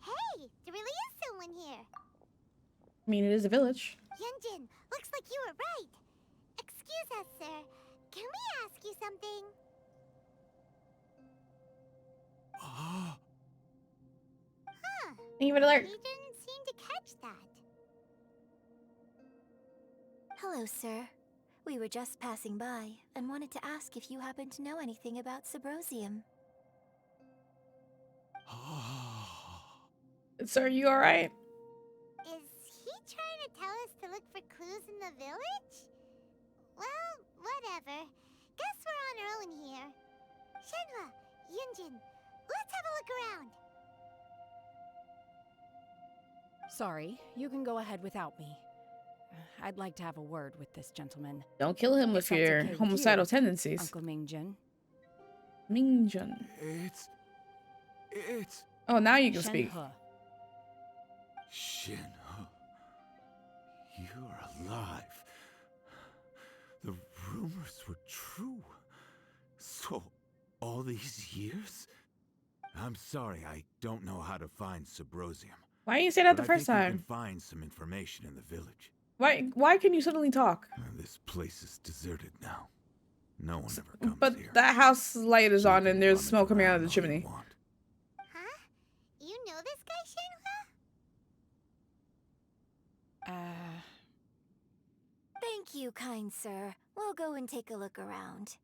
Hey, there really is someone here. I mean, it is a village. Yunjin, looks like you were right. Excuse us, sir. Can we ask you something? Huh. Even alert. You didn't seem to catch that. Hello, sir. We were just passing by and wanted to ask if you happen to know anything about Subrosium. Sir, you alright? Is he trying to tell us to look for clues in the village? Well, whatever. Guess we're on our own here. Shenhua, Yunjin, let's have a look around. Sorry, you can go ahead without me. I'd like to have a word with this gentleman. Don't kill him with If that's your okay with homicidal you, tendencies. Uncle Mingjun. Mingjun. It's... Oh, now you can speak. Shenhe. You're alive. The rumors were true. So, all these years? I'm sorry, I don't know how to find Subrosium. Why didn't you say that But the first I think time? you can find some information in the village. Why can you suddenly talk? This place is deserted now. No one ever comes But here. that house light is on and there's smoke coming out of the chimney. Huh? You know this guy, Shenhua? Thank you, kind sir. We'll go and take a look around.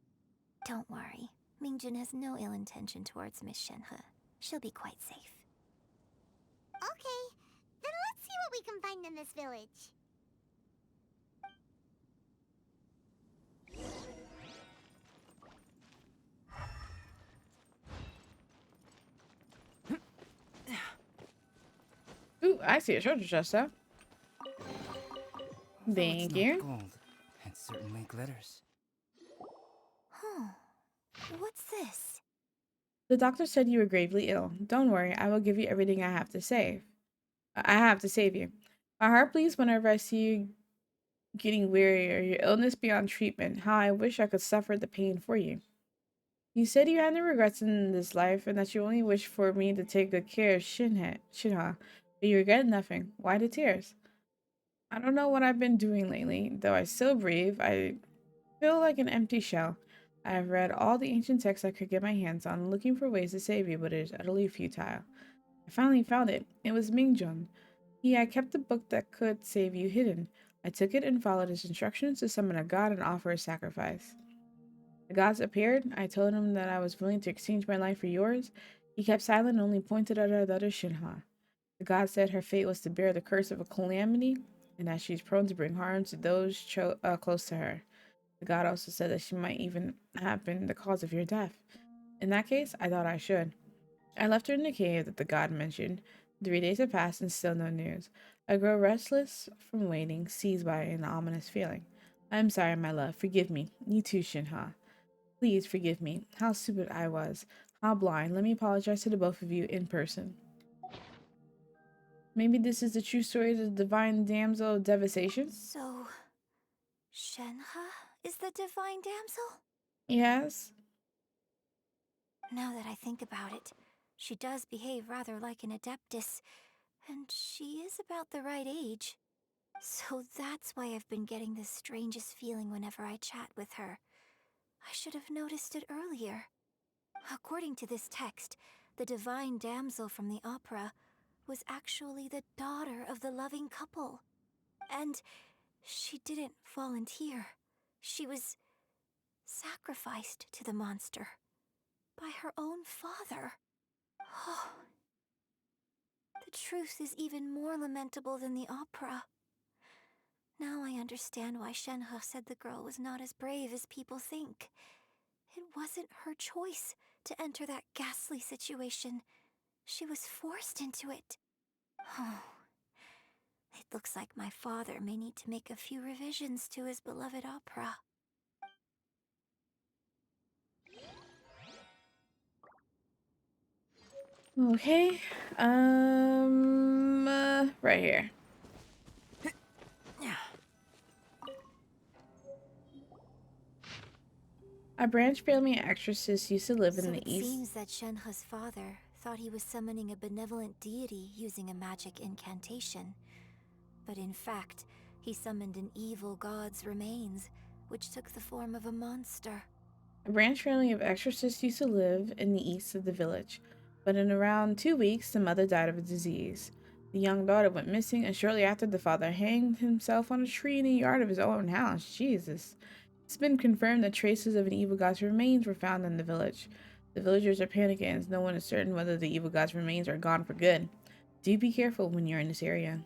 Don't worry. Mingjun has no ill intention towards Miss Shenhe. She'll be quite safe. Okay, then let's see what we can find in this village. Ooh, I see a treasure chest though. Thank you. Gold. It certainly glitters. Huh. What's this? The doctor said you were gravely ill. Don't worry, I will give you everything I have to save. I have to save you. My heart bleeds whenever I see you getting weary or your illness beyond treatment. How I wish I could suffer the pain for you. You said you had no regrets in this life and that you only wish for me to take good care of Shinha, but you regret nothing. Why the tears? I don't know what I've been doing lately. Though I still breathe, I feel like an empty shell. I have read all the ancient texts I could get my hands on, looking for ways to save you, but it is utterly futile. I finally found it. It was Mingjun. He had kept the book that could save you hidden. I took it and followed his instructions to summon a god and offer a sacrifice. The gods appeared. I told him that I was willing to exchange my life for yours. He kept silent and only pointed at our daughter Shinha. The god said her fate was to bear the curse of a calamity, and that she is prone to bring harm to those close to her. The god also said that she might even have been the cause of your death. In that case, I thought I should. I left her in the cave that the god mentioned. 3 days have passed and still no news. I grow restless from waiting, seized by an ominous feeling. I am sorry, my love. Forgive me. You too, Shinha. Please forgive me. How stupid I was. How blind. Let me apologize to the both of you in person. Maybe this is the true story of the divine damsel of devastation? So, Shenhe is the divine damsel? Yes. Now that I think about it, she does behave rather like an adeptus, and she is about the right age. So that's why I've been getting the strangest feeling whenever I chat with her. I should have noticed it earlier. According to this text, the divine damsel from the opera was actually the daughter of the loving couple. And She didn't volunteer. She was sacrificed to the monster by her own father. Oh, the truth is even more lamentable than the opera. Now I understand why Shenhe said the girl was not as brave as people think. It wasn't her choice to enter that ghastly situation. She was forced into it. Oh, it looks like my father may need to make a few revisions to his beloved opera. Okay. Right here. A branch family exorcist used to live in So the it east. seems that Shenhe's father thought he was summoning a benevolent deity using a magic incantation. But in fact, he summoned an evil god's remains, which took the form of a monster. A branch family of exorcists used to live in the east of the village, but in around 2 weeks, the mother died of a disease. The young daughter went missing, and shortly after, the father hanged himself on a tree in the yard of his own house. Jesus. It's been confirmed that traces of an evil god's remains were found in the village. The villagers are panicking as no one is certain whether the evil god's remains are gone for good. Do be careful when you're in this area.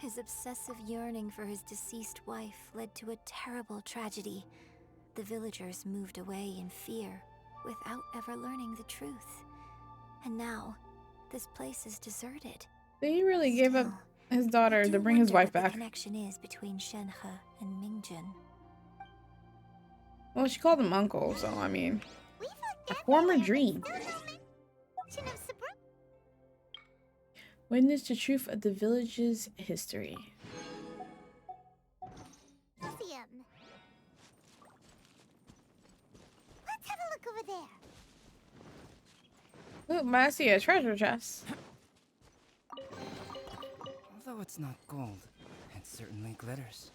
His obsessive yearning for his deceased wife led to a terrible tragedy. The villagers moved away in fear, without ever learning the truth. And now, this place is deserted. He really gave up his daughter to bring his wife The back. connection is between Shenhe and Mingjin. Well, she called him uncle, so I mean, a former dream. Witness the truth of the village's history. Museum. Let's have a look over there. Ooh, but I see a treasure chest. Although it's not gold, it certainly glitters.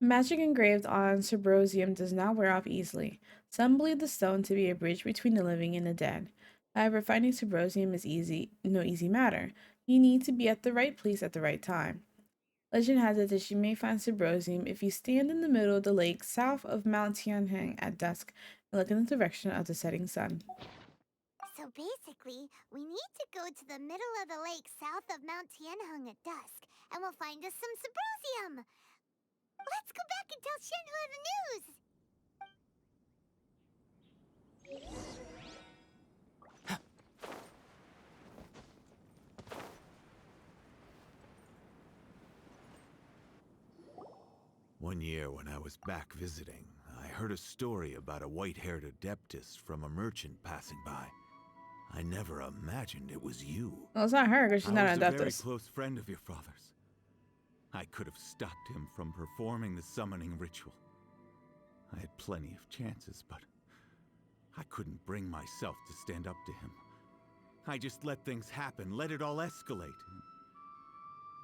Magic engraved on Cerbrosium does not wear off easily. Some believe the stone to be a bridge between the living and the dead. However, finding Cerbrosium is no easy matter. You need to be at the right place at the right time. Legend has it that you may find Cerbrosium if you stand in the middle of the lake south of Mount Tianheng at dusk and look in the direction of the setting sun. So basically, we need to go to the middle of the lake south of Mount Tianheng at dusk, and we'll find us some Cerbrosium. Let's go back and tell Shenhe the news! One year when I was back visiting, I heard a story about a white-haired adeptus from a merchant passing by. I never imagined it was you. Well, it's not her because she's not an I was a very adeptus. close friend of your father's. I could have stopped him from performing the summoning ritual. I had plenty of chances, but I couldn't bring myself to stand up to him. I just let things happen, let it all escalate.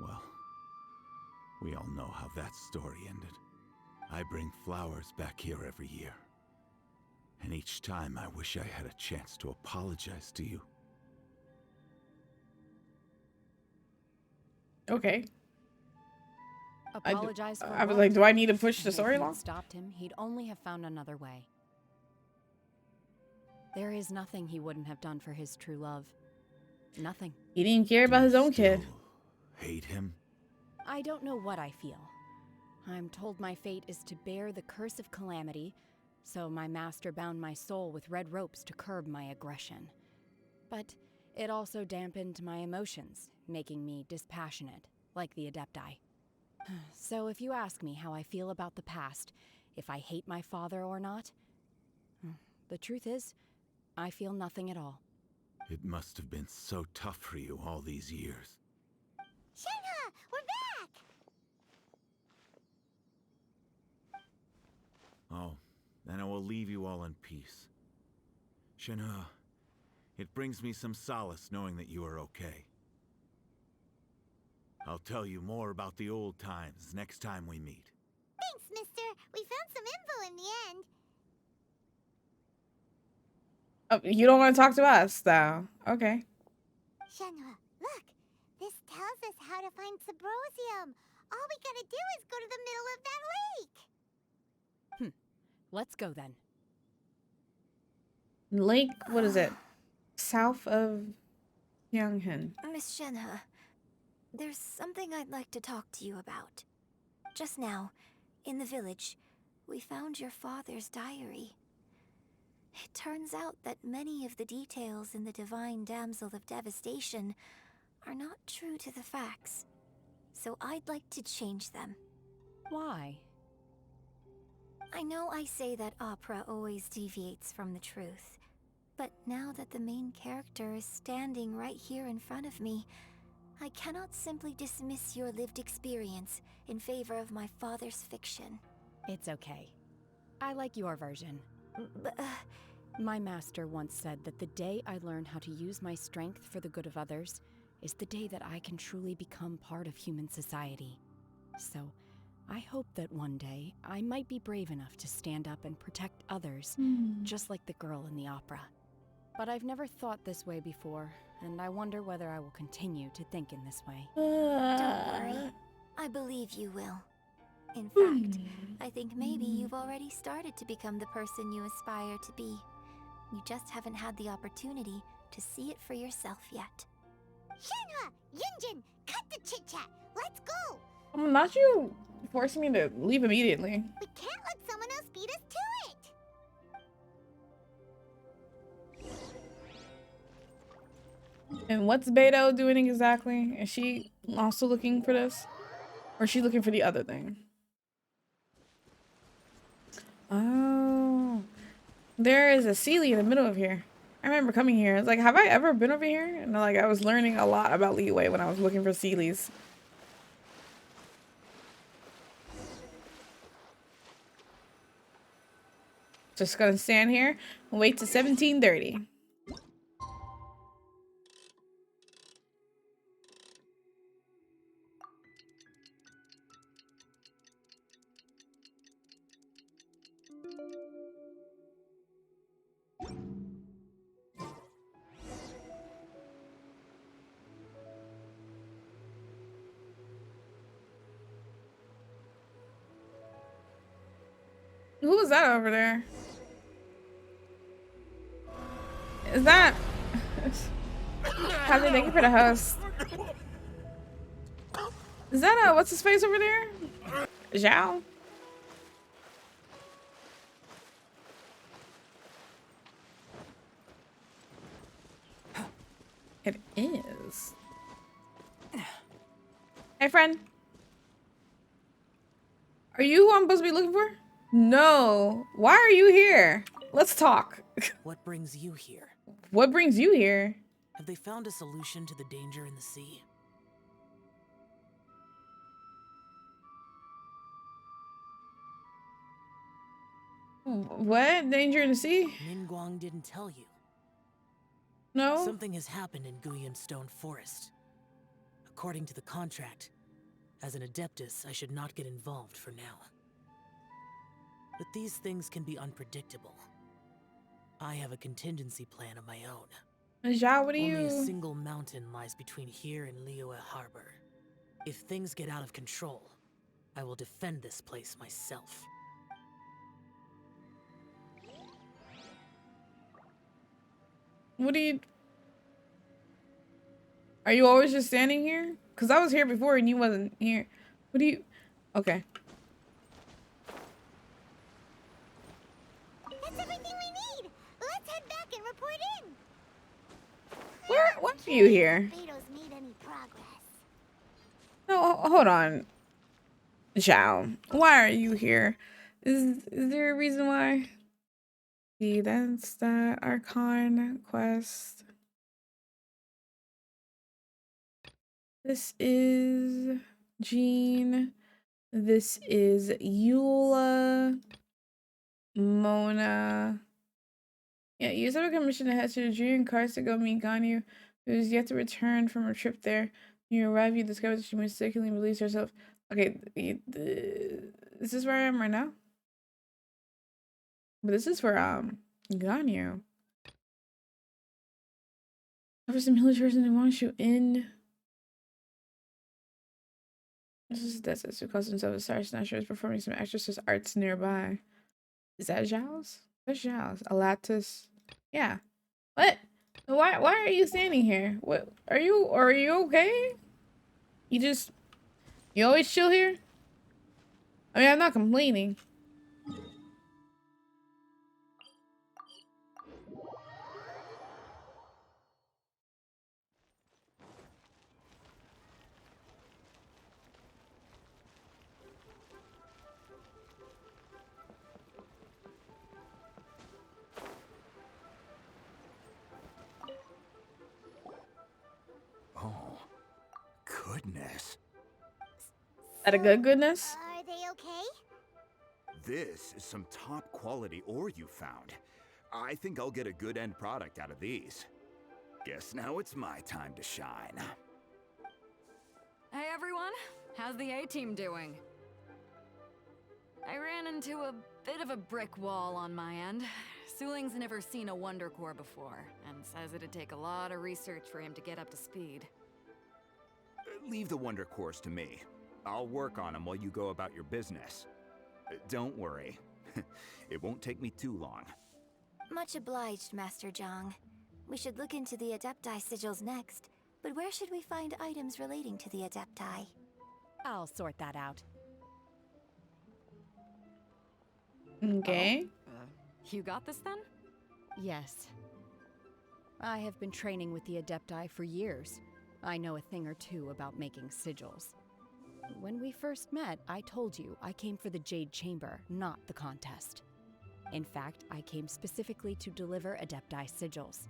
Well, we all know how that story ended. I bring flowers back here every year. And each time I wish I had a chance to apologize to you. Okay. Apologize for I was what? like, do I need to push the If story you'd along? stopped him, he'd only have found another way. There is nothing he wouldn't have done for his true love. Nothing. He didn't care about his own kid. Hate him? I don't know what I feel. I'm told my fate is to bear the curse of calamity, so my master bound my soul with red ropes to curb my aggression. But it also dampened my emotions, making me dispassionate, like the Adepti. So if you ask me how I feel about the past, if I hate my father or not, the truth is, I feel nothing at all. It must have been so tough for you all these years. Shenhe, we're back! Oh, then I will leave you all in peace. Shenhe, it brings me some solace knowing that you are okay. I'll tell you more about the old times next time we meet. Oh, you don't want to talk to us, though. Okay. Shenhua, look! This tells us how to find Subrosium. All we gotta do is go to the middle of that lake. Let's go then. Lake, what is it? South of Yanghan. Miss Shenhe, there's something I'd like to talk to you about. Just now, in the village, we found your father's diary. It turns out that many of the details in the Divine Damsel of Devastation are not true to the facts. So I'd like to change them. Why? I know I say that opera always deviates from the truth, but now that the main character is standing right here in front of me, I cannot simply dismiss your lived experience in favor of my father's fiction. It's okay. I like your version. But, my master once said that the day I learn how to use my strength for the good of others is the day that I can truly become part of human society. So, I hope that one day I might be brave enough to stand up and protect others, just like the girl in the opera. But I've never thought this way before, and I wonder whether I will continue to think in this way. Don't worry. I believe you will. In fact, I think maybe you've already started to become the person you aspire to be. You just haven't had the opportunity to see it for yourself yet. Shenhua! Yunjin! Cut the chit-chat! Let's go! Not you forcing me to leave immediately. We can't let someone else beat us to it! And what's Beto doing exactly? Is she also looking for this? Or is she looking for the other thing? Oh. There is a Sealy in the middle of here. I remember coming here. It's like, have I ever been over here? And like, I was learning a lot about Leeway when I was looking for Sealies. Just gonna stand here and wait to 17:30. Who was that over there? Is that... Happy, thank you for the host. Is that what's his face over there? Zhao? It is. Hey, friend. Are you who I'm supposed to be looking for? No. Why are you here? Let's talk. What brings you here? What brings you here? Have they found a solution to the danger in the sea? What? Danger in the sea? Ningguang didn't tell you. No? Something has happened in Guyan Stone Forest. According to the contract, as an Adeptus, I should not get involved for now. But these things can be unpredictable. I have a contingency plan of my own. Zhao, what are Only you? a single mountain lies between here and Liyue Harbor. If things get out of control, I will defend this place myself. What do you... Are you always just standing here? Because I was here before and you wasn't here. What do you... Okay. That's everything we need! Let's head back and report in! What are you here? Beto's made any progress. No, hold on. Zhao, why are you here? Is there a reason why? See, that's that Archon quest. This is Jean. This is Eula. Mona. Yeah, you said a commission to head to the Dream Cars to go meet Ganyu, who is yet to return from her trip there. When you arrive, you discover that she mistakenly released herself. Okay, is this where I am right now? But this is for Ganyu. For some villagers and they want you in. This is that's who calls himself a star snatcher is performing some exorcist arts nearby. Is that Zhao's? Where's Zhao's? Alatus. Yeah. What? Why are you standing here? What are you okay? You always chill here? I mean, I'm not complaining. Oh, goodness. At a goodness? Are they okay? This is some top quality ore you found. I think I'll get a good end product out of these. Guess now it's my time to shine. Hey everyone, how's the A-team doing? I ran into a bit of a brick wall on my end. Suling's never seen a Wonder Core before, and says it'd take a lot of research for him to get up to speed. Leave the Wonder Cores to me. I'll work on them while you go about your business. Don't worry. It won't take me too long. Much obliged, Master Zhang. We should look into the Adepti sigils next, but where should we find items relating to the Adepti? I'll sort that out. Okay. You got this then? Yes. I have been training with the Adepti for years. I know a thing or two about making sigils. When we first met, I told you I came for the Jade Chamber, not the contest. In fact, I came specifically to deliver Adepti sigils.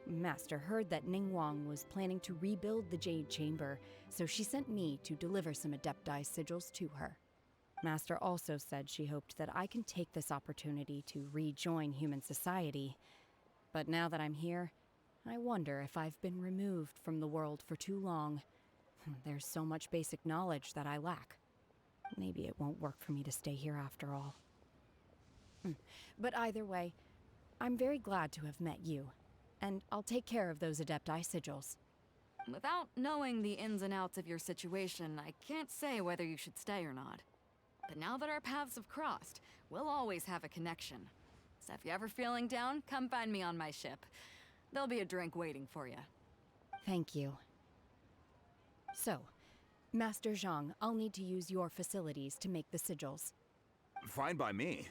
Master heard that Ningguang was planning to rebuild the Jade Chamber, so she sent me to deliver some Adepti sigils to her. Master also said she hoped that I can take this opportunity to rejoin human society. But now that I'm here, I wonder if I've been removed from the world for too long. There's so much basic knowledge that I lack. Maybe it won't work for me to stay here after all. But either way, I'm very glad to have met you, and I'll take care of those Adepti sigils. Without knowing the ins and outs of your situation, I can't say whether you should stay or not. But now that our paths have crossed, we'll always have a connection. So if you're ever feeling down, come find me on my ship. There'll be a drink waiting for you. Thank you. So, Master Zhang, I'll need to use your facilities to make the sigils. Fine by me.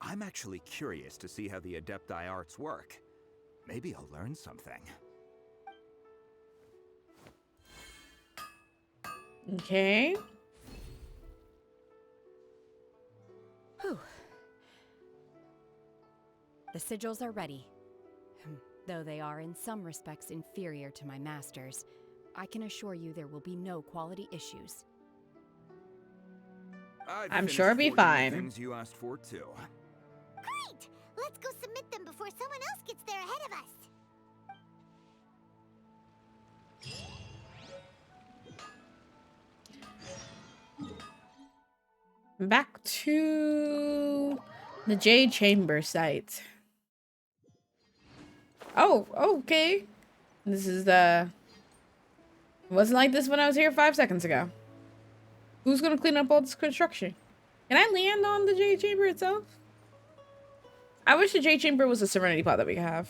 I'm actually curious to see how the Adepti arts work. Maybe I'll learn something. Okay. Whew. The sigils are ready. Though they are in some respects inferior to my master's, I can assure you there will be no quality issues. I'm sure it'll be fine. Things you asked for too. Great! Let's go submit them before someone else gets there ahead of us. Back to the Jade Chamber site. Oh, okay. This is the... It wasn't like this when I was here 5 seconds ago. Who's gonna clean up all this construction? Can I land on the Jade Chamber itself? I wish the Jade Chamber was a Serenity Pod that we could have.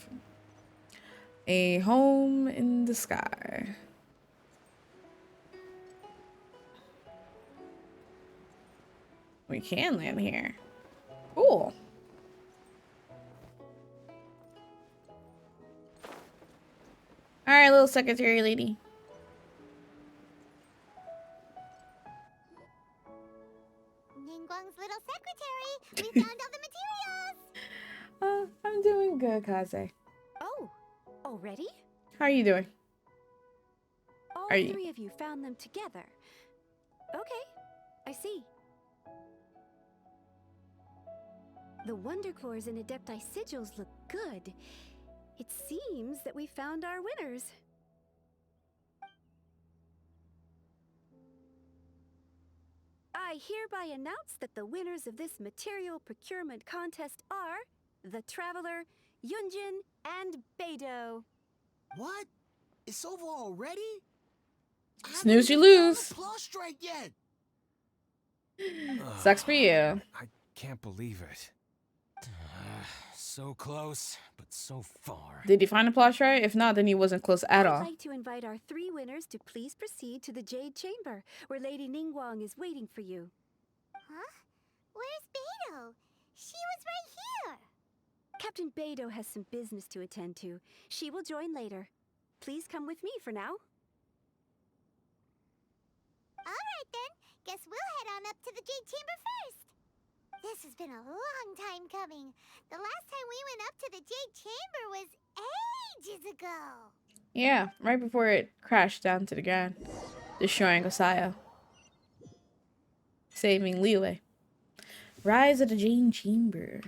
A home in the sky. We can land here. Cool. Alright, little secretary lady. Ningguang's little secretary! We found all the materials! I'm doing good, Kaze. Oh, already? How are you doing? All Are you- three of you found them together. Okay, I see. The Wonder Cores and Adepti sigils look good. It seems that we found our winners. I hereby announce that the winners of this material procurement contest are the Traveler, Yunjin, and Beidou. What? It's over already? Snooze, you lose. Plus right yet. Sucks for you. I can't believe it. So close, but so far. Did you find a plush right? If not, then he wasn't close at I'd all. like to invite our 3 winners to please proceed to the Jade Chamber, where Lady Ningguang is waiting for you. Huh? Where's Beidou? She was right here. Captain Beidou has some business to attend to. She will join later. Please come with me for now. Alright then, guess we'll head on up to the Jade Chamber first. This has been a long time coming. The last time we went up to the Jade Chamber was ages ago. Yeah, right before it crashed down to the ground, destroying Osaya. Saving Liyue. Rise of the Jade Chamber.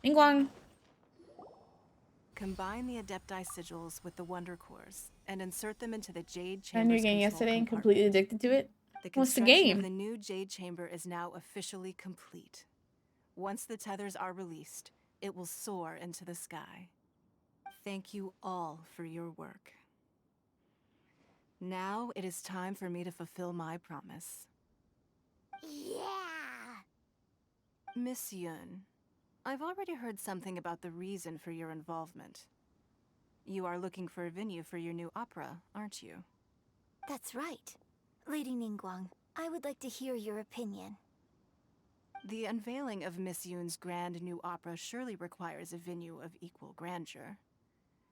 Ningguang. Combine the Adepti sigils with the Wonder Cores and insert them into the Jade And Chamber's your game control yesterday and compartment. completely addicted to it? The What's the construction game? of the new Jade Chamber is now officially complete. Once the tethers are released, it will soar into the sky. Thank you all for your work. Now it is time for me to fulfill my promise. Yeah! Miss Yun, I've already heard something about the reason for your involvement. You are looking for a venue for your new opera, aren't you? That's right. Lady Ningguang, I would like to hear your opinion. The unveiling of Miss Yun's grand new opera surely requires a venue of equal grandeur.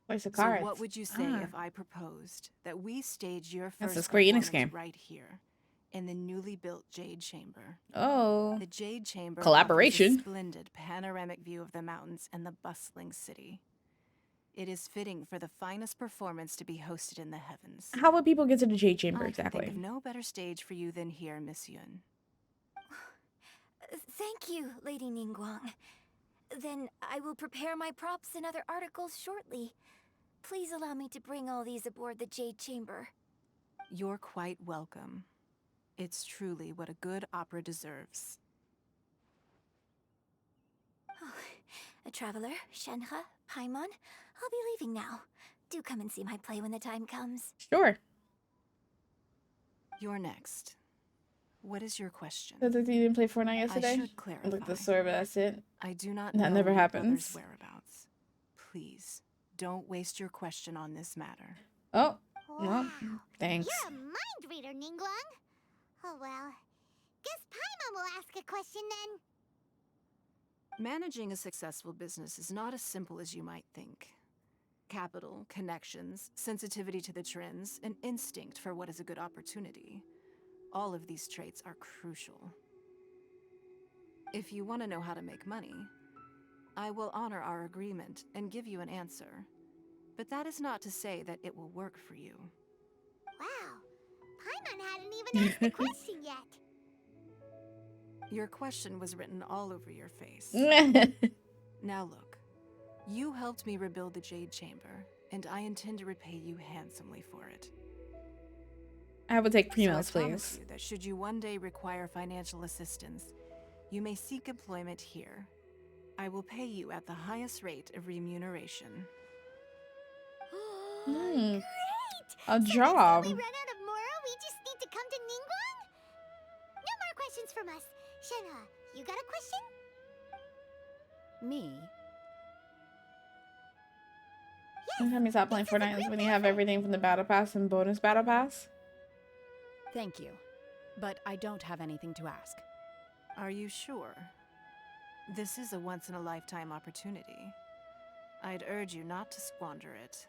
Where's the So cards? what would you say if I proposed that we stage your That's first a Square Enix performance game. right here, in the newly built Jade Chamber? Oh. The Jade Chamber Collaboration. offers a splendid panoramic view of the mountains and the bustling city. It is fitting for the finest performance to be hosted in the heavens. How would people get to the Jade Chamber I can think exactly? of no better stage for you than here, Miss Yun. Thank you, Lady Ningguang. Then I will prepare my props and other articles shortly. Please allow me to bring all these aboard the Jade Chamber. You're quite welcome. It's truly what a good opera deserves. A traveler, Shenhe, Paimon, I'll be leaving now. Do come and see my play when the time comes. Sure. You're next. What is your question? That's like you didn't play Fortnite yesterday? I should clarify. Like the sword, but that's it. I do not That know never your happens. brother's whereabouts. Please, don't waste your question on this matter. Oh, Wow. well, thanks. You're a mind reader, Ningguang. Oh well. Guess Paimon will ask a question then. Managing a successful business is not as simple as you might think. Capital, connections, sensitivity to the trends, and instinct for what is a good opportunity. All of these traits are crucial. If you want to know how to make money, I will honor our agreement and give you an answer. But that is not to say that it will work for you. Wow. Paimon hadn't even asked the question yet. Your question was written all over your face. Now look, you helped me rebuild the Jade Chamber, and I intend to repay you handsomely for it. I would take So I premiums, promise please. you that should you one day require financial assistance, you may seek employment here. I will pay you at the highest rate of remuneration. Hmm. Great! A So job. next time we run out of Moro, we just need to come to Ningguang? No more questions from us. Shenhe, you got a question? Me? Anytime you stop playing Fortnite is when you have everything from the Battle Pass and bonus Battle Pass. Thank you. But I don't have anything to ask. Are you sure? This is a once-in-a-lifetime opportunity. I'd urge you not to squander it.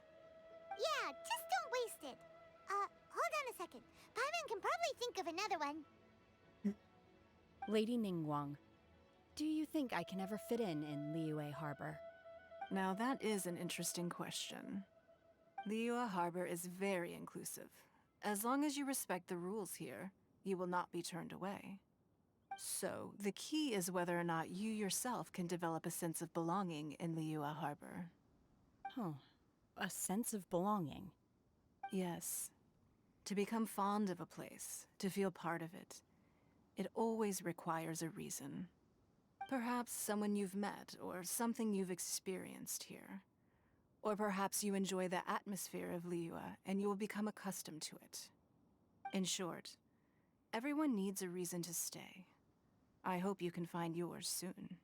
Yeah, just don't waste it. Hold on a second. Paimon can probably think of another one. Lady Ningguang, do you think I can ever fit in Liyue Harbor? Now that is an interesting question. Liyue Harbor is very inclusive. As long as you respect the rules here, you will not be turned away. So, the key is whether or not you yourself can develop a sense of belonging in Liyue Harbor. Huh. A sense of belonging. Yes. To become fond of a place, to feel part of it, it always requires a reason. Perhaps someone you've met or something you've experienced here. Or perhaps you enjoy the atmosphere of Liyue and you will become accustomed to it. In short, everyone needs a reason to stay. I hope you can find yours soon.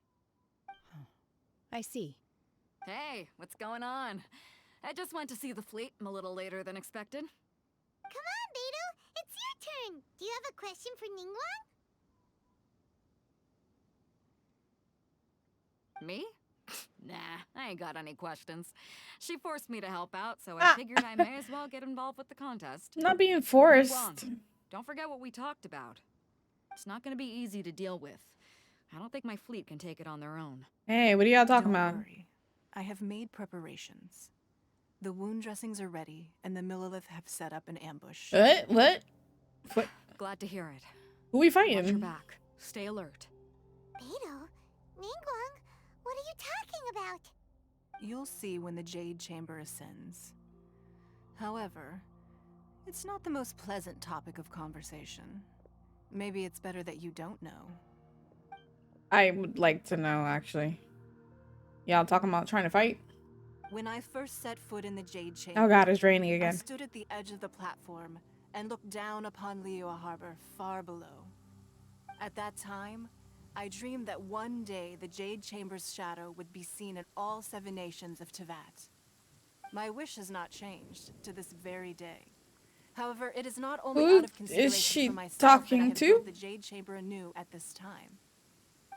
I see. Hey, what's going on? I just went to see the fleet a little later than expected. Come on, Beidou! It's your turn! Do you have a question for Ningguang? Me? Nah, I ain't got any questions. She forced me to help out, so I figured I may as well get involved with the contest. Not being forced. Ningguang, don't forget what we talked about. It's not gonna be easy to deal with. I don't think my fleet can take it on their own. Hey, what are y'all talking Don't about? worry. I have made preparations. The wound dressings are ready, and the Millilith have set up an ambush. What? Glad to hear it. Who we Watch your fighting? back. Stay alert. Beidou? Ningguang? What are you talking about? You'll see when the Jade Chamber ascends. However, it's not the most pleasant topic of conversation. Maybe it's better that you don't know. I would like to know, actually. Y'all talking about trying to fight? When I first set foot in the Jade Chamber, Oh god, it's raining I again. stood at the edge of the platform and looked down upon Liyue Harbor far below. At that time, I dreamed that one day the Jade Chamber's shadow would be seen in all 7 nations of Teyvat. My wish has not changed to this very day. However, it is not only Who out of is consideration she for myself talking that I have to? built the Jade Chamber anew at this time.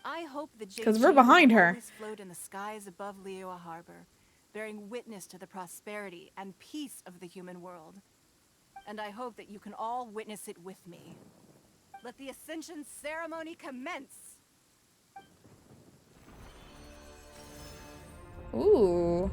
I hope the Jade 'Cause we're Chamber behind will her. always float in the skies above Liyue Harbor, bearing witness to the prosperity and peace of the human world. And I hope that you can all witness it with me. Let the Ascension ceremony commence! Ooh.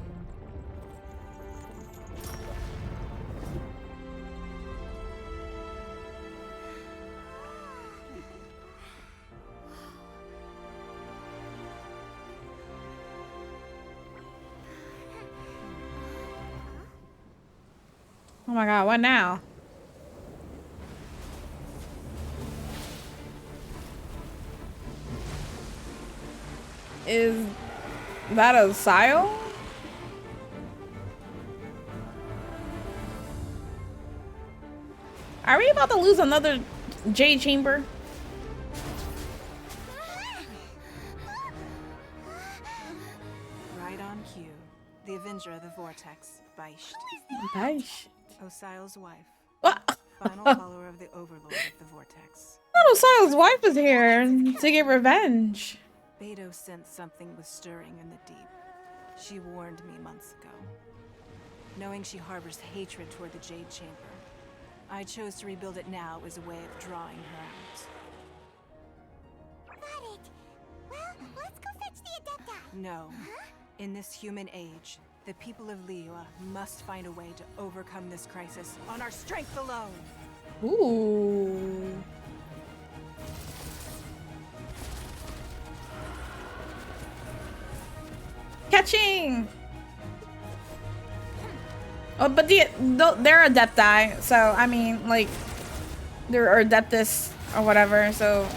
Oh my god, what now? Is that a Sile? Are we about to lose another Jade Chamber? Right on cue. The Avenger of the Vortex, Beisht. Beisht. Osial's wife. What? Final follower of the Overlord of the Vortex. Oh, Sile's wife is here to get revenge. Beidou sensed something was stirring in the deep. She warned me months ago. Knowing she harbors hatred toward the Jade Chamber, I chose to rebuild it now as a way of drawing her out. Got it. Well, let's go fetch the Adepti. No. In this human age, the people of Liyue must find a way to overcome this crisis on our strength alone. Ooh. Catching. Oh, but they're Adepti, so I mean, like, they're Adeptus or whatever, so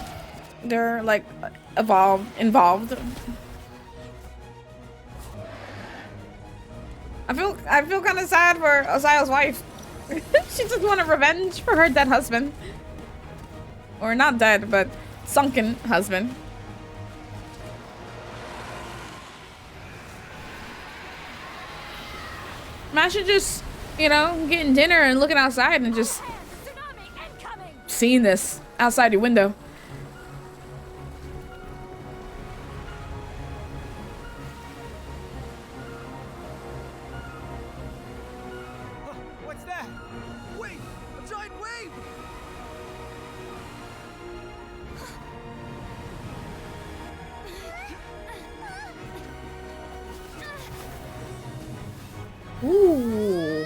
they're like involved. I feel kind of sad for Osial's wife. She just wanted revenge for her dead husband, or not dead, but sunken husband. Imagine just, you know, getting dinner and looking outside and just seeing this outside your window. What's that? Wait! A giant wave! Ooh.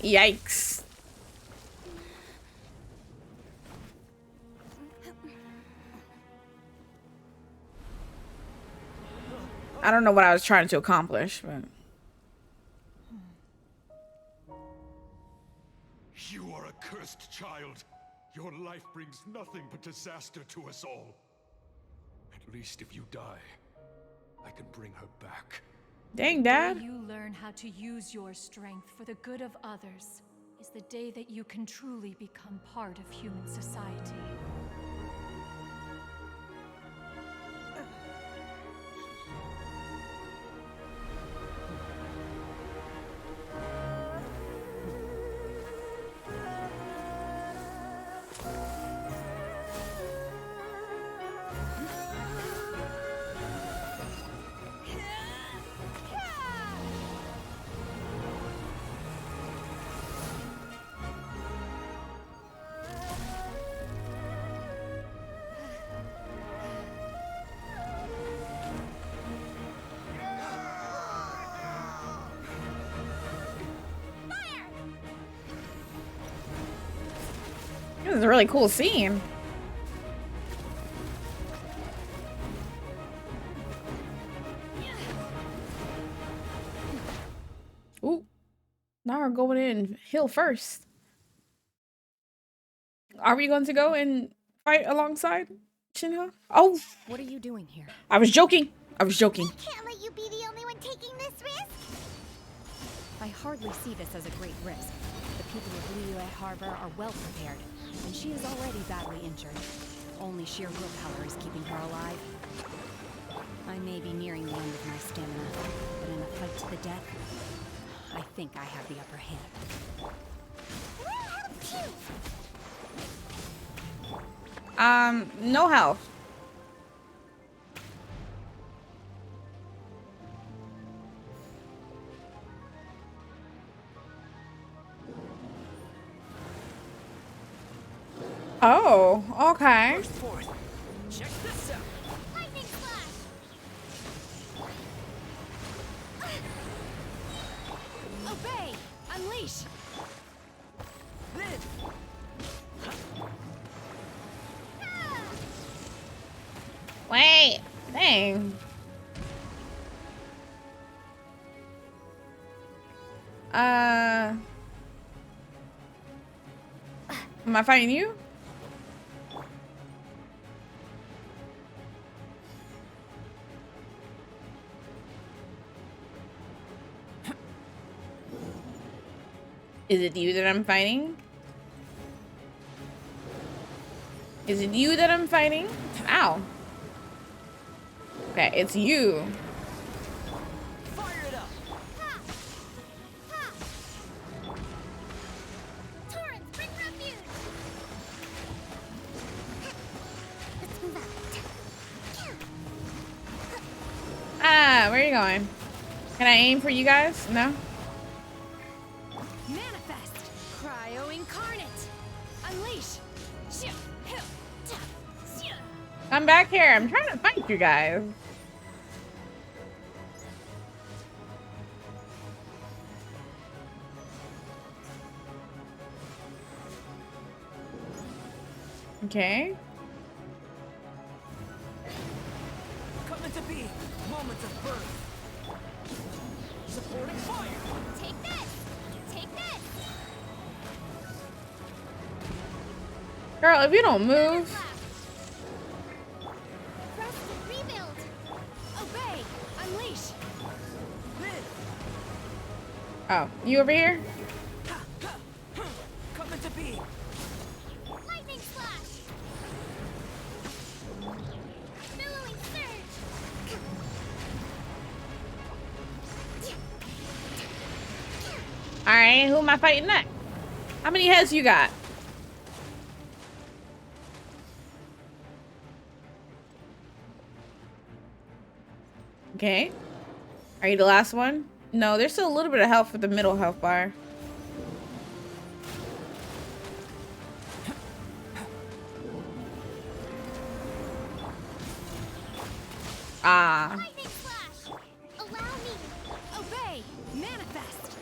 Yikes. I don't know what I was trying to accomplish, but You are a cursed child. Your life brings nothing but disaster to us all. At least if you die, I can bring her back. Dang, The Dad. day you learn how to use your strength for the good of others is the day that you can truly become part of human society. This is a really cool scene. Ooh. Now we're going in hill first. Are we going to go and fight alongside Shinha? Oh. What are you doing here? I was joking. I was joking. Can't let you be the only one taking this risk. I hardly see this as a great risk. The people of Liyue Harbor are well prepared, and she is already badly injured. Only sheer willpower is keeping her alive. I may be nearing the end of my stamina, but in a fight to the death, I think I have the upper hand. No health. Oh, okay. Check this out. Lightning flash. Obey! Unleash! Wait. Dang. Am I fighting you? Is it you that I'm fighting? Is it you that I'm fighting? Ow. Okay, it's you. Fire it up. Torrents, bring refuge. Let's move out. Ah, where are you going? Can I aim for you guys? No? Manifest! Cryo incarnate! Unleash! Come back here. I'm trying to fight you guys. Okay. Coming to be. Moments of birth. Supporting fire. Take this. Take this. Girl, if you don't move. Rebuild. Obey! Unleash! Oh, you over here? Coming to be. Lightning flash. Billowing surge. Alright, who am I fighting next? How many heads you got? Okay. Are you the last one? No, there's still a little bit of health with the middle health bar. Ah. Lightning flash. Allow me. Obey! Manifest!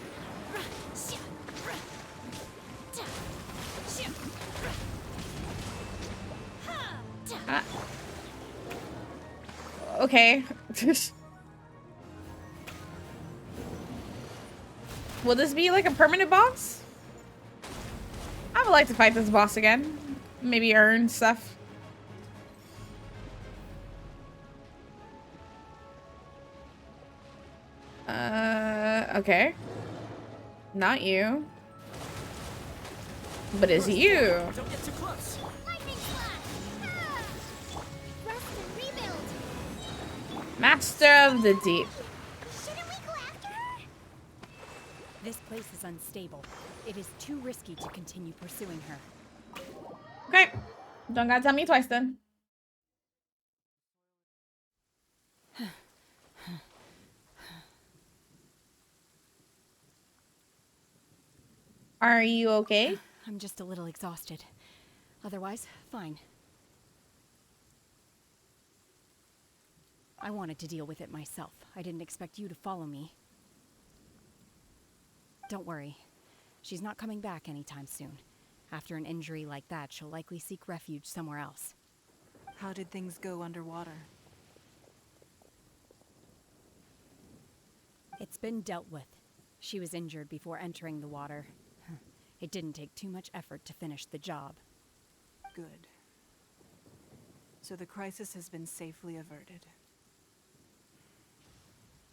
Okay. Will this be like a permanent boss? I would like to fight this boss again. Maybe earn stuff. Okay. Not you. But it's you. Don't get too close. Lightning slash! Ah! Rest and rebuild! Master of the Deep. Shouldn't we go after her? This place is unstable. It is too risky to continue pursuing her. Okay. Don't gotta tell me twice then. Are you okay? I'm just a little exhausted. Otherwise, fine. I wanted to deal with it myself. I didn't expect you to follow me. Don't worry. She's not coming back anytime soon. After an injury like that, she'll likely seek refuge somewhere else. How did things go underwater? It's been dealt with. She was injured before entering the water. It didn't take too much effort to finish the job. Good. So the crisis has been safely averted.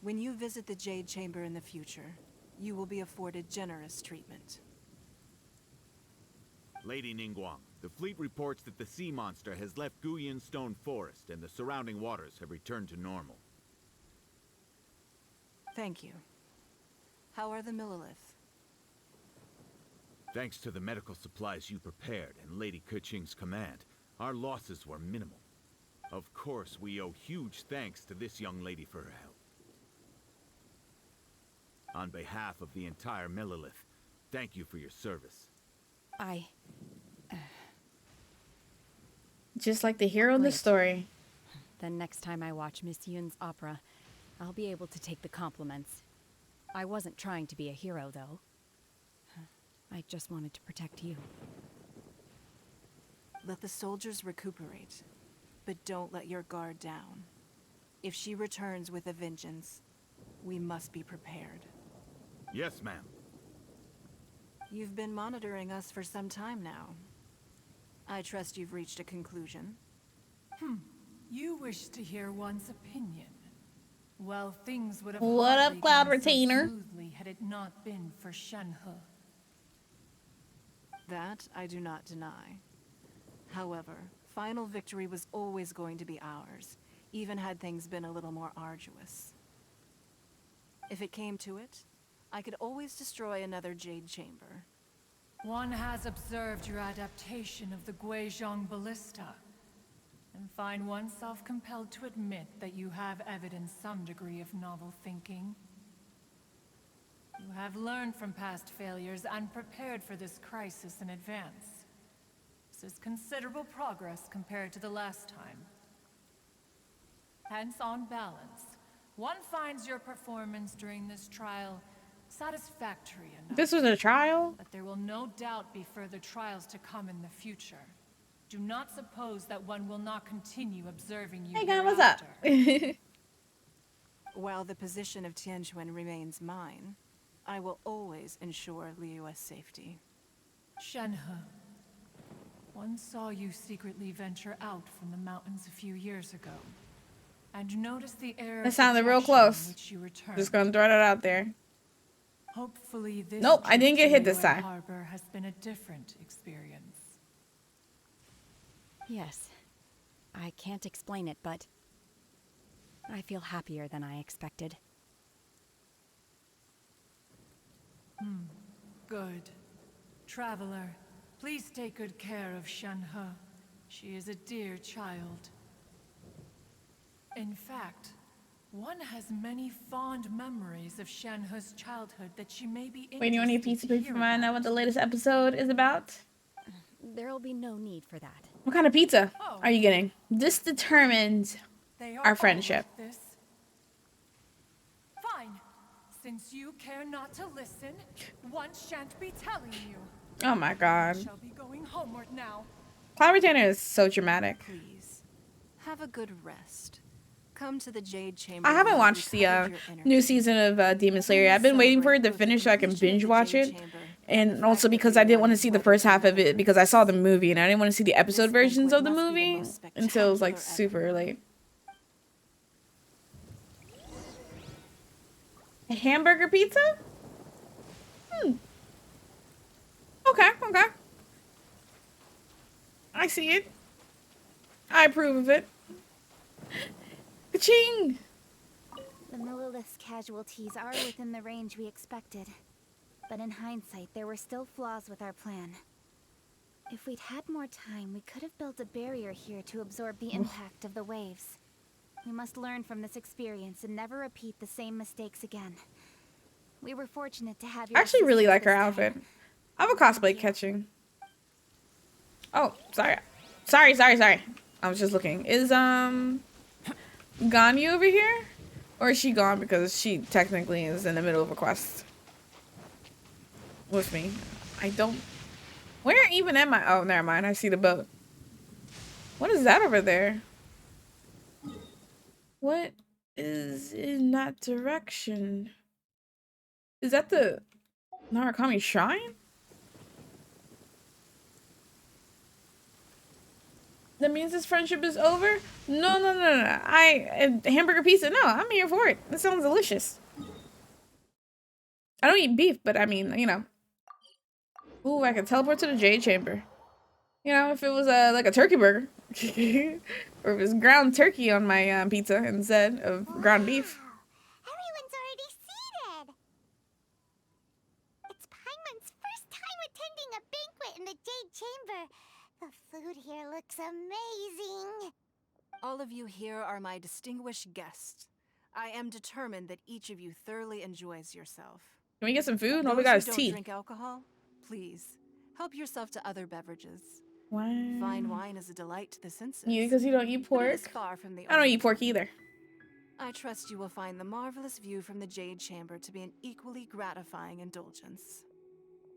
When you visit the Jade Chamber in the future, you will be afforded generous treatment. Lady Ningguang, the fleet reports that the sea monster has left Guyan Stone Forest and the surrounding waters have returned to normal. Thank you. How are the Millilith? Thanks to the medical supplies you prepared and Lady Keqing's command, our losses were minimal. Of course, we owe huge thanks to this young lady for her help. On behalf of the entire Millilith, thank you for your service. Just like the hero in the story. Then next time I watch Miss Yun's opera, I'll be able to take the compliments. I wasn't trying to be a hero, though. I just wanted to protect you. Let the soldiers recuperate, but don't let your guard down. If she returns with a vengeance, we must be prepared. Yes, ma'am. You've been monitoring us for some time now. I trust you've reached a conclusion. You wish to hear one's opinion. Well, things would have What up, hardly Cloud gone Retainer? so smoothly had it not been for Shenhe. That I do not deny. However, final victory was always going to be ours, even had things been a little more arduous. If it came to it, I could always destroy another Jade Chamber. One has observed your adaptation of the Guizhong Ballista, and find oneself compelled to admit that you have evidenced some degree of novel thinking. You have learned from past failures and prepared for this crisis in advance. This is considerable progress compared to the last time. Hence, on balance, one finds your performance during this trial satisfactory enough. This was a trial? But there will no doubt be further trials to come in the future. Do not suppose that one will not continue observing you. Hey guys, what's up? While the position of Tianquan remains mine, I will always ensure Liyue's safety. Shenhe, one saw you secretly venture out from the mountains a few years ago, and noticed the air. That sounded real close. Which you returned. Just gonna throw that out there. Hopefully this Nope, I didn't get hit this Liyue time. Harbor has been a different experience. Yes. I can't explain it, but I feel happier than I expected. Good. Traveler, please take good care of Shenhe. She is a dear child. In fact, one has many fond memories of Shenhe's childhood that she may be interested Wait, you want to eat pizza to before hear I know what the latest episode is about? There'll be no need for that. What kind of pizza Oh. are you getting? This determines They are our all friendship. like this. Fine. Since you care not to listen, one shan't be telling you. Oh my god. Shall be going homeward now. Cloud Retainer is so dramatic. Please, have a good rest. Come to the Jade Chamber. I haven't where watched we the recovered your energy. new season of Demon Slayer. I've been waiting for it to finish so I can binge watch it. And also because I didn't want to see the first half of it because I saw the movie and I didn't want to see the episode versions of the movie until it was like super late. A hamburger pizza? Okay, okay. I see it. I approve of it. Ka-ching! The Millilith's casualties are within the range we expected. But in hindsight, there were still flaws with our plan. If we'd had more time, we could have built a barrier here to absorb the impact of the waves. We must learn from this experience and never repeat the same mistakes again. We were fortunate to have your I actually really like her assistance this outfit. time. I have a cosplay catching. Oh, sorry. Sorry. I was just looking. Is Ganyu over here? Or is she gone because she technically is in the middle of a quest with me? I don't... Where even am I? Oh, never mind. I see the boat. What is that over there? What is in that direction? Is that the Narukami Shrine? That means this friendship is over? No. Hamburger pizza? No, I'm here for it. That sounds delicious. I don't eat beef, but I mean, you know. Ooh, I can teleport to the Jade Chamber. You know, if it was like a turkey burger. Or if it was ground turkey on my pizza instead of ground beef. Everyone's already seated. It's Paimon's first time attending a banquet in the Jade Chamber. The food here looks amazing. All of you here are my distinguished guests. I am determined that each of you thoroughly enjoys yourself. Can we get some food? All we Those got who is don't tea. drink alcohol, please help yourself to other beverages. Wow. Fine wine is a delight to the senses. You, because you don't eat but it pork? is far from the I don't eat only pork thing. either. I trust you will find the marvelous view from the Jade Chamber to be an equally gratifying indulgence.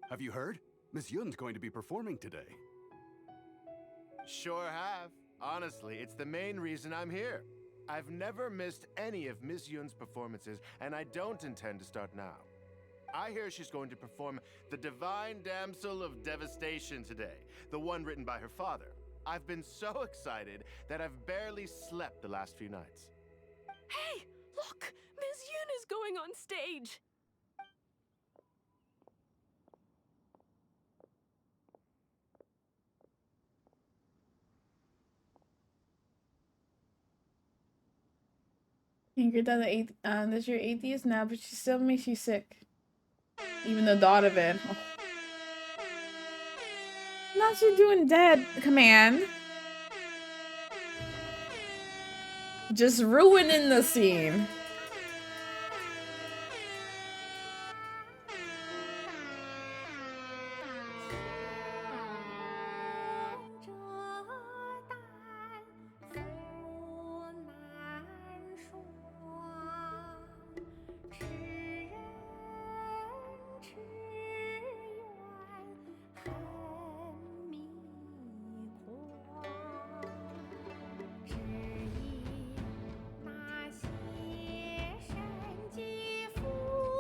Have you heard? Miss Yun's going to be performing today. Sure have. Honestly, it's the main reason I'm here. I've never missed any of Miss Yun's performances, and I don't intend to start now. I hear she's going to perform The Divine Damsel of Devastation today, the one written by her father. I've been so excited that I've barely slept the last few nights. Hey, look! Miss Yun is going on stage! Your daughter, that you're atheist now, but she still makes you sick. Even the thought of it. Oh. Not you doing dead, Command. Just ruining the scene.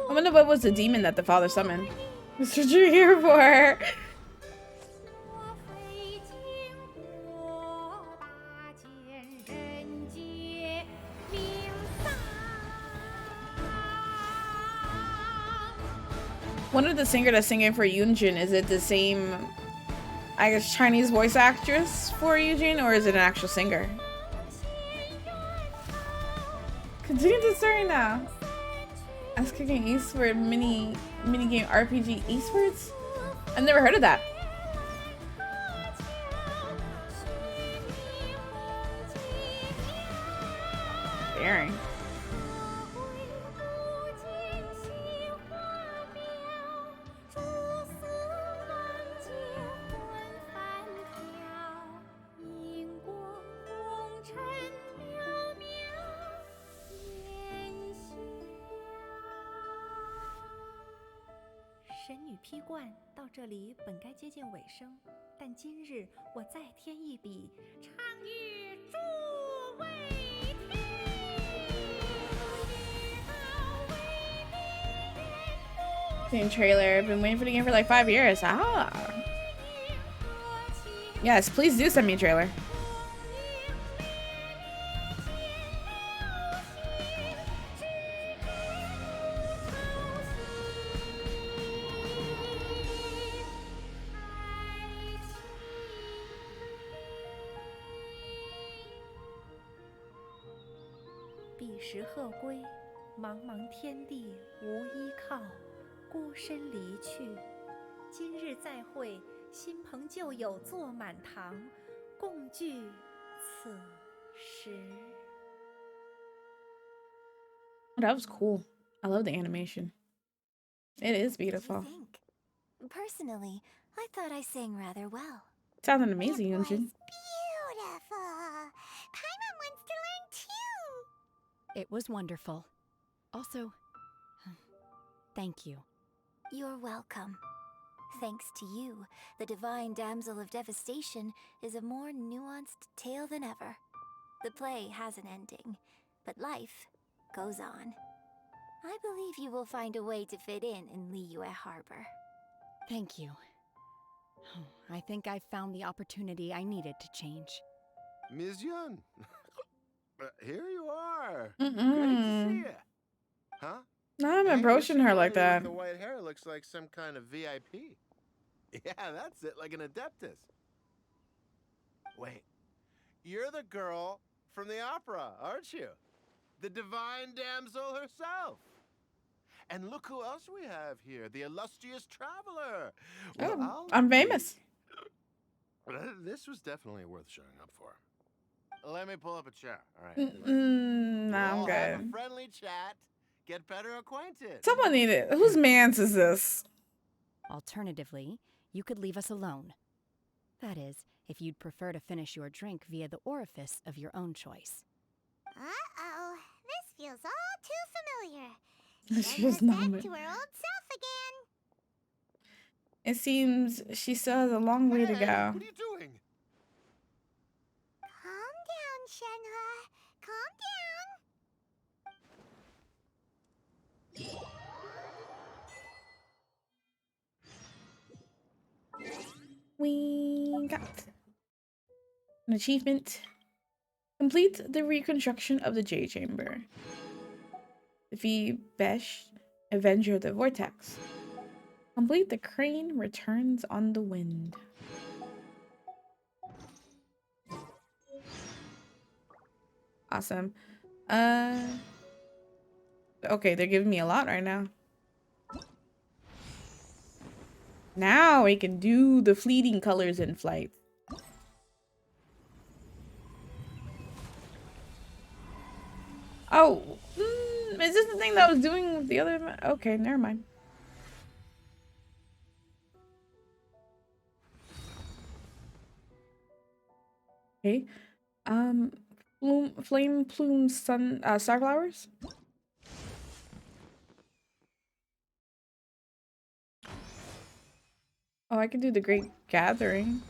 I wonder what was the demon that the father summoned. That's what you're here for. One of the singer that's singing for Yunjin, is it the same, I guess, Chinese voice actress for Yunjin, or is it an actual singer? Continue the story now. Ice Cooking Eastward mini game RPG Eastwards? I've never heard of that. Daring.批冠到这里本该接近尾声，但今日我再添一笔，唱与诸位听。New trailer. I've been waiting for the game for like 5 years. Ah. Yes, please do send me a trailer. That was cool. I love the animation. It is beautiful. What do you think? Personally, I thought I sang rather well. Sounded amazing, Yunjin. Beautiful. Paimon wants to learn too. It was wonderful. Also, thank you. You're welcome. Thanks to you, the Divine Damsel of Devastation is a more nuanced tale than ever. The play has an ending, but life goes on. I believe you will find a way to fit in Liyue Harbor. Thank you. I think I've found the opportunity I needed to change. Ms. Yun, here you are. Mm-mm. Great to see you. Huh? No, I'm Hey, approaching this her young like lady that. with the white hair looks like some kind of VIP. Yeah, that's it, like an adeptus. Wait, you're the girl from the opera, aren't you? The divine damsel herself. And look who else we have here, the illustrious traveler. Well, Oh, I'm famous. This was definitely worth showing up for. Let me pull up a chair. All right. No, I'm We'll have a good. friendly chat. Get better acquainted. Someone needed. Whose man's is this? Alternatively, you could leave us alone. That is, if you'd prefer to finish your drink via the orifice of your own choice. Uh-oh. This feels all too familiar. She's Send not. us back to her old self again. It seems she still has a long way to go. What are you doing? Calm down, Shenhe. Calm We got an achievement. Complete the reconstruction of the J Chamber. Defeat Besh, Avenger of the Vortex. Complete the crane returns on the wind. Awesome. Okay, they're giving me a lot right now. Now we can do the fleeting colors in flight. Oh, is this the thing that I was doing with the other? Okay, never mind. Okay, flame plume starflowers. Oh, I can do the Great Gathering.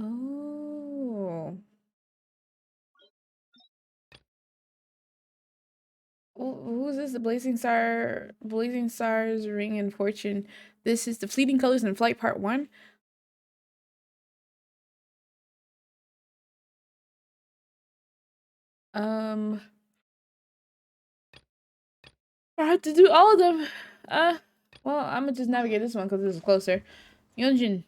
Oh. Who is this? The Blazing Stars, Ring and Fortune. This is the Fleeting Colors in Flight Part 1. I have to do all of them. Well, I'm gonna just navigate this one because this is closer. Yunjin.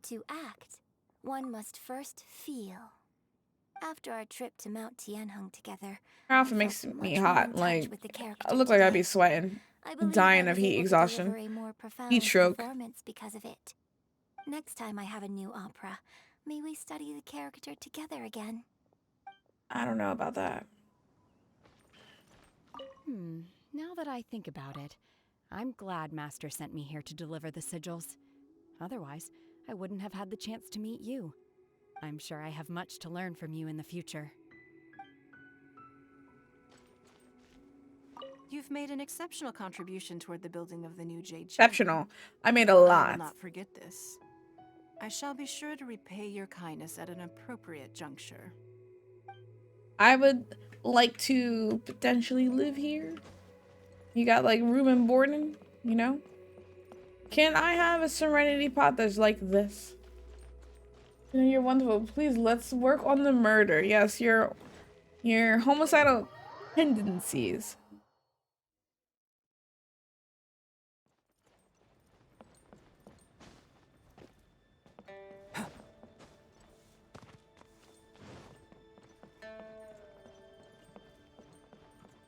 To act, one must first feel. After our trip to Mount Tianheng together, Her outfit makes me hot. Like, I look like I'd be sweating, dying of heat exhaustion, heat stroke. Performance because of it. Next time I have a new opera, may we study the character together again. I don't know about that. Now that I think about it, I'm glad Master sent me here to deliver the sigils. Otherwise, I wouldn't have had the chance to meet you. I'm sure I have much to learn from you in the future. You've made an exceptional contribution toward the building of the new Jade Chamber. Exceptional. I made a I lot. will not forget this. I shall be sure to repay your kindness at an appropriate juncture. I would like to potentially live here. You got like room and boarding, you know? Can I have a serenity pot that's like this? You know, you're wonderful. Please, let's work on the murder. Yes, your homicidal tendencies.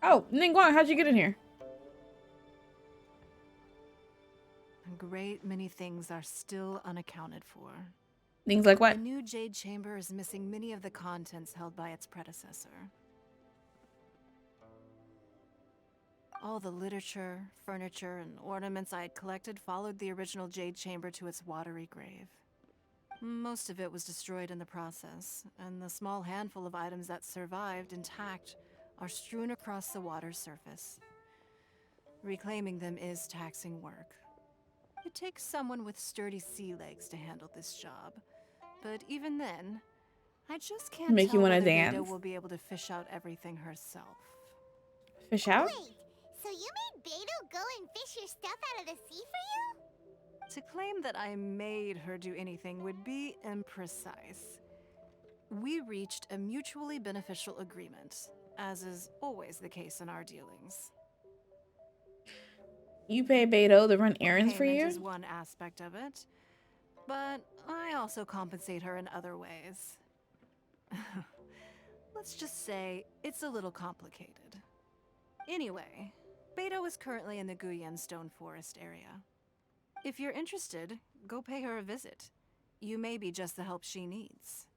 Oh, Ningguang, how'd you get in here? A great many things are still unaccounted for. Things like what? The new Jade Chamber is missing many of the contents held by its predecessor. All the literature, furniture, and ornaments I had collected followed the original Jade Chamber to its watery grave. Most of it was destroyed in the process, and the small handful of items that survived intact are strewn across the water's surface. Reclaiming them is taxing work. It takes someone with sturdy sea legs to handle this job, but even then, I just can't Make you tell wanna whether dance? Beta will be able to fish out everything herself. Fish out? Wait, so you made Beto go and fish your stuff out of the sea for you? To claim that I made her do anything would be imprecise. We reached a mutually beneficial agreement, as is always the case in our dealings. You pay Beto to run errands for Payment you? is one aspect of it, but I also compensate her in other ways. Let's just say it's a little complicated. Anyway, Beto is currently in the Guyan Stone Forest area. If you're interested, go pay her a visit. You may be just the help she needs.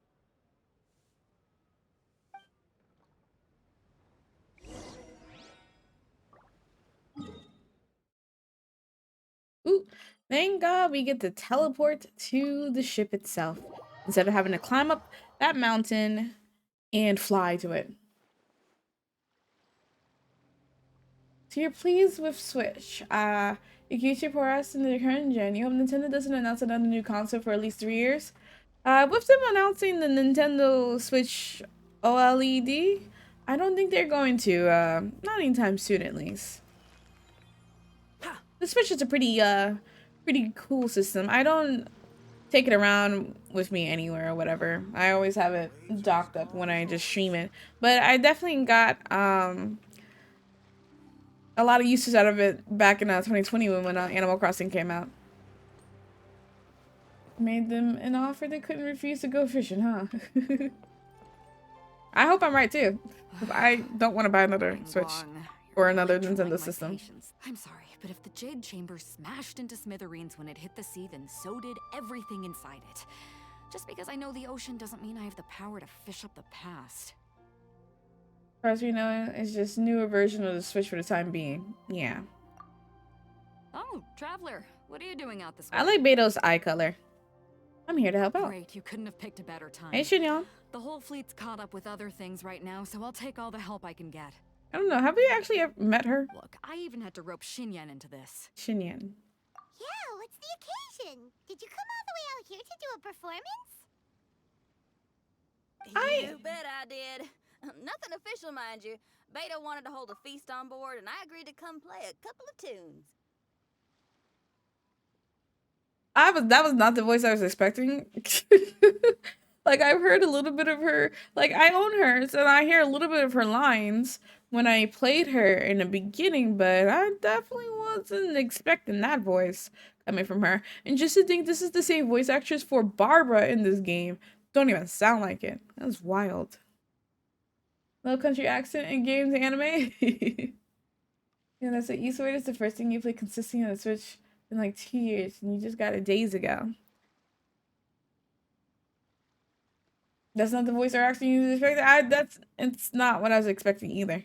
Ooh, thank God we get to teleport to the ship itself instead of having to climb up that mountain and fly to it. So you're pleased with Switch. You keep your progress in the current gen. You hope Nintendo doesn't announce another new console for at least 3 years. With them announcing the Nintendo Switch OLED, I don't think they're going to, not anytime soon at least. The Switch is a pretty cool system. I don't take it around with me anywhere or whatever. I always have it docked up when I just stream it. But I definitely got, a lot of uses out of it back in 2020 when Animal Crossing came out. Made them an offer they couldn't refuse to go fishing, huh? I hope I'm right too. I don't want to buy another Switch or another Nintendo system. I'm sorry, but if the Jade Chamber smashed into smithereens when it hit the sea, then so did everything inside it. Just because I know the ocean doesn't mean I have the power to fish up the past. As far as we know, it's just newer version of the Switch for the time being. Yeah. Oh, Traveler, what are you doing out this way? I like Beto's eye color. I'm here to help out. Great, you couldn't have picked a better time. Hey, Shinyon. The whole fleet's caught up with other things right now, so I'll take all the help I can get. I don't know. Have we actually ever met her? Look, I even had to rope Xinyan into this. Xinyan. Yeah, what's the occasion? Did you come all the way out here to do a performance? You bet I did. Nothing official, mind you. Beta wanted to hold a feast on board, and I agreed to come play a couple of tunes. That was not the voice I was expecting. Like, I've heard a little bit of her. Like, I own her, so I hear a little bit of her lines when I played her in the beginning, but I definitely wasn't expecting that voice coming from her. And just to think this is the same voice actress for Barbara in this game. Don't even sound like it. That was wild. Low country accent in games anime. Yeah, that's the Eastward is the first thing you play consistently on the Switch in like 2 years, and you just got it days ago. That's not the voice actor you expected. It's not what I was expecting either.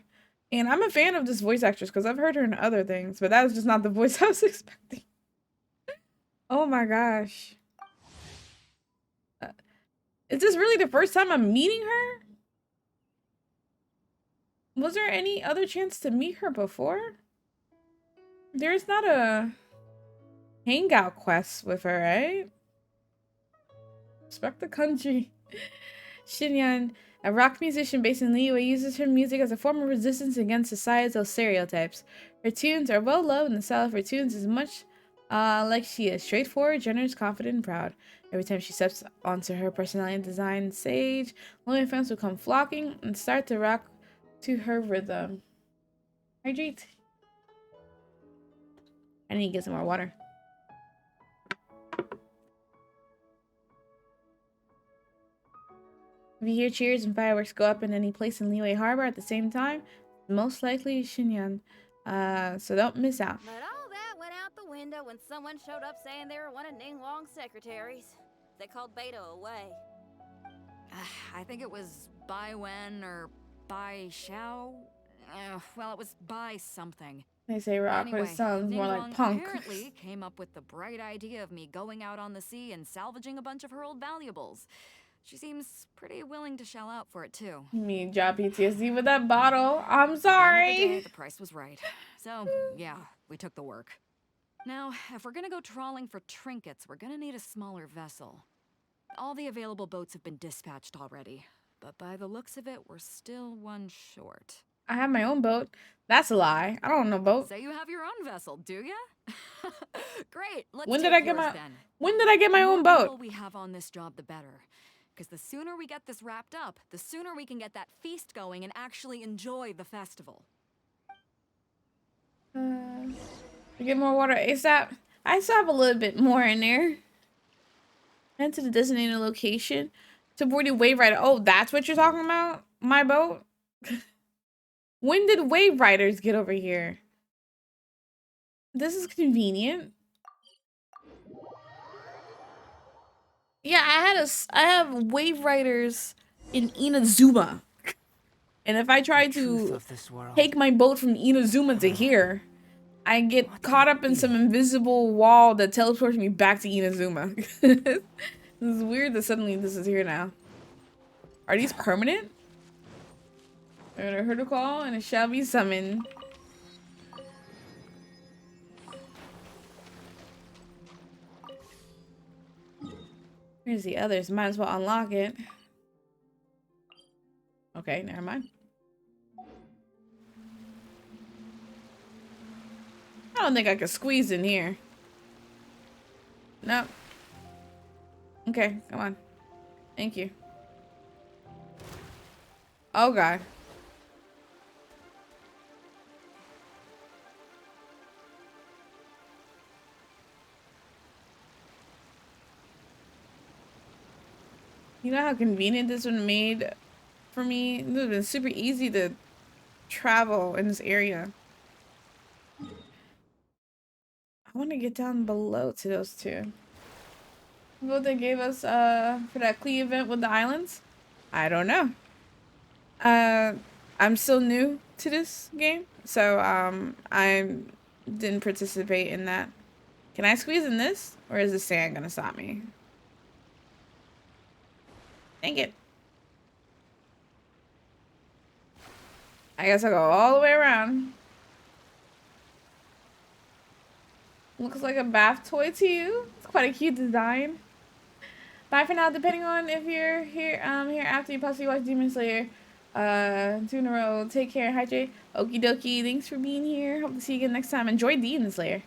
And I'm a fan of this voice actress because I've heard her in other things, but that was just not the voice I was expecting. Oh my gosh. Is this really the first time I'm meeting her? Was there any other chance to meet her before? There's not a hangout quest with her, right? Respect the country. Xinyan, a rock musician based in Liyue, uses her music as a form of resistance against societal stereotypes. Her tunes are well loved, and the style of her tunes is much like she is straightforward, generous, confident, and proud. Every time she steps onto her personality designed stage, Liyue fans will come flocking and start to rock to her rhythm. Hydrate. I need to get some more water. If you hear cheers and fireworks go up in any place in Liyue Harbor at the same time, most likely Xinyan. So don't miss out. But all that went out the window when someone showed up saying they were one of Ning Long's secretaries. They called Beta away. I think it was Bai Wen or Bai Xiao. Well, it was Bai something. They say rock, anyway, but it sounds more like punk. Apparently came up with the bright idea of me going out on the sea and salvaging a bunch of her old valuables. She seems pretty willing to shell out for it too. Me drop PTSD with that bottle. I'm At the end of the sorry. day, the price was right. So, yeah, we took the work. Now, if we're gonna go trawling for trinkets, we're gonna need a smaller vessel. All the available boats have been dispatched already, but by the looks of it, we're still one short. I have my own boat. That's a lie. I don't own no boat. Say you have your own vessel, do ya? Great. Let's When did take I get yours my then. When did I get my own The more people boat? we have on this job, the better. Because the sooner we get this wrapped up, the sooner we can get that feast going and actually enjoy the festival. Get more water ASAP. I still have a little bit more in there. Head to the designated location to board the wave rider. Oh, that's what you're talking about? My boat? When did wave riders get over here? This is convenient. Yeah, I have wave riders in Inazuma. And if I try to take my boat from Inazuma to here, I get caught up in some invisible wall that teleports me back to Inazuma. This is weird that suddenly this is here now. Are these permanent? I heard a call and it shall be summoned. Here's the others. Might as well unlock it. Okay, never mind. I don't think I could squeeze in here. No. Okay, come on. Thank you. Oh god. You know how convenient this would have made for me? It would have been super easy to travel in this area. I want to get down below to those two. What they gave us for that Klee event with the islands? I don't know. I'm still new to this game, so I didn't participate in that. Can I squeeze in this, or is the sand gonna stop me? Dang it. I guess I'll go all the way around. Looks like a bath toy to you. It's quite a cute design. Bye for now, depending on if you're here here after you possibly watch Demon Slayer 2 in a row. Take care, hydrate. Okie dokie, thanks for being here. Hope to see you again next time. Enjoy Demon Slayer.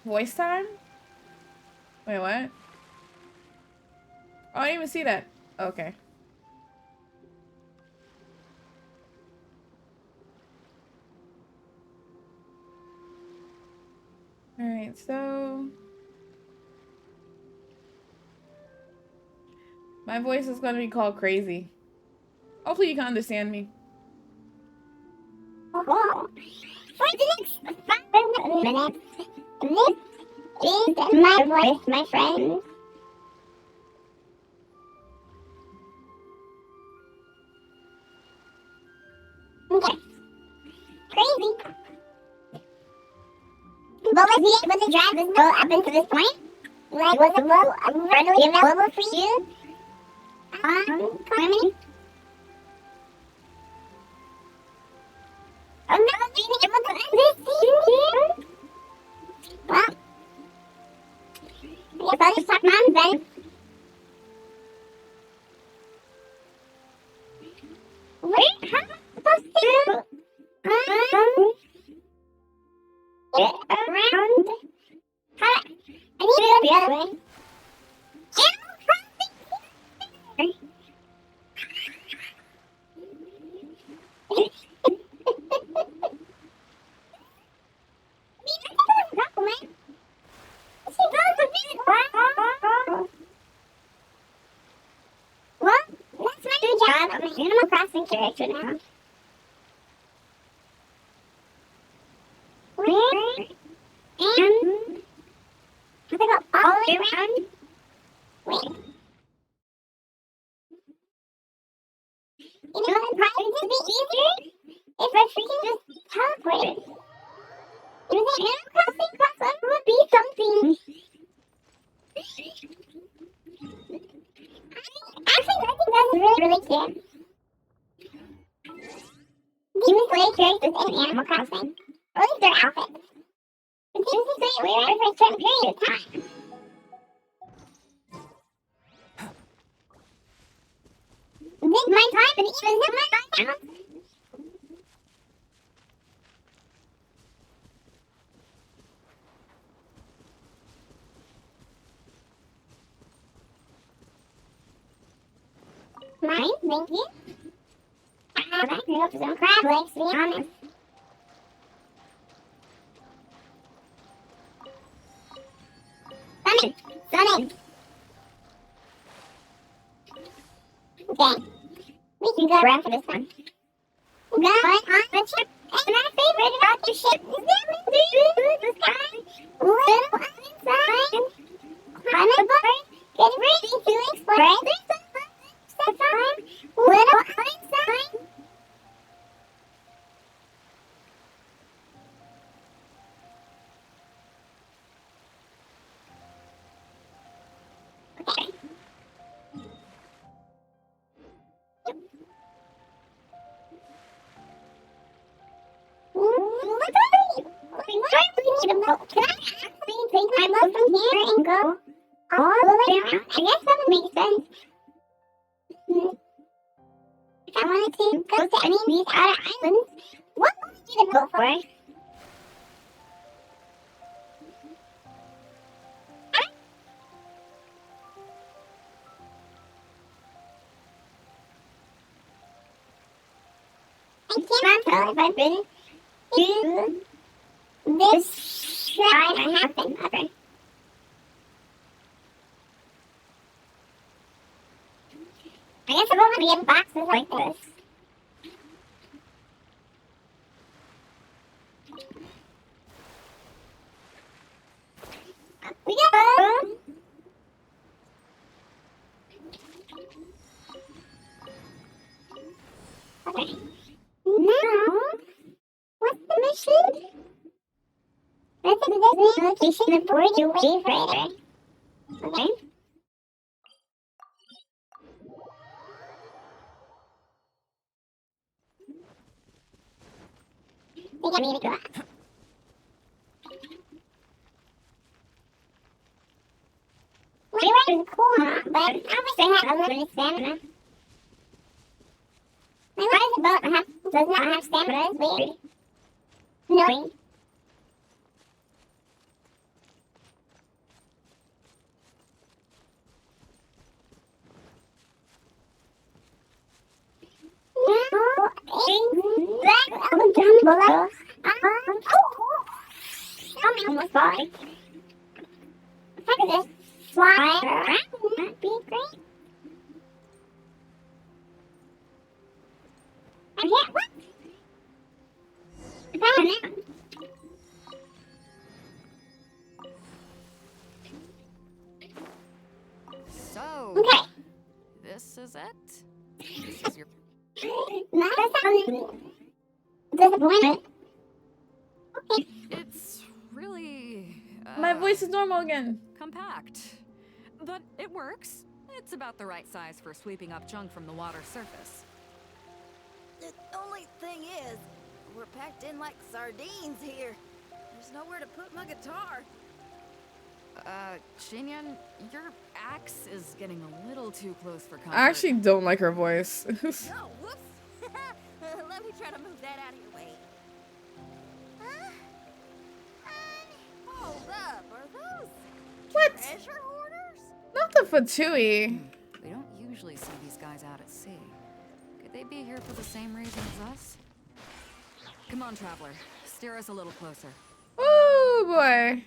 Voice time? Wait, what? Oh, I didn't even see that. Okay. Alright, so my voice is gonna be called crazy. Hopefully you can understand me. For the next 5 minutes, this is my voice, my friend. Okay. Crazy. What was the able to drive this boat up into this point? Like, was the boat readily available for you? Carmen? I'm not being able to understand you. Well, I guess I'll just talk Mom then. around. How do I need to go the other way. Animal Crossing. Well, that's my new job. I'm an Animal Crossing character now. And I have to go all the way around. Wait. You know what? Probably would be easier if I freaking just teleported. You think Animal Crossing crossover would be something? Actually, I think that's really cute. Demon Slayer characters in Animal Crossing. Or at least their outfits. It seems to say we're for a certain period of time. This my time, but even if my time counts. Mine, thank you. I grew up with some crab legs, to be honest. Sunny. Okay. We can go around for this one. Go on the ship. And my favorite about the ship is sailing through the sky. Little inside. Climb aboard. Get ready to explore. There's some fun stuff on. Little inside. Okay. Can I actually take my boat from here and go all the way around? I guess that would make sense. If I wanted to go to any of these outer islands, what would I need a boat for? I cannot tell if I've been to this shrine I have been ever. I guess I'm gonna be in boxes like this. Up we go! Okay. Now, what's the mission? Let's do this location before you leave further. Okay. I think I need to go out. My ride is cool, huh? But I wish I had a little bit of stamina. My ride's boat does not have stamina. It's weird. Annoying. Down below. I'm almost bored. If I could just fly around, that'd be great. I can't. What? I don't know. So, Okay. This is it? This is your... Not a disappointment. Okay. It's really... My voice is normal again. Compact. But it works. It's about the right size for sweeping up junk from the water's surface. The only thing is, we're packed in like sardines here. There's nowhere to put my guitar. Xinyan, your axe is getting a little too close for comfort. I actually don't like her voice. Oh, whoops. Let me try to move that out of your way. the Fatui. We don't usually see these guys out at sea. Could they be here for the same reason as us? Come on, traveler. Steer us a little closer. Oh boy.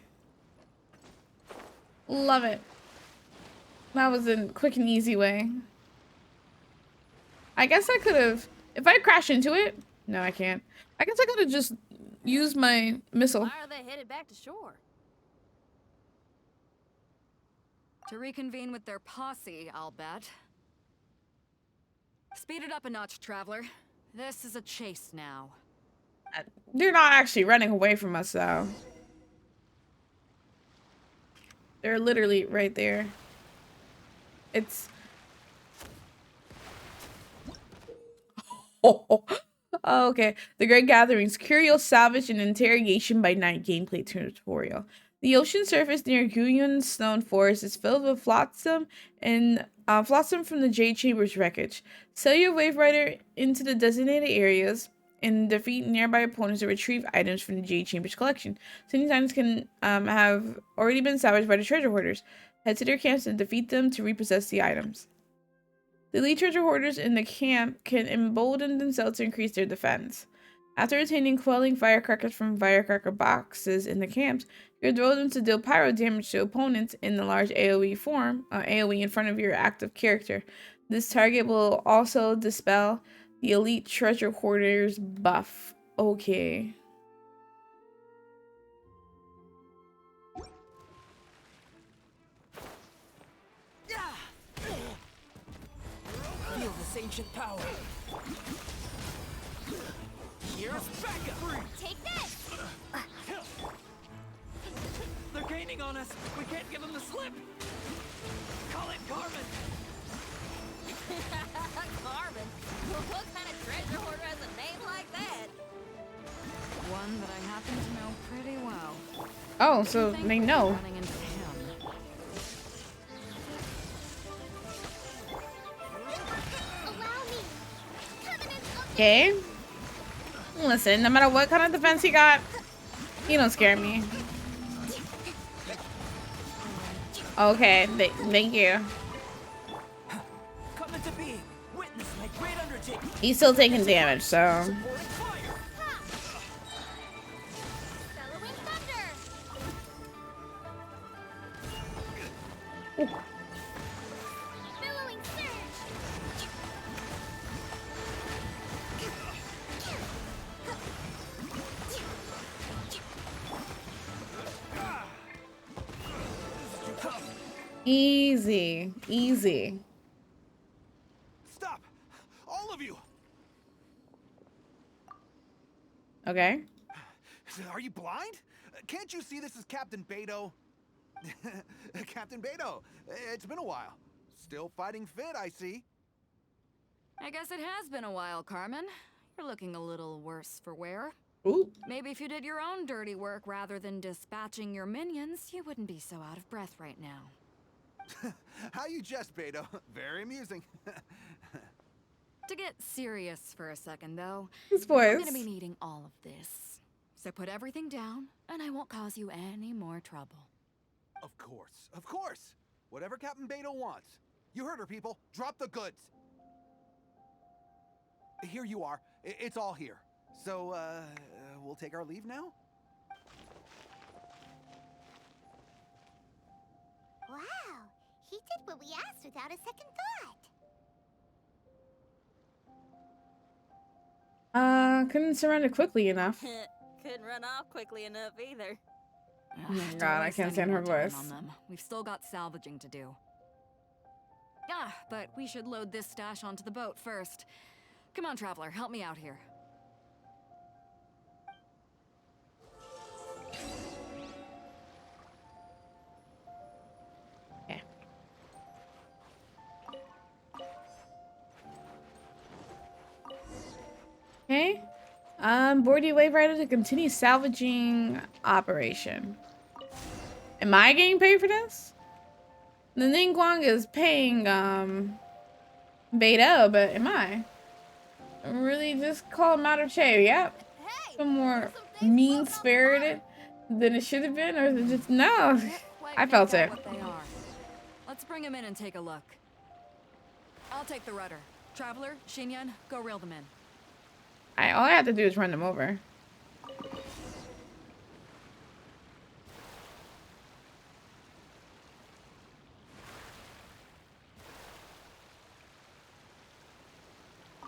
Love it. That was a quick and easy way. I guess I could have, if I crash into it, no, I can't. I guess I could have just used my missile. Why are they headed back to shore? To reconvene with their posse, I'll bet. Speed it up a notch, traveler. This is a chase now. They're not actually running away from us, though. They're literally right there. It's... Oh, okay. The Great Gatherings. Curious salvage and interrogation by night gameplay tutorial. The ocean surface near Guyun Stone Forest is filled with flotsam and flotsam from the Jade Chamber's wreckage. Sail your Wave Rider into the designated areas and defeat nearby opponents to retrieve items from the Jade Chamber's collection. Some of these items can have already been salvaged by the treasure hoarders. Head to their camps and defeat them to repossess the items. The elite treasure hoarders in the camp can embolden themselves to increase their defense. After attaining quelling firecrackers from firecracker boxes in the camps, you can throw them to deal pyro damage to opponents in the large AoE form, AoE in front of your active character. This target will also dispel the elite treasure hoarders buff. Okay. Feel this ancient power. Here's backup. Take this! They're gaining on us. We can't give them the slip. Call it Carmen. Carmen? Well, what kind of treasure hoarder has a name like that? One that I happen to know pretty well. Oh, so they know. Running into him. Okay. Listen, no matter what kind of defense he got, he don't scare me. Okay, thank you. Come into being. Witness my great undertaking. He's still taking damage, so. Easy, easy. Stop! All of you! Okay. Are you blind? Can't you see this is Captain Beto? Captain Beto, it's been a while. Still fighting fit, I see. I guess it has been a while, Carmen. You're looking a little worse for wear. Ooh. Maybe if you did your own dirty work rather than dispatching your minions, you wouldn't be so out of breath right now. How you jest, Beto. Very amusing. To get serious for a second, though, His voice. I'm gonna be needing all of this. So put everything down, and I won't cause you any more trouble. Of course, of course. Whatever Captain Beto wants. You heard her, people. Drop the goods. Here you are. It's all here. So, we'll take our leave now? Wow, he did what we asked without a second thought. Couldn't surrender quickly enough. Couldn't run off quickly enough either. Oh my god, I can't stand her voice. We've still got salvaging to do. Ah, but we should load this stash onto the boat first. Come on, traveler, help me out here. Yeah. Okay. Board the Wave Rider to continue salvaging operation. Am I getting paid for this? The Ningguang is paying Beto, but am I? Really just call him out of Che, yep. Some more mean-spirited than it should have been, or is it just no? I felt it. Let's bring him in and take a look. I'll take the rudder. Traveler, Xinyan, go reel them in. All I have to do is run them over.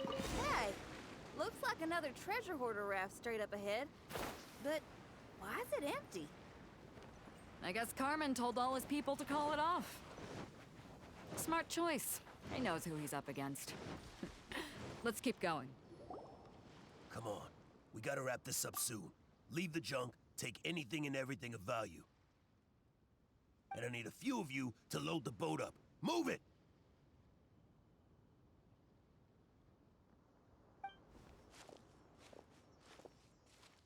Hey, looks like another treasure hoarder raft straight up ahead. But why is it empty? I guess Carmen told all his people to call it off. Smart choice. He knows who he's up against. Let's keep going. Come on. We gotta wrap this up soon. Leave the junk, take anything and everything of value. And I need a few of you to load the boat up. Move it!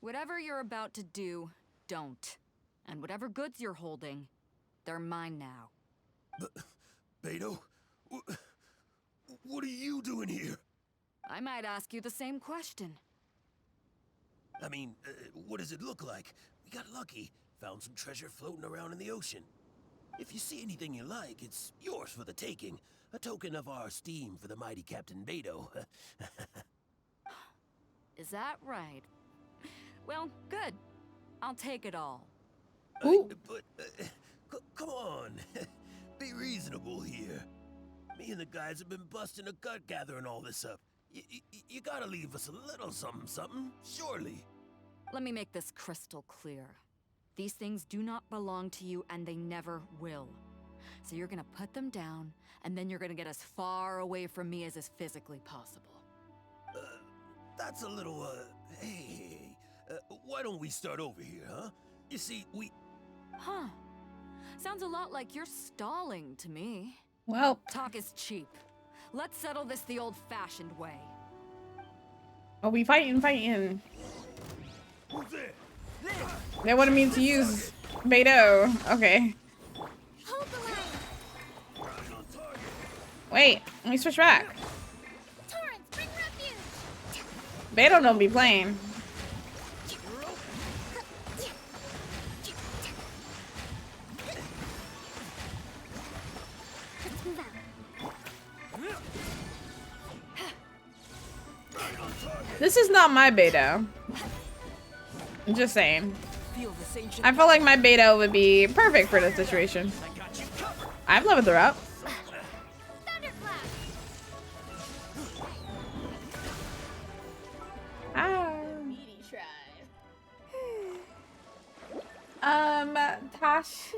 Whatever you're about to do, don't. And whatever goods you're holding, they're mine now. Beto? What are you doing here? I might ask you the same question. I mean, what does it look like? We got lucky. Found some treasure floating around in the ocean. If you see anything you like, it's yours for the taking. A token of our esteem for the mighty Captain Beto. Is that right? Well, good. I'll take it all. But, come on. Be reasonable here. Me and the guys have been busting a gut gathering all this up. You gotta leave us a little something, surely. Let me make this crystal clear. These things do not belong to you, and they never will. So you're gonna put them down, and then you're gonna get as far away from me as is physically possible. That's a little, hey, why don't we start over here, huh? You see, Huh. Sounds a lot like you're stalling to me. Well. Talk is cheap. Let's settle this the old-fashioned way. Oh, we fighting. They wanted me to use Beto. Okay. Wait, let me switch back. Beto don't be playing. This is not my Beto. I'm just saying. I feel like my Beto would be perfect for this situation. I've leveled her up. Tosh.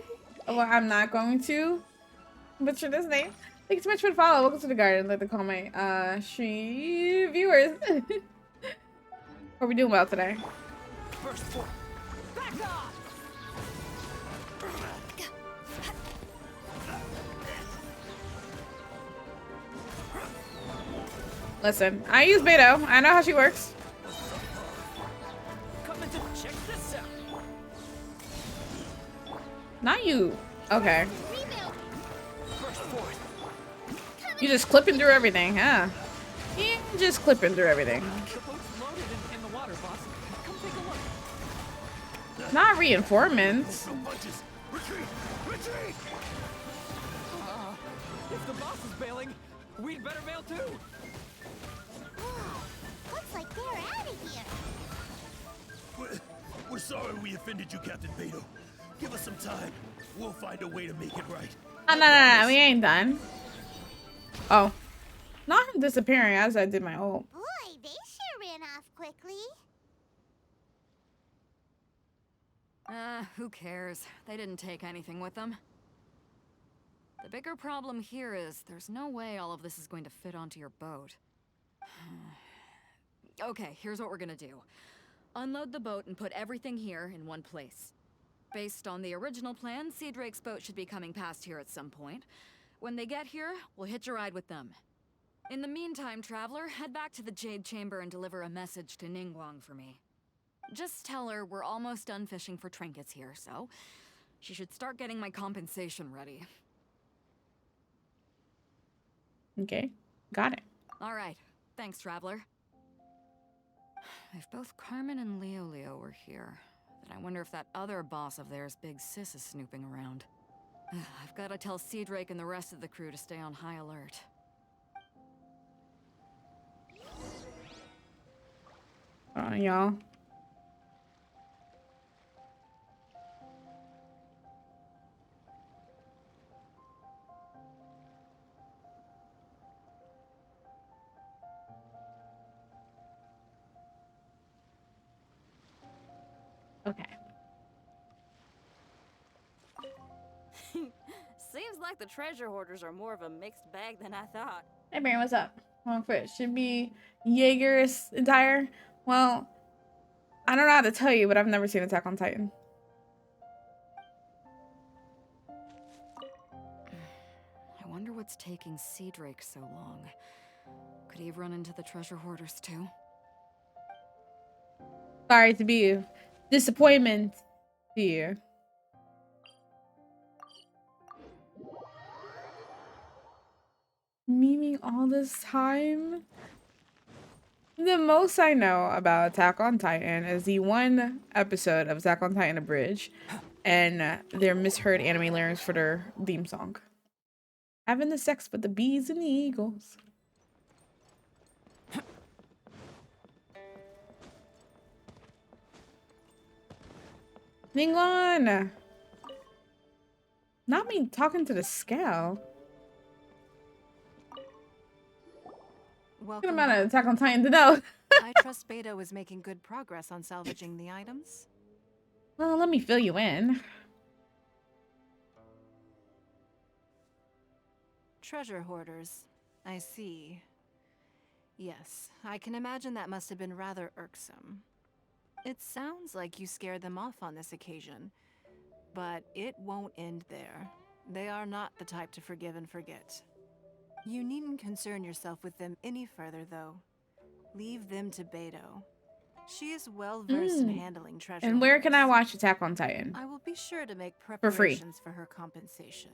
Well, I'm not going to butcher this name. Thanks so much for the follow. Welcome to the garden. I'd like to call my viewers. How are we doing well today? Back off! Listen, I use Beto. I know how she works. Coming to check this out. Not you. Okay. You just clipping through everything, huh? You just clipping through everything. The boat's loaded in the water, boss. Come take a look. Not reinforcements. Retreat! If the boss is bailing, we'd better bail too. Looks like they're out of here. We're sorry we offended you, Captain Beto. Give us some time. We'll find a way to make it right. Oh, no, we ain't done. Oh. Not him disappearing as I did my ult. Boy, they sure ran off quickly. Who cares? They didn't take anything with them. The bigger problem here is there's no way all of this is going to fit onto your boat. Okay, here's what we're gonna do. Unload the boat and put everything here in one place. Based on the original plan, Sea Drake's boat should be coming past here at some point. When they get here, we'll hitch a ride with them. In the meantime, Traveler, head back to the Jade Chamber and deliver a message to Ningguang for me. Just tell her we're almost done fishing for trinkets here, so she should start getting my compensation ready. Okay, got it. All right, thanks, Traveler. If both Carmen and Leo were here, then I wonder if that other boss of theirs, Big Sis, is snooping around. I've got to tell Drake and the rest of the crew to stay on high alert. Y'all. Okay. Seems like the treasure hoarders are more of a mixed bag than I thought. Hey, Baron, what's up? Wrong foot. Should be Jaeger's entire. Well, I don't know how to tell you, but I've never seen Attack on Titan. I wonder what's taking Drake so long. Could he have run into the treasure hoarders too? Sorry to be a disappointment to you. Memeing all this time? The most I know about Attack on Titan is the one episode of Attack on Titan Abridged and their misheard anime lyrics for their theme song. Having the sex with the bees and the eagles. Ningguang! Not me talking to the scale. Welcome Good amount back. of Attack on Titan to know. I trust Beto is making good progress on salvaging the items. Well, let me fill you in. Treasure hoarders. I see. Yes, I can imagine that must have been rather irksome. It sounds like you scared them off on this occasion, but it won't end there. They are not the type to forgive and forget. You needn't concern yourself with them any further, though. Leave them to Beto. She is well versed in handling treasure. And where can I watch Attack on Titan? I will be sure to make For free. preparations for her compensation.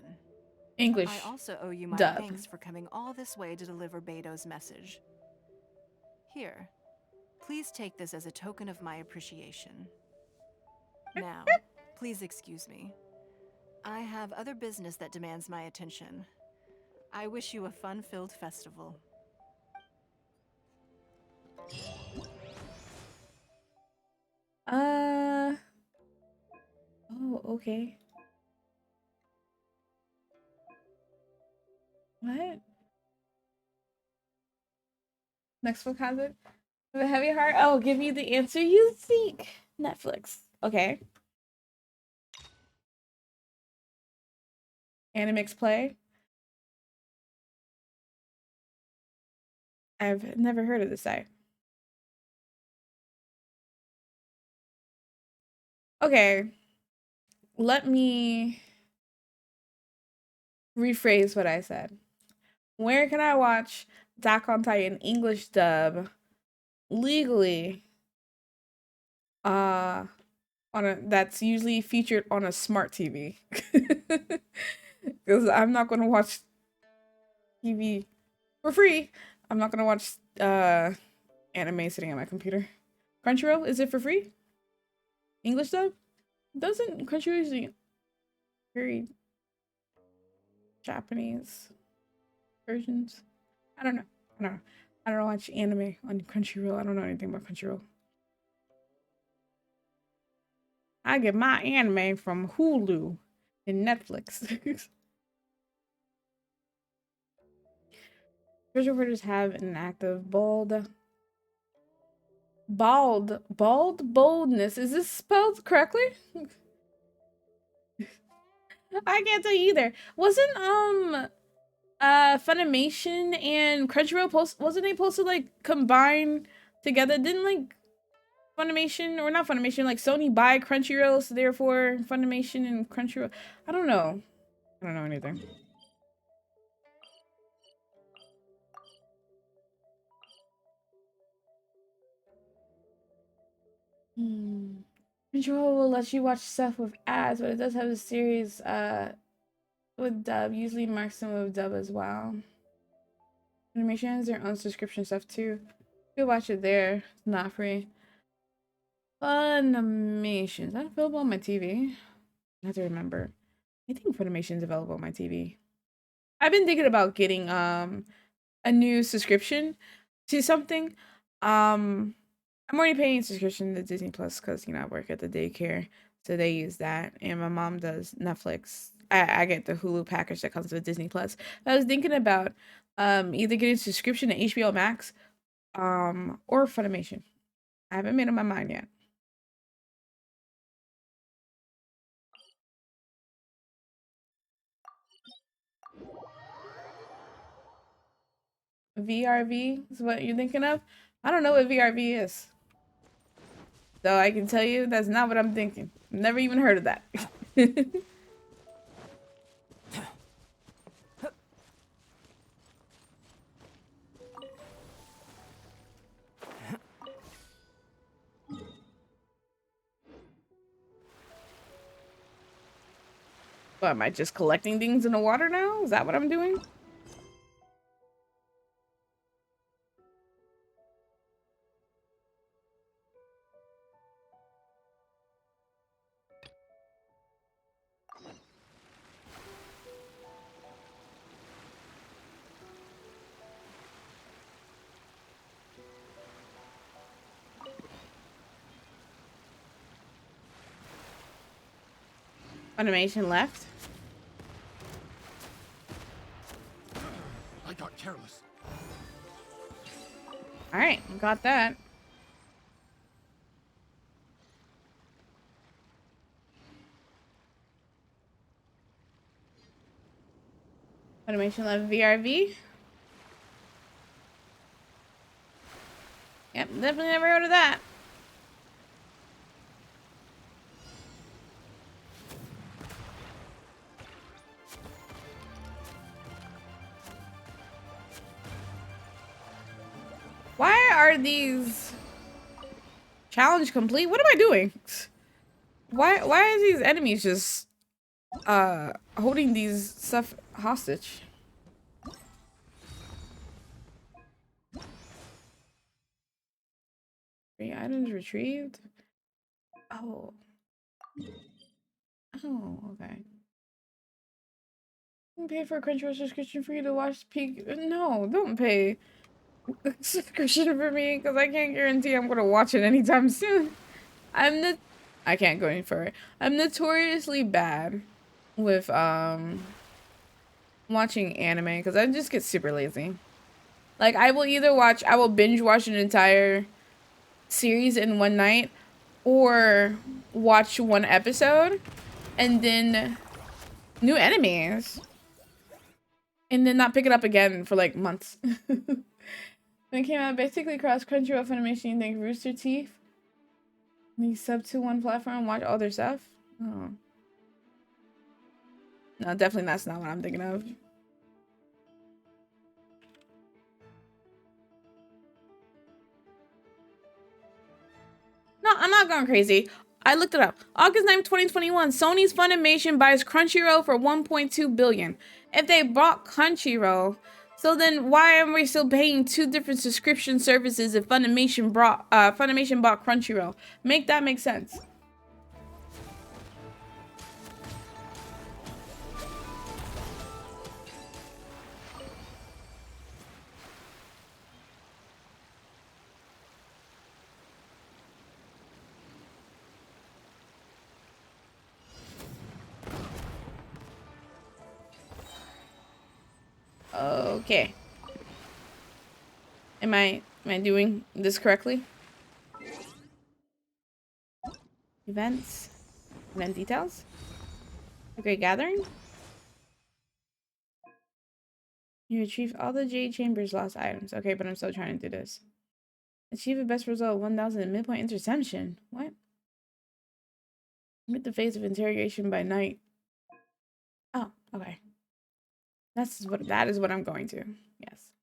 English I also owe you my dub. thanks for coming all this way to deliver Beto's message. Here, please take this as a token of my appreciation. Now, please excuse me. I have other business that demands my attention. I wish you a fun-filled festival. Oh, okay. What? Next book has it? With a heavy heart, I will give you the answer you seek. Netflix. Okay. Animix Play. I've never heard of this site. Okay. Let me rephrase what I said. Where can I watch Attack on Titan English dub legally? On a that's usually featured on a smart TV. Because I'm not gonna watch TV for free. I'm not gonna watch anime sitting at my computer. Crunchyroll, is it for free? English dub? Doesn't Crunchyroll usually carry Japanese versions? I don't know. I don't watch anime on Crunchyroll. I don't know anything about Crunchyroll. I get my anime from Hulu and Netflix. Treasure hoarders have an active boldness. Is this spelled correctly? I can't tell you either. Wasn't Funimation and Crunchyroll wasn't they supposed to like combine together? Didn't like Funimation, or not Funimation, like Sony buy Crunchyroll, so therefore Funimation and Crunchyroll. I don't know anything. Crunchyroll will let you watch stuff with ads, but it does have a series with dub. Usually marks them with dub as well. Funimation has their own subscription stuff too. You can watch it there. It's not free. Funimation. Is that available on my TV? I have to remember. I think Funimation is available on my TV. I've been thinking about getting a new subscription to something. I'm already paying a subscription to Disney Plus because, you know, I work at the daycare, so they use that, and my mom does Netflix. I get the Hulu package that comes with Disney Plus. I was thinking about either getting a subscription to HBO Max or Funimation. I haven't made up my mind yet. VRV is what you're thinking of? I don't know what VRV is. So I can tell you that's not what I'm thinking. Never even heard of that. What, am I just collecting things in the water now? Is that what I'm doing? Funimation left. I got careless. All right, got that. Funimation left VRV. Yep, definitely never heard of that. Why are these challenge complete? What am I doing? Why is these enemies just holding these stuff hostage? Three items retrieved. Oh. Oh, okay. Pay for a Crunchyroll subscription for you to watch Peak. No, don't pay a subscription for me because I can't guarantee I'm gonna watch it anytime soon. I can't go any further. I'm notoriously bad with watching anime because I just get super lazy. Like I will binge watch an entire series in one night or watch one episode and then new enemies and then not pick it up again for like months. When it came out, basically cross Crunchyroll, Funimation, you think Rooster Teeth. You sub to one platform and watch all their stuff? Oh. No, definitely that's not what I'm thinking of. No, I'm not going crazy. I looked it up. August 9th, 2021, Sony's Funimation buys Crunchyroll for $1.2 billion. If they bought Crunchyroll, so then why are we still paying two different subscription services if Funimation bought Crunchyroll? Make that make sense. Okay. Am I doing this correctly? Events. Event details. A great gathering. You retrieve all the Jade Chamber's lost items. Okay, but I'm still trying to do this. Achieve a best result of 1000 in midpoint interception. What? Meet the phase of interrogation by night. Oh, okay. That is what I'm going to. Yes.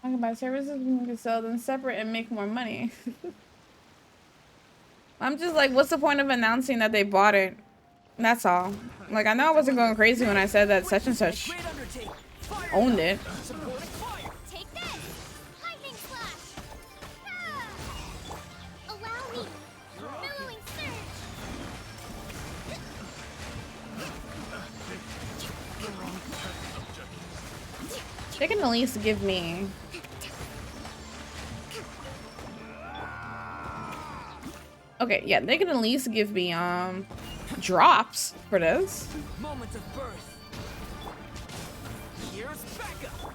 Talking about services, we can sell them separate and make more money. I'm just like, what's the point of announcing that they bought it? That's all. Like, I know I wasn't going crazy when I said that such and such owned it. Take this! Lightning slash! They can at least give me... Okay, yeah, they can at least give me, drops for this. Moments of birth. Here's backup.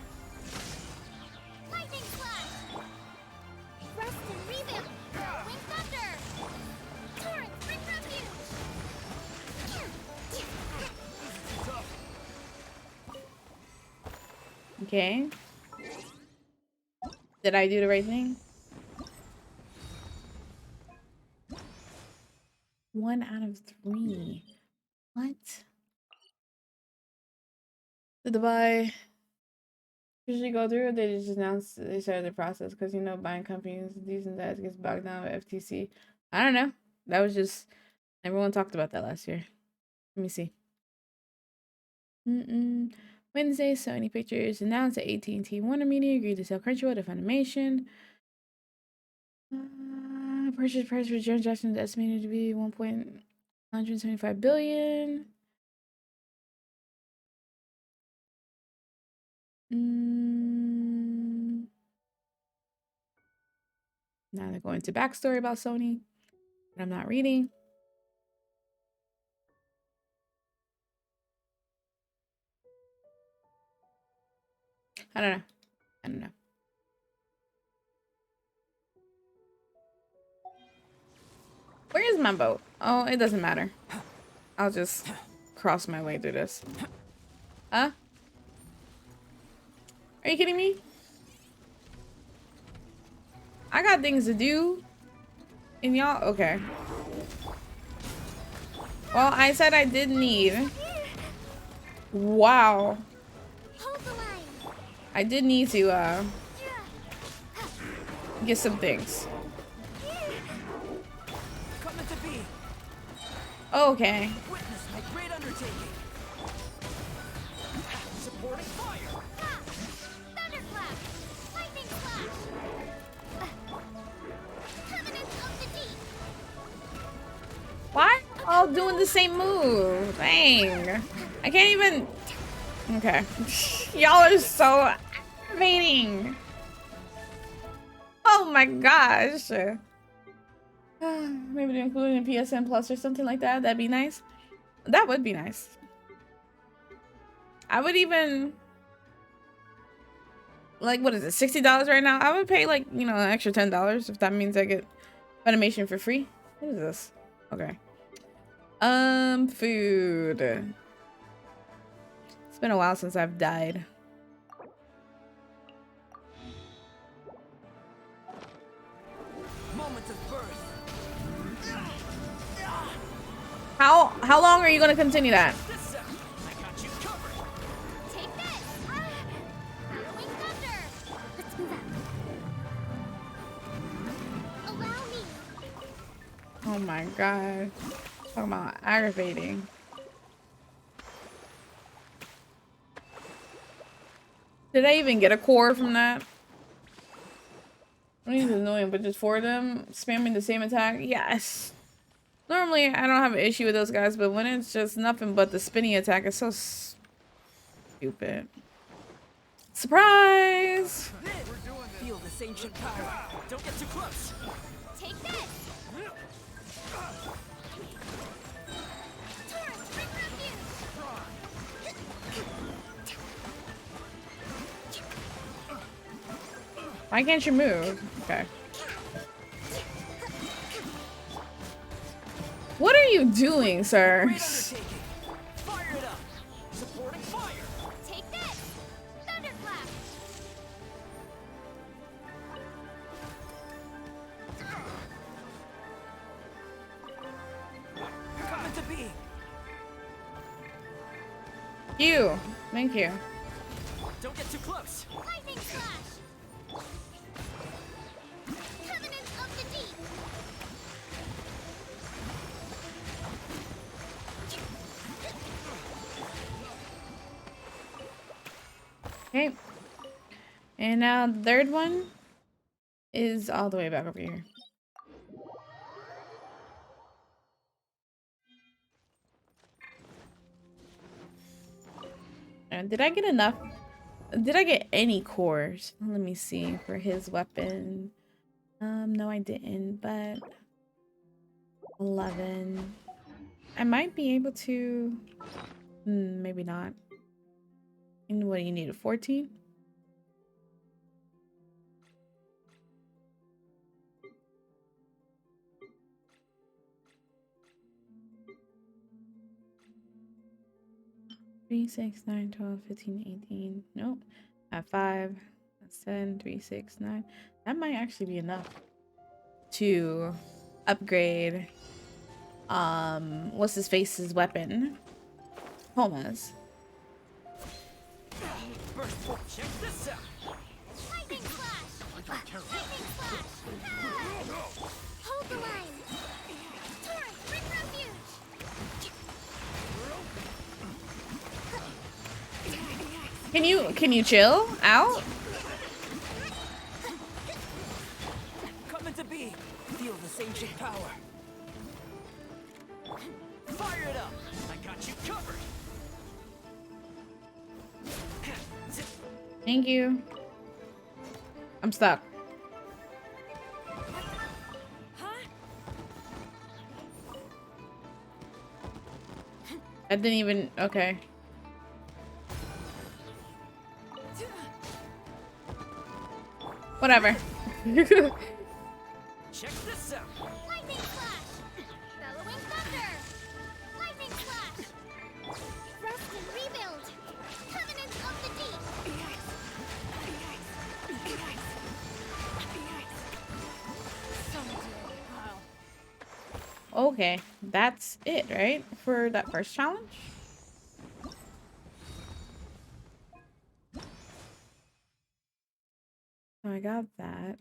Lightning slash! Rest and rebound! Wing thunder! Torrent, bring refuge! Okay. Did I do the right thing? 1 out of 3. What? Did the buy usually go through? Or they just announced they started the process? Because, you know, buying companies, these and that gets bogged down with FTC. I don't know. That was just... Everyone talked about that last year. Let me see. Wednesday, Sony Pictures announced that AT&T Warner Media agreed to sell Crunchyroll to Funimation. Purchase price for Jackson is estimated to be $1.175 billion. Now they're going to backstory about Sony that I'm not reading. I don't know. Where is my boat? Oh, it doesn't matter. I'll just cross my way through this. Huh? Are you kidding me? I got things to do. And y'all, okay. Well, I said I did need. Wow. I did need to, get some things. Okay. Witness my great undertaking. Supporting fire. Thunderclap! Lightning slash! Covenants of the deep! Why are all doing the same move? Dang. I can't even... Okay. Y'all are so aggravating. Oh my gosh. Maybe to include in PSN Plus or something like that. That'd be nice. That would be nice. I would even... Like, what is it? $60 right now? I would pay, like, you know, an extra $10 if that means I get Funimation for free. What is this? Okay. Food. It's been a while since I've died. Moments of birth. How long are you gonna continue that? I got you covered. Take this! Wing thunder! Let's move out. Allow me! Oh my god. Talking about aggravating. Did I even get a core from that? I mean, it's annoying, but just for them spamming the same attack, yes. Normally, I don't have an issue with those guys, but when it's just nothing but the spinny attack, it's so stupid. Surprise! Feel this ancient power. Don't get too close. Take this! Torrent, bring refuge! Why can't you move? Okay. What are you doing, sir? Fire it up. Supporting fire. Take this! Thunderclap! Come into being. You. Thank you. Don't get too close. Lightning slash! Covenants of the deep! Okay. And now the third one is all the way back over here. And did I get enough Did I get any cores? Let me see for his weapon. No, I didn't, but 11. I might be able to. Maybe not. And what do you need? A 14? Three, 6, 9, 12, 15, 18. Nope. At 5, that's 10, 3, 6, 9. That might actually be enough to upgrade what's his face's weapon? Homa's. Check this out. Lightning flash! Lightning flash! Hold the line! Torrent, bring refuge! Can you chill out? Coming to be. Feel this ancient power. Fire it up. I got you covered. Thank you. I'm stuck. I didn't even. Okay. Whatever. Check this out. Lightning flash! Bellowing thunder! Lightning flash! Rest and rebuild! Covenant of the deep! Okay, that's it, right? For that first challenge? So I got that.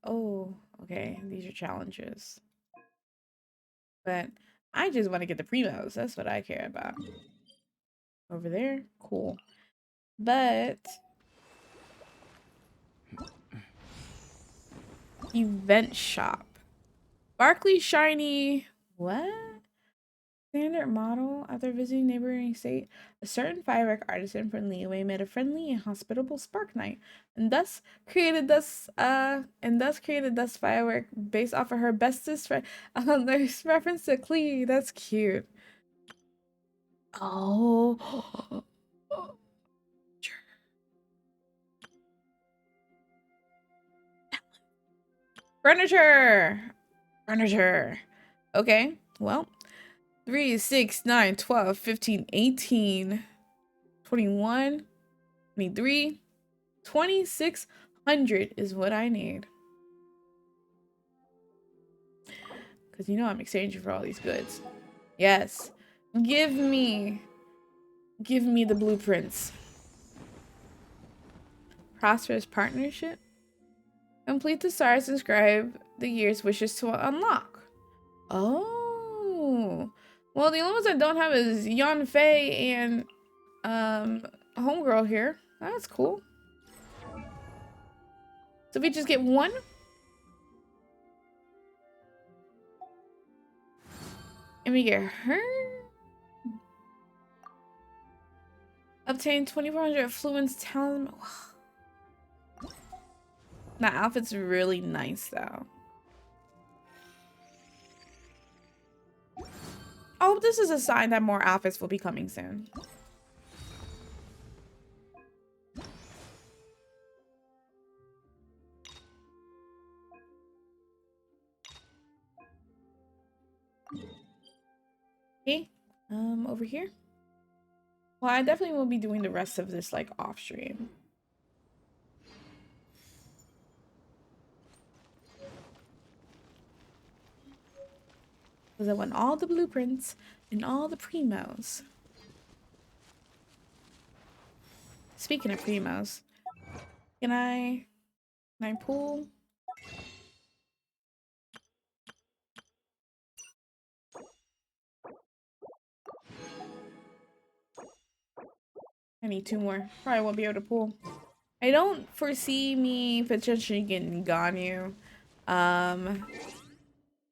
Oh, okay, these are challenges. But I just want to get the primos. That's what I care about. Over there? Cool. But event shop. Barkley Shiny. What? Standard model. After visiting neighboring state, a certain firework artisan from Leeway made a friendly and hospitable spark night, and thus created this firework based off of her bestest friend. There's reference to Clee. That's cute. Oh. Furniture. Furniture. Okay. Well. 3, 6, 9, 12, 15, 18, 21, 23, 2,600 is what I need. Because you know I'm exchanging for all these goods. Yes. Give me the blueprints. Prosperous partnership. Complete the stars, inscribe the year's wishes to unlock. Oh. Well, the only ones I don't have is Yon Fei and Homegirl here. That's cool. So we just get one? And we get her? Obtain 2,400 affluence talent. That outfit's really nice though. I hope this is a sign that more outfits will be coming soon. Okay, over here. Well, I definitely will be doing the rest of this like off stream. Because I want all the blueprints and all the primos. Speaking of primos, can I pull? I need 2 more. Probably won't be able to pull. I don't foresee me potentially getting Ganyu,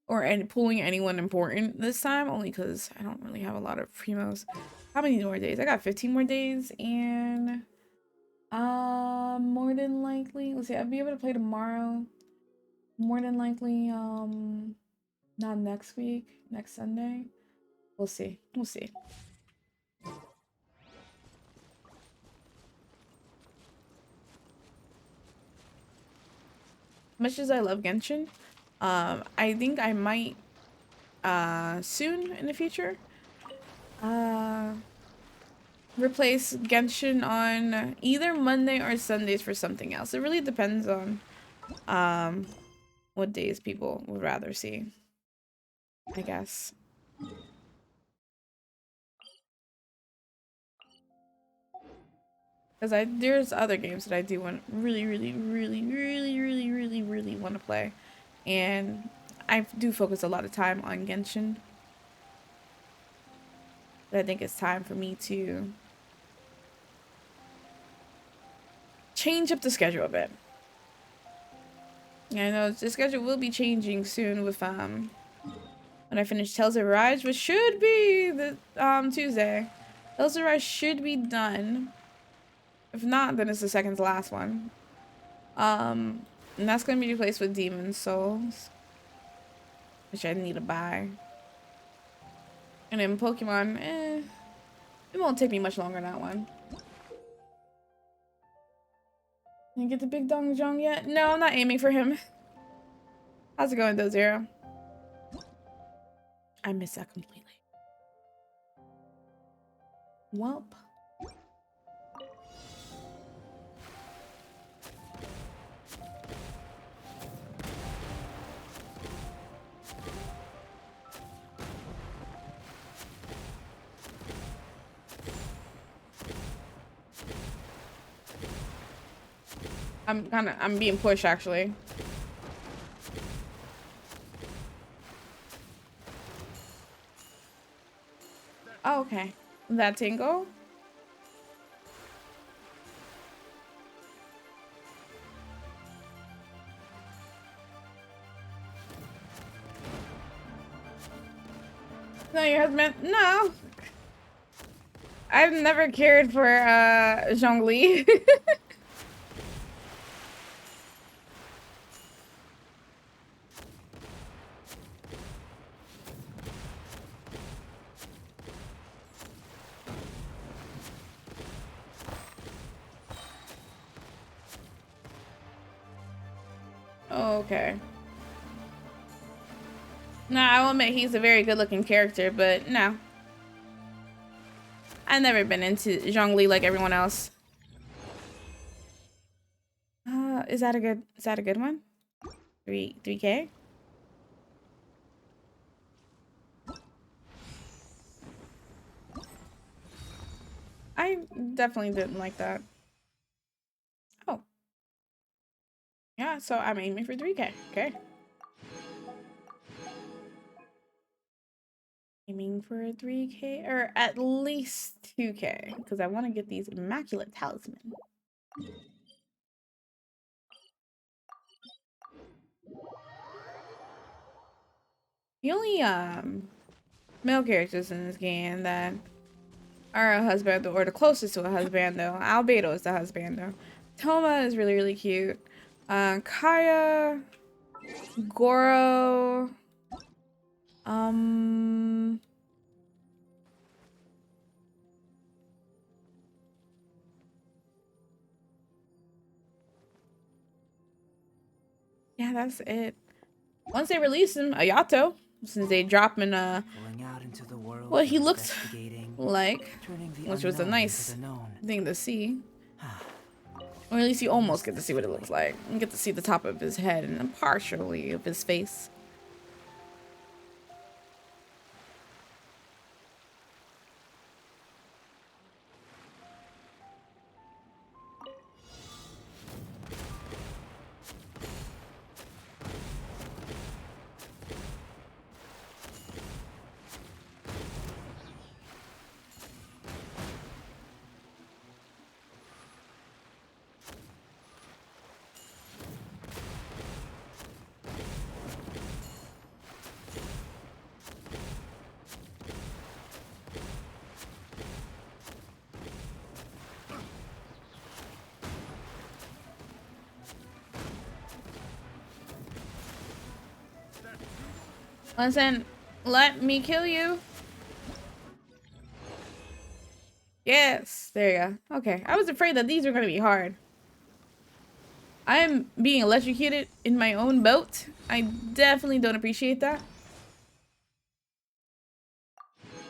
or pulling anyone important this time, only because I don't really have a lot of primos. How many more days? I got 15 more days, and more than likely, let's see, I'll be able to play tomorrow. More than likely, not next week, next Sunday. We'll see. We'll see. Much as I love Genshin, I think I might soon in the future replace Genshin on either Monday or Sundays for something else. It really depends on what days people would rather see, I guess. Because there's other games that I do want really want to play, and I do focus a lot of time on Genshin. But I think it's time for me to change up the schedule a bit. I know the schedule will be changing soon with when I finish Tales of Arise, which should be the Tuesday. Tales of Arise should be done. If not, then it's the second to last one. And that's gonna be replaced with Demon Souls, which I need to buy. And then Pokemon, it won't take me much longer than that one. You get the big Dong Jong yet? No, I'm not aiming for him. How's it going though, Zero? I missed that completely. Welp. I'm being pushed actually. Oh, okay. That tingle? No, your husband? No. I've never cared for Zhongli. Okay. Nah, I will admit he's a very good-looking character, but no. I've never been into Zhongli like everyone else. Is that a good one? 3K? I definitely didn't like that. Oh. Yeah, so I'm aiming for 3K. Okay. Aiming for a 3K or at least 2K because I want to get these immaculate talisman. The only male characters in this game that are a husband or the closest to a husband though. Albedo is the husband though. Toma is really cute. Kaya, Goro, yeah, that's it. Once they release him, Ayato, since they drop in what he looks like, which was a nice thing to see. Or at least you almost get to see what it looks like. You get to see the top of his head and partially of his face. Listen, let me kill you. Yes, there you go. Okay, I was afraid that these were gonna be hard. I am being electrocuted in my own boat. I definitely don't appreciate that.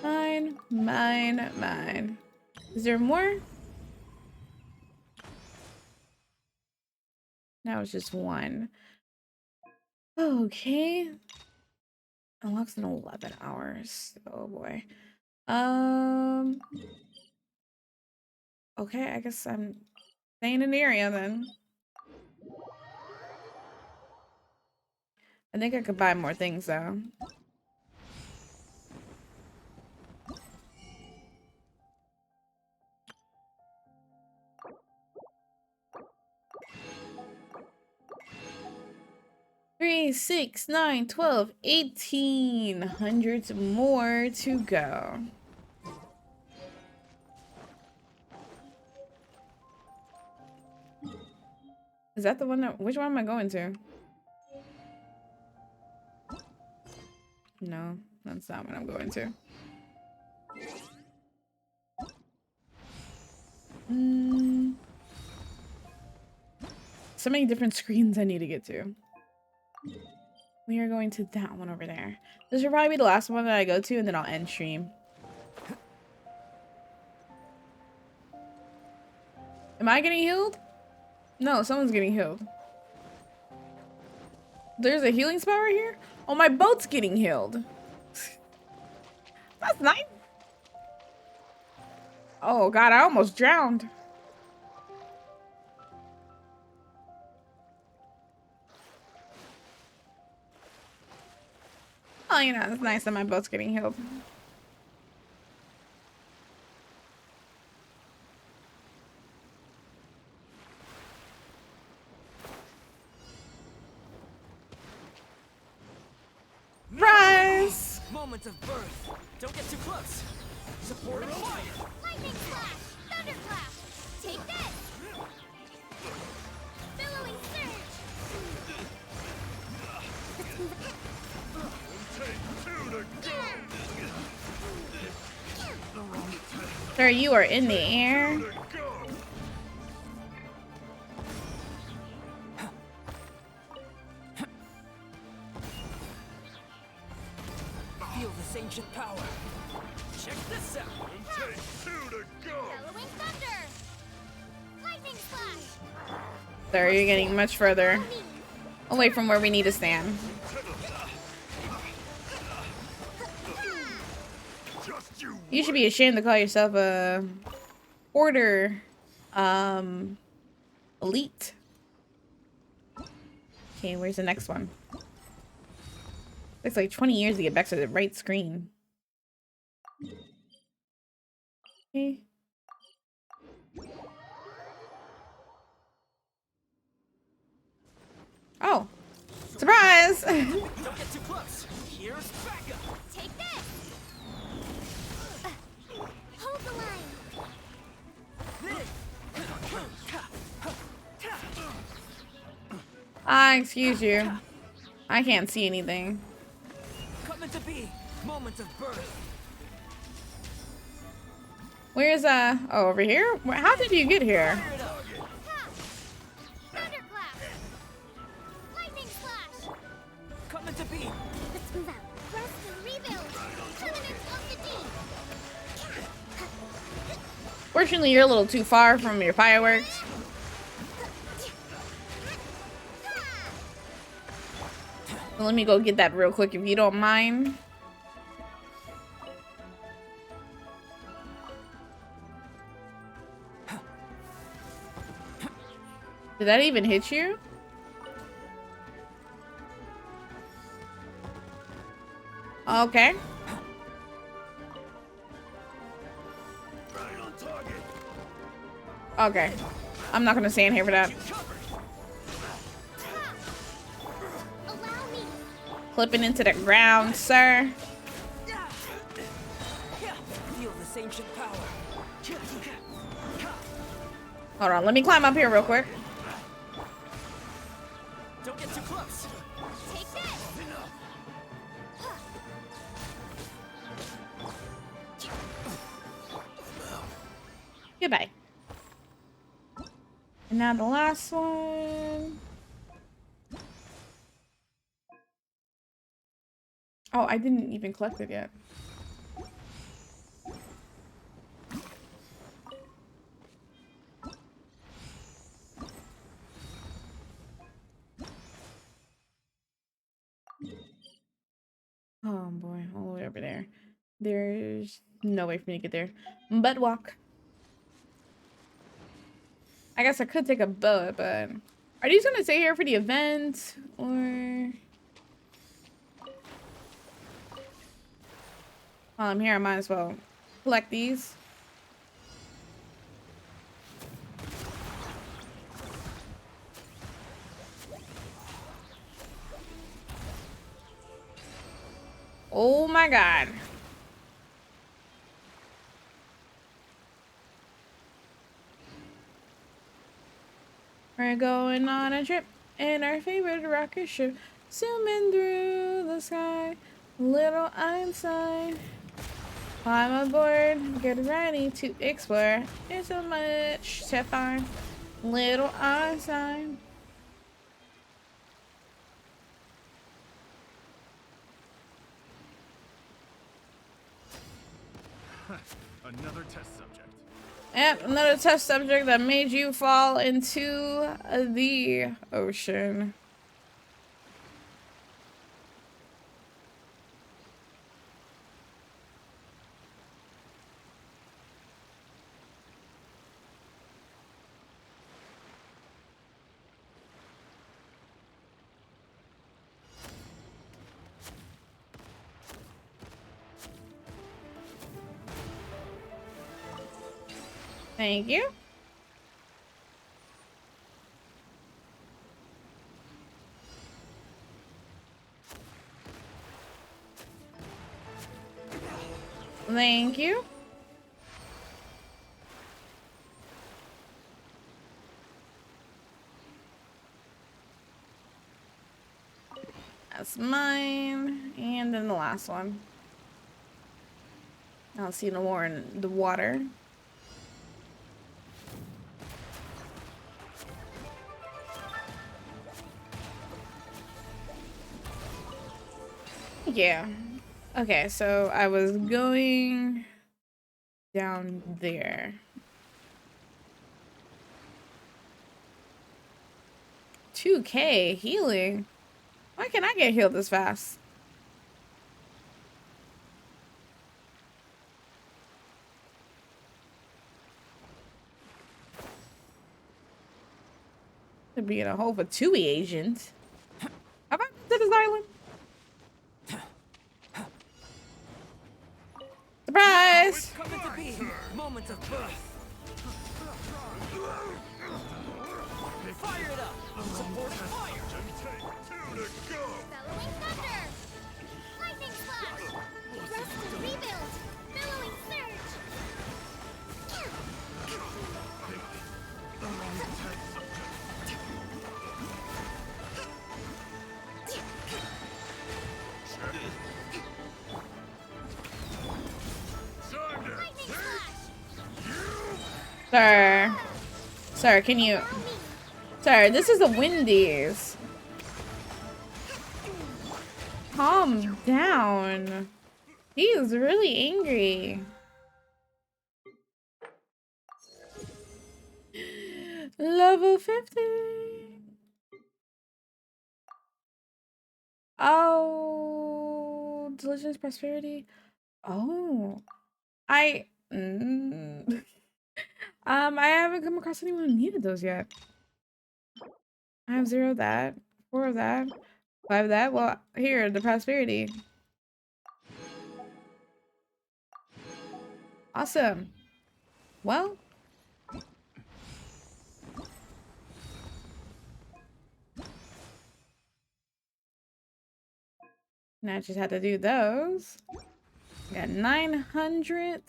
Mine, mine, mine. Is there more? Now it's just one. Okay. Unlocks in 11 hours. Oh boy. Okay, I guess I'm staying in the area then. I think I could buy more things though. Three, 6, 9, 12, 18. Hundreds more to go. Is that the one that, which one am I going to? No, that's not what I'm going to. So many different screens I need to get to. We are going to that one over there. This will probably be the last one that I go to, and then I'll end stream. Am I getting healed? No, someone's getting healed. There's a healing spot right here? Oh, my boat's getting healed. That's nice. Oh god, I almost drowned. Oh, you know, it's nice that my boat's getting healed. Rise! Moments of birth. Don't get too close. Support required. Lightning flash! Thunderclap! Take this! Billowing surge! Sir, you are in the air. Feel this ancient power. Check this out. Take two to go. Bellowing thunder! Lightning flash! Sir, you're getting much further away from where we need to stand. You should be ashamed to call yourself a order elite. Okay, where's the next one? Looks like 20 years to get back to the right screen. Okay. Oh, surprise! Don't get too close. Here's backup. Take this! Hold the line! Excuse you. I can't see anything. Coming to be. Moments of birth. Where's oh, over here? How did you get here? Thunderclap! Lightning flash! Coming to be. Let's move out. Rest and rebuild! Covenant of the deep! Fortunately, you're a little too far from your fireworks. So let me go get that real quick if you don't mind. Did that even hit you? Okay. Okay. I'm not gonna stand here for that. Clipping into the ground, sir. Feel this ancient power. Hold on, let me climb up here real quick. Don't get too close. Take this! Goodbye. And now the last one. Oh, I didn't even collect it yet. Oh boy, all the way over there. There's no way for me to get there. But walk. I guess I could take a boat, but are these gonna stay here for the event or? While I'm here, I might as well collect these. Oh my god. We're going on a trip in our favorite rocket ship, zooming through the sky. Little Einstein. Climb aboard, get ready to explore. There's so much to find. Little Einstein. Another test subject. Yep, another test subject that made you fall into the ocean. Thank you. Thank you. That's mine. And then the last one. I don't see no more in the water. Yeah. Okay, so I was going down there. 2K healing? Why can't I get healed this fast? To be in a hole for 2 agent. Have I been to this island? Surprise! Coming to be moments of birth. Fire it up! Support fire! Two to go! Bellowing thunder! Lightning flash! Rest and rebuild! Billowing surge! Lightning flash! Sir. Sir, can you... Sir, this is the Windies. Calm down. He is really angry. Level 50. Oh, delicious prosperity. Oh, I I haven't come across anyone who needed those yet. I have 0 of that, 4 of that, 5 of that. Well, here, the prosperity. Awesome. Well, now I just had to do those. Got 900.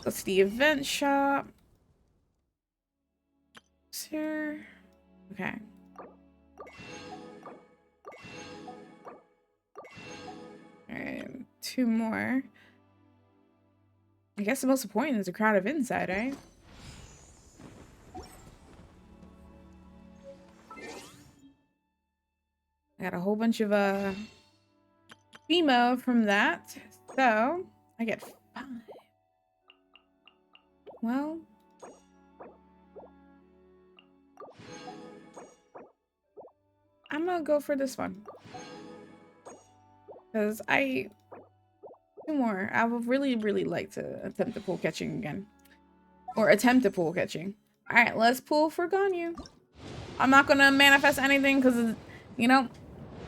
That's the event shop. Here. Okay. 2 more. I guess the most important is the crowd of inside, right? I got a whole bunch of FEMO from that. So I get 5. Well, I'm gonna go for this one. Because 2 more. I would really, really like to attempt the pool catching again. Or attempt to pool catching. Alright, let's pull for Ganyu. I'm not gonna manifest anything because, you know,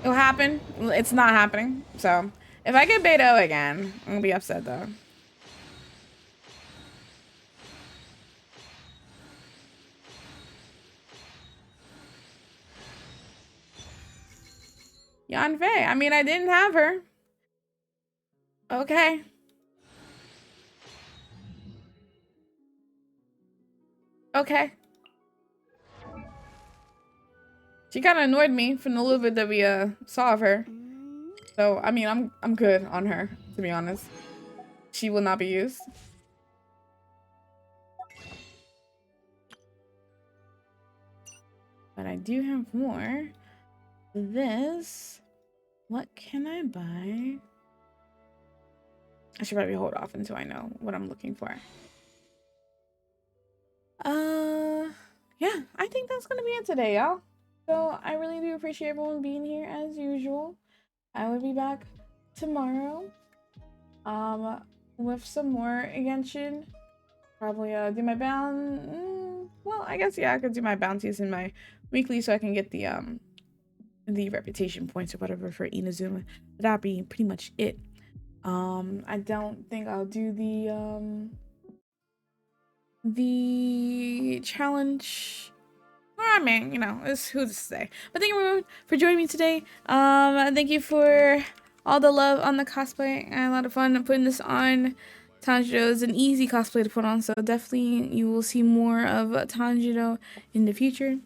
it'll happen. It's not happening. So, if I get Beto again, I'm gonna be upset though. Yanfei. I mean, I didn't have her. Okay. Okay. She kind of annoyed me from the little bit that we saw of her. So, I mean, I'm good on her, to be honest. She will not be used. But I do have more. This. What can I buy? I should probably hold off until I know what I'm looking for. Yeah, I think that's gonna be it today, y'all. So I really do appreciate everyone being here as usual. I will be back tomorrow. With some more Genshin. Probably do my bound. Well, I guess yeah, I could do my bounties in my weekly so I can get the reputation points or whatever for Inazuma. But that'll be pretty much it. I don't think I'll do the challenge. I mean, you know, it's who's to say. But thank you everyone for joining me today. Thank you for all the love on the cosplay. I had a lot of fun putting this on. Tanjiro is an easy cosplay to put on, so definitely you will see more of Tanjiro in the future.